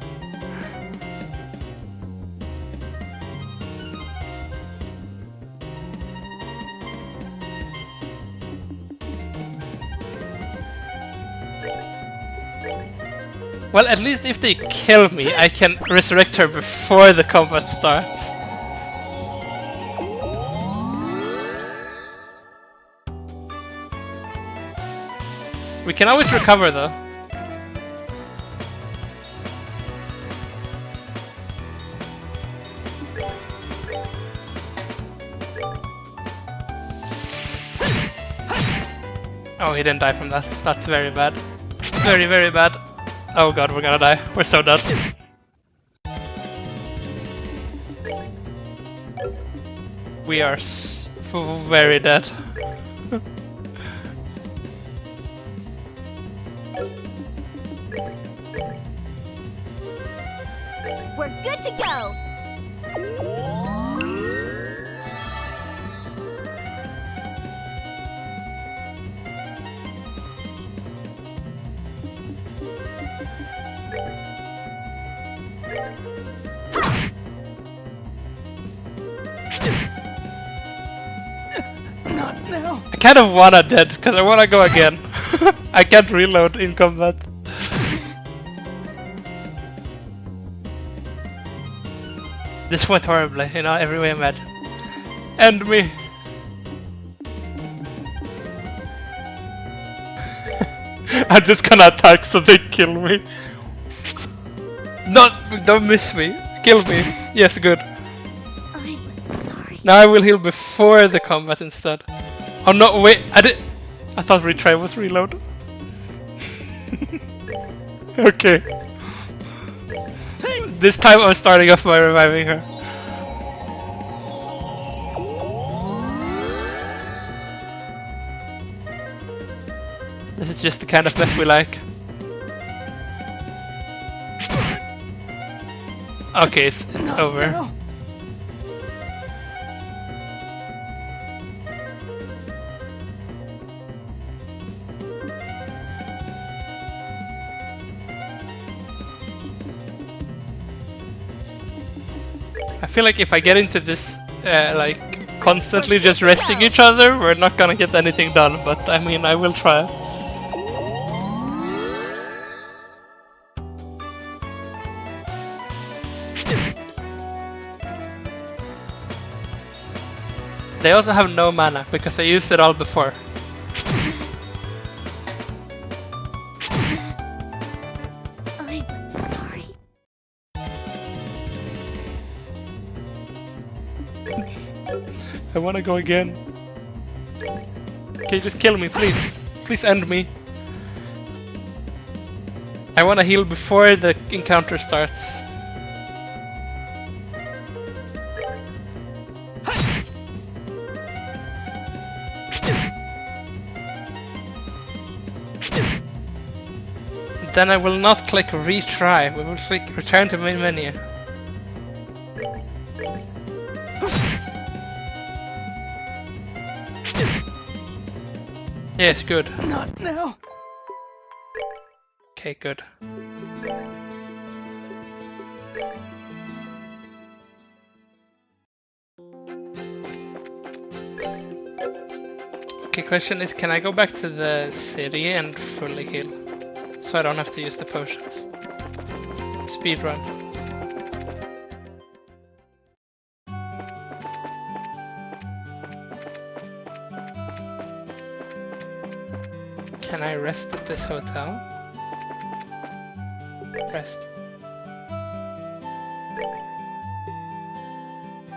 Well, at least if they kill me, I can resurrect her before the combat starts. We can always recover though. Oh, he didn't die from that. That's very bad. Very, very bad. Oh god, we're gonna die. We're so done. We are very dead. We're good to go! kind of wanna dead, because I wanna go again. I can't reload in combat. This went horribly, you know, every way I imagine. End me! I'm just gonna attack so they kill me. Don't miss me. Kill me. Yes, good. I'm sorry. Now I will heal before the combat instead. Oh no, wait, I thought retry was reload. Okay. This time I'm starting off by reviving her. This is just the kind of mess we like. Okay, it's over. No. I feel like if I get into this, like, constantly just resting each other, we're not gonna get anything done, but I mean, I will try. They also have no mana, because I used it all before. I'm sorry. I wanna go again. Can you just kill me, please? Please end me. I wanna heal before the encounter starts. Then I will not click retry, we will click return to main menu. Yes, good. Not now. Okay, good. Okay, question is, can I go back to the city and fully heal? So I don't have to use the potions. Speedrun. Can I rest at this hotel? Rest.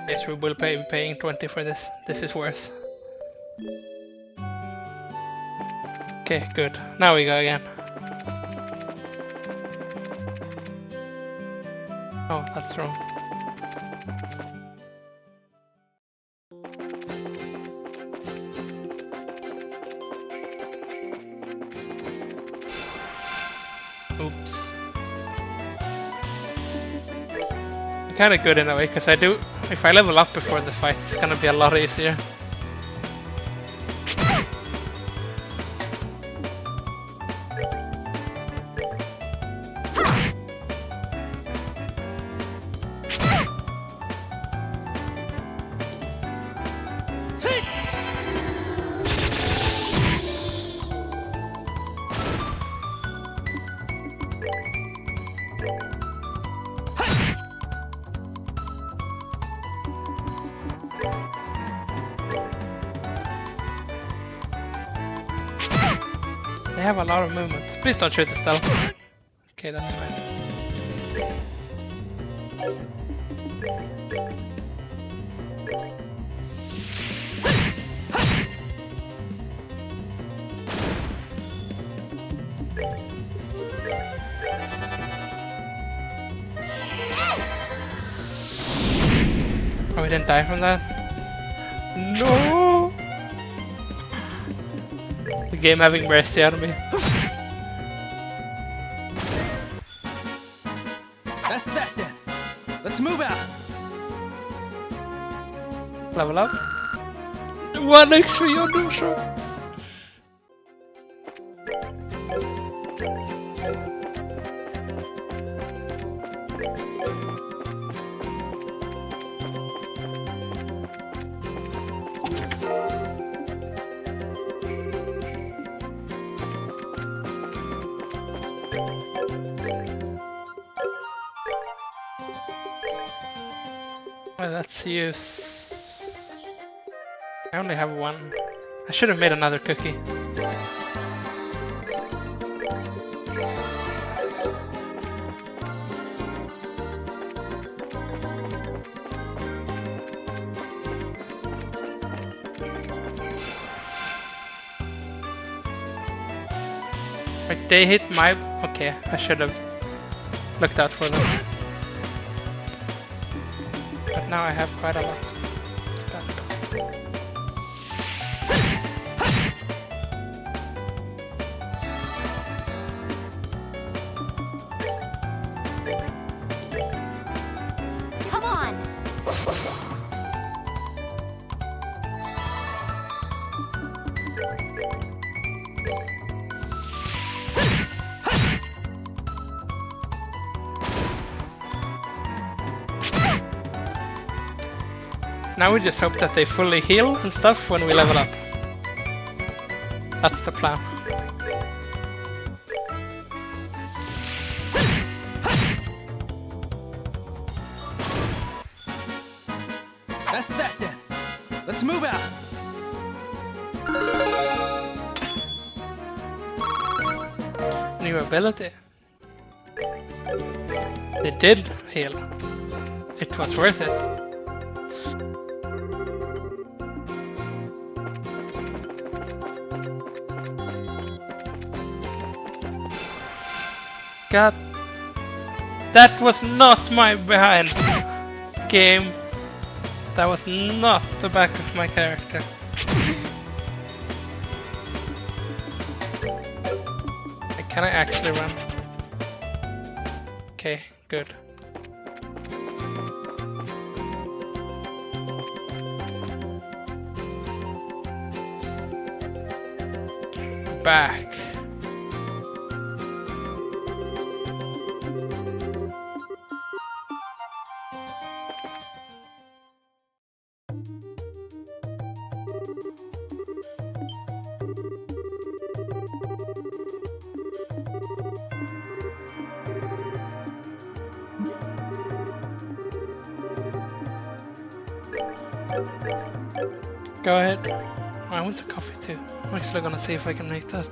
Yes, we will be paying 20 for this. This is worth. Okay, good. Now we go again. Oh, that's wrong. Oops. Kinda good in a way, because if I level up before the fight, it's gonna be a lot easier. They have a lot of movement. Please don't shoot the stealth. Okay, that's fine. Oh, we didn't die from that? No! The game having mercy on me. That's that then. Let's move out. Level up. 1 extra Yondu show. let's use... I only have one. I should have made another cookie. Wait, they hit my... Okay, I should have looked out for them. But now I have quite a lot. It's bad. Come on! Now we just hope that they fully heal and stuff when we level up. That's the plan. That's that then. Let's move out. New ability. They did heal. It was worth it. God, that was not my behind game. That was not the back of my character. Can I actually run? Okay, good. Back. Go ahead. Oh, I want a coffee too. I'm actually gonna see if I can make that.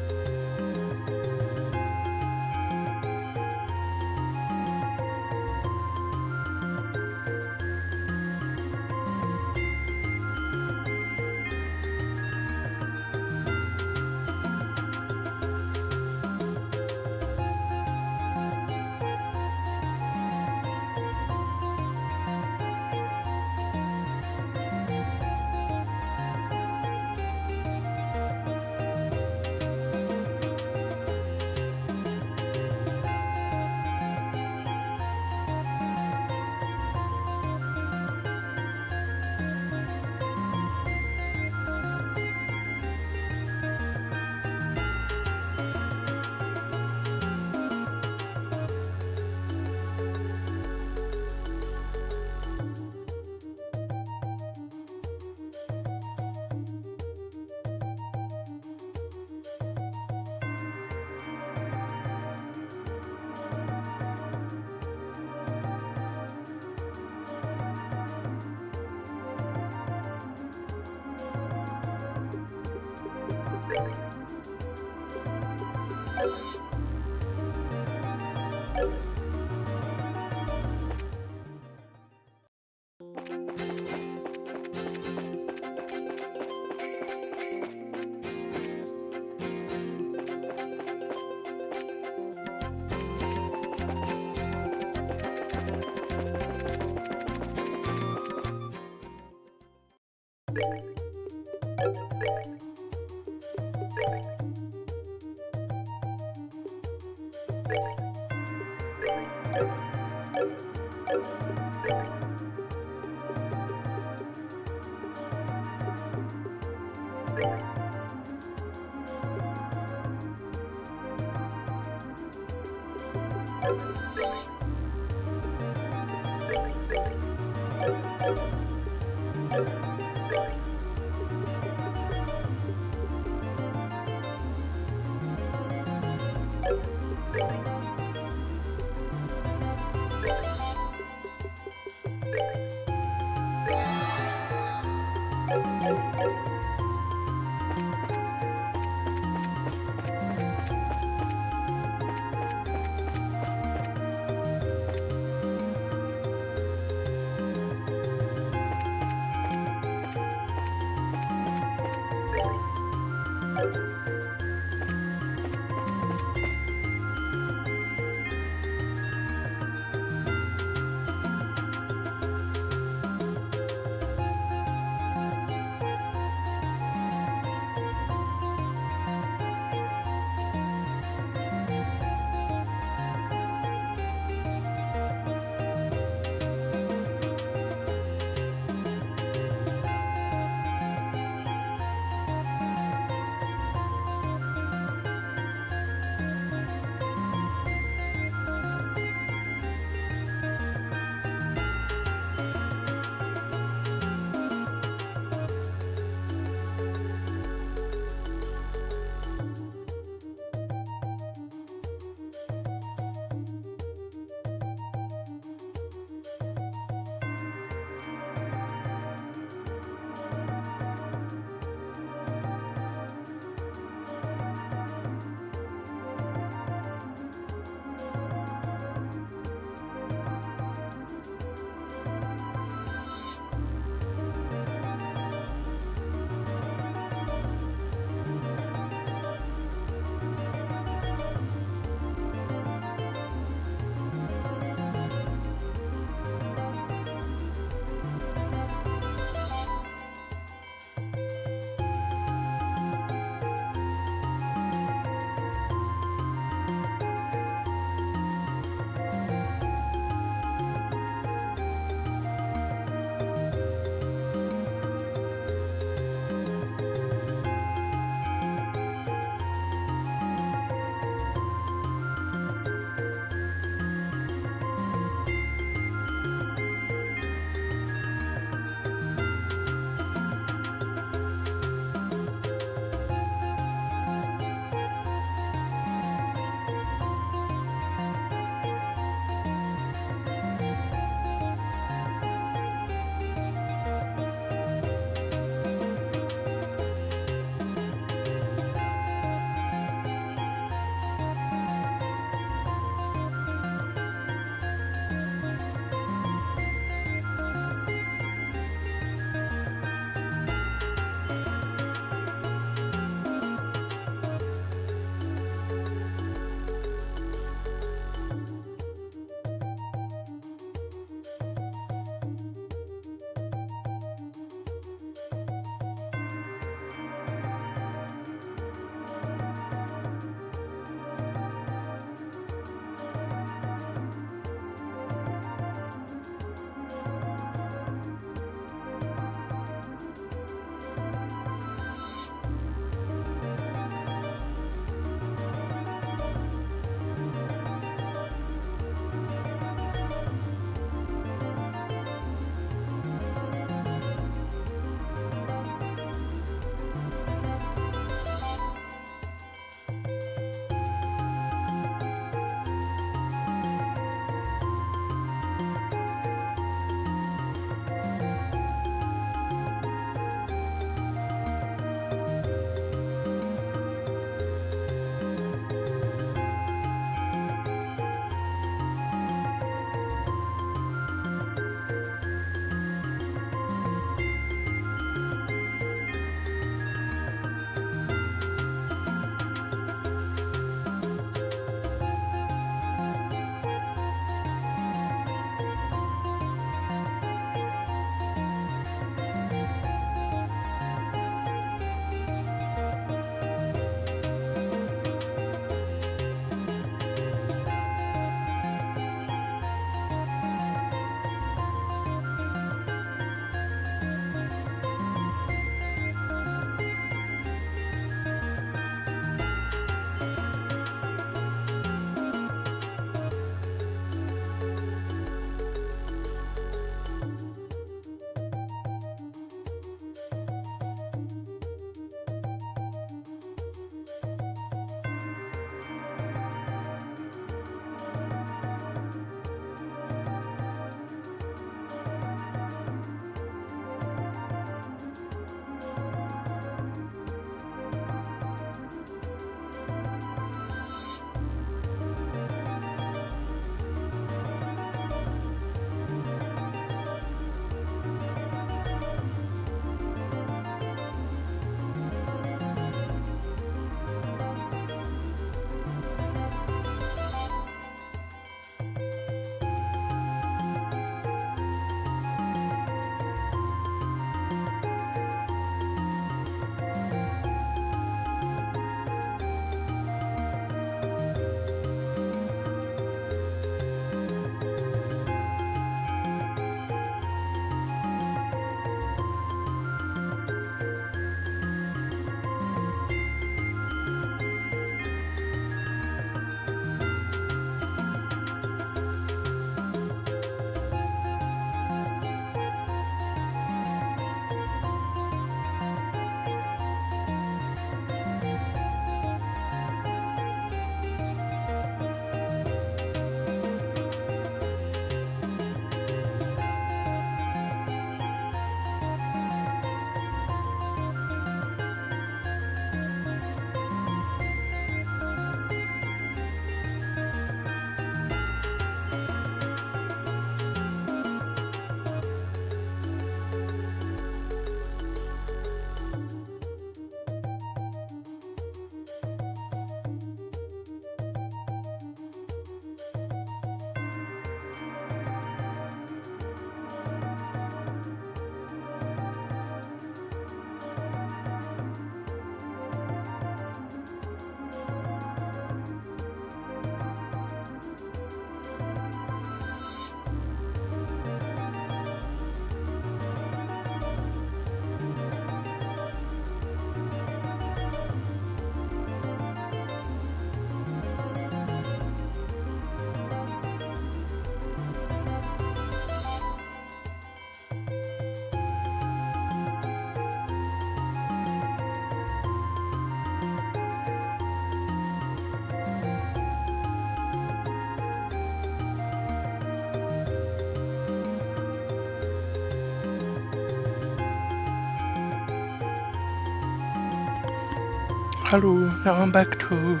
Hello, now I'm back to...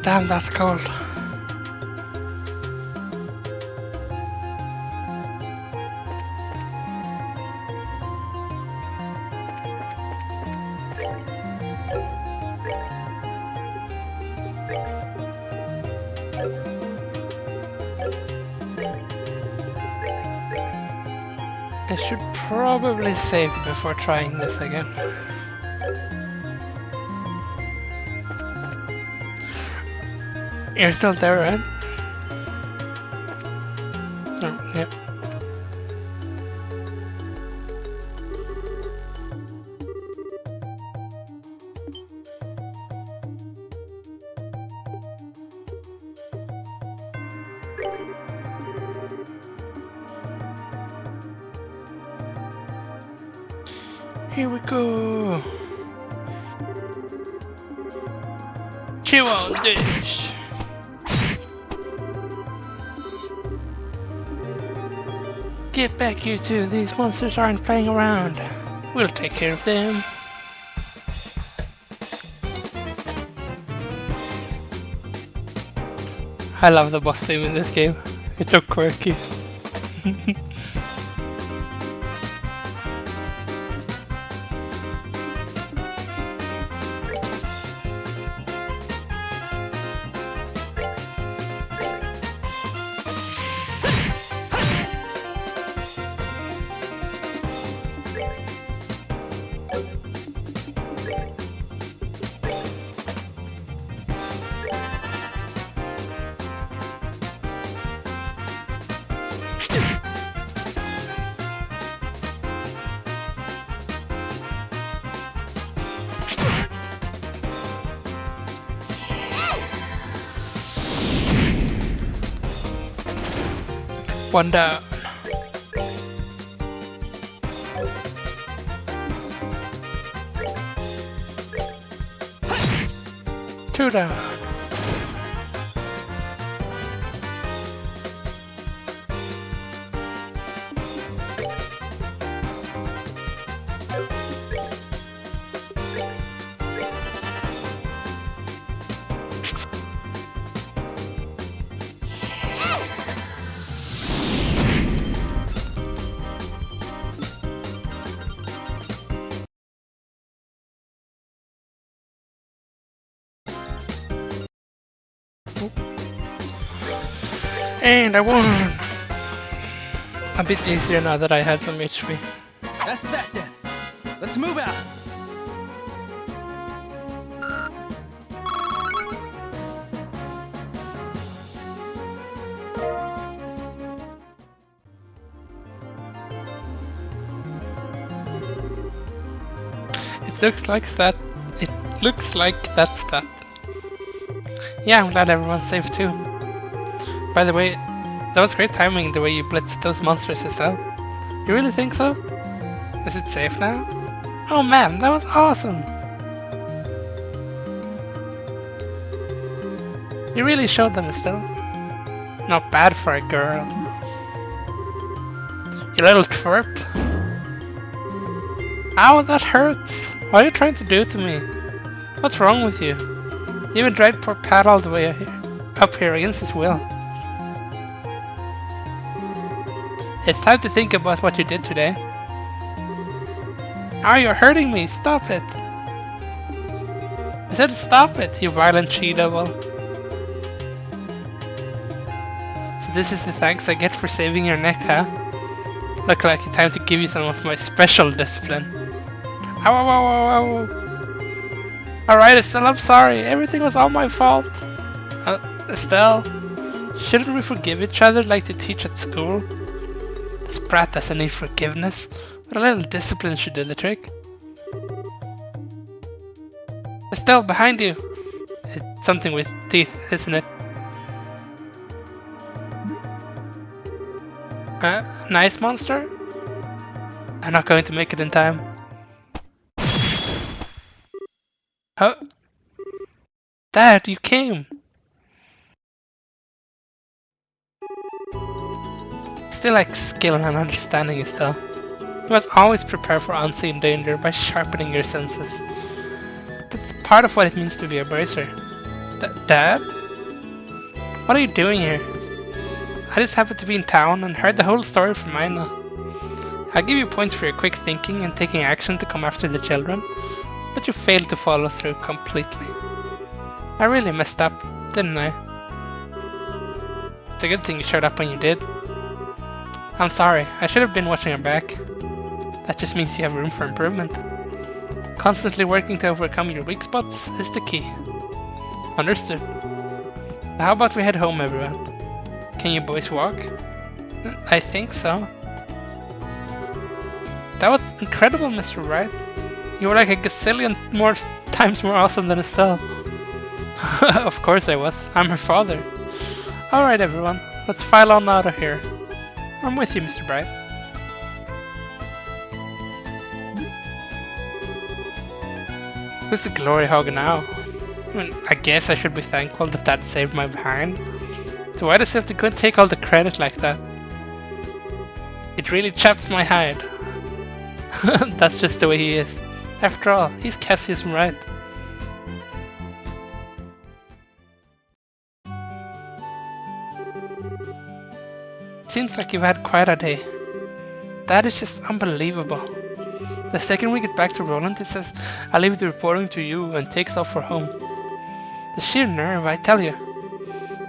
Damn, that's cold. I should probably save before trying this again. You're still there, right? Oh, yeah. Here we go. Chew on this. Get back, you two. These monsters aren't playing around. We'll take care of them. I love the boss theme in this game. It's so quirky. One down. Two down. And I won! A bit easier now that I had some HP. That's that then. Let's move out. It looks like that. It looks like that's that. Yeah, I'm glad everyone's safe too. By the way, that was great timing the way you blitzed those monsters as well. You really think so? Is it safe now? Oh man, that was awesome! You really showed them still. Not bad for a girl. You little twerp. Ow, that hurts! What are you trying to do to me? What's wrong with you? You even dragged poor Pat all the way up here against his will. It's time to think about what you did today. Oh, you're hurting me! Stop it! I said stop it, you violent she-devil. So this is the thanks I get for saving your neck, huh? Look like it's time to give you some of my special discipline. Ow, ow, ow, ow, ow. Alright, Estelle, I'm sorry. Everything was all my fault. Estelle, shouldn't we forgive each other like they teach at school? This brat doesn't need forgiveness, but a little discipline should do the trick. Estelle, behind you! It's something with teeth, isn't it? Nice monster? I'm not going to make it in time. Huh? Dad, you came! Still like skill and understanding is still. You must always prepare for unseen danger by sharpening your senses. That's part of what it means to be a bracer. Dad? What are you doing here? I just happened to be in town and heard the whole story from Aina. I'll give you points for your quick thinking and taking action to come after the children, but you failed to follow through completely. I really messed up, didn't I? It's a good thing you showed up when you did. I'm sorry, I should have been watching your back. That just means you have room for improvement. Constantly working to overcome your weak spots is the key. Understood. How about we head home, everyone? Can you boys walk? I think so. That was incredible, Mr. Wright. You were like a gazillion times more awesome than Estelle. Of course I was. I'm her father. Alright everyone, let's file on out of here. I'm with you, Mr. Bright. Who's the glory hog now? I mean, I guess I should be thankful that Dad saved my behind. So why does he have to go and take all the credit like that? It really chaps my hide. That's just the way he is. After all, he's Cassius Wright. Seems like you've had quite a day. That is just unbelievable. The second we get back to Roland, it says, I'll leave the reporting to you, and takes off for home. The sheer nerve, I tell you.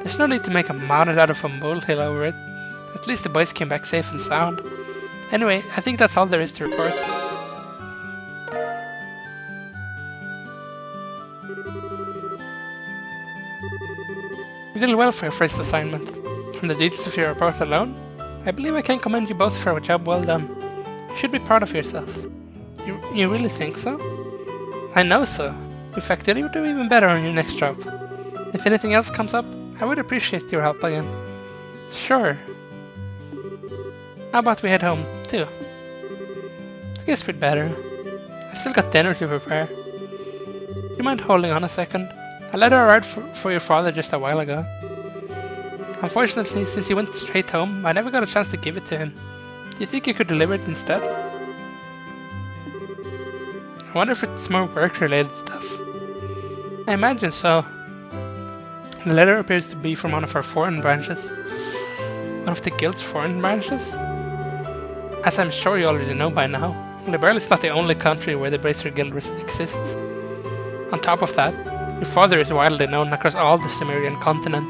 There's no need to make a mountain out of a molehill over it. At least the boys came back safe and sound. Anyway, I think that's all there is to report. You did well for your first assignment. From the details of your report alone, I believe I can commend you both for a job well done. You should be proud of yourself. You really think so? I know so. In fact, you'll do even better on your next job. If anything else comes up, I would appreciate your help again. Sure. How about we head home, too? I guess we'd better. I've still got dinner to prepare. Do you mind holding on a second? I let her arrive for your father just a while ago. Unfortunately, since he went straight home, I never got a chance to give it to him. Do you think you could deliver it instead? I wonder if it's more work-related stuff. I imagine so. The letter appears to be from one of our foreign branches. One of the guild's foreign branches? As I'm sure you already know by now, Liberl is not the only country where the Bracer Guild exists. On top of that, your father is widely known across all the Cimmerian continent,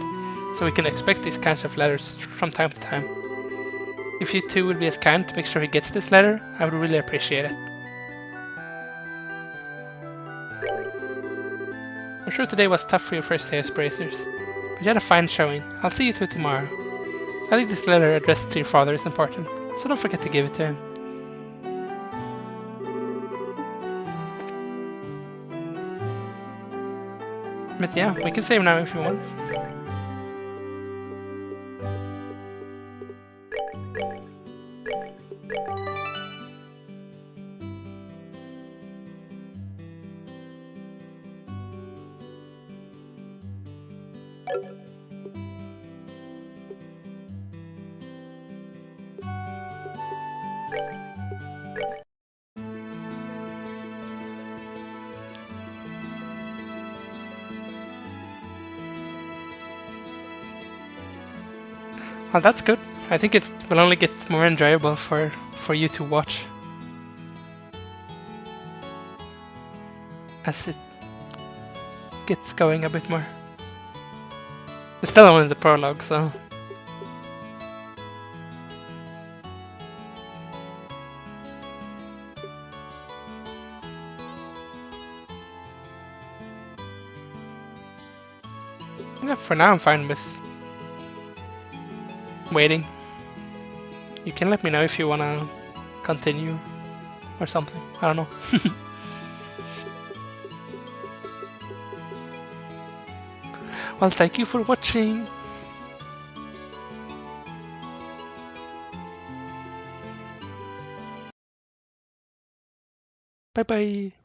so we can expect these kinds of letters from time to time. If you two would be as kind to make sure he gets this letter, I would really appreciate it. I'm sure today was tough for your first day as Bracers, but you had a fine showing. I'll see you two tomorrow. I think this letter addressed to your father is important, so don't forget to give it to him. But yeah, we can save now if you want. Well, that's good. I think it will only get more enjoyable for you to watch as it gets going a bit more. It's still only the prologue, so... yeah, for now I'm fine with waiting. You can let me know if you wanna continue or something. I don't know. Well, thank you for watching. Bye bye.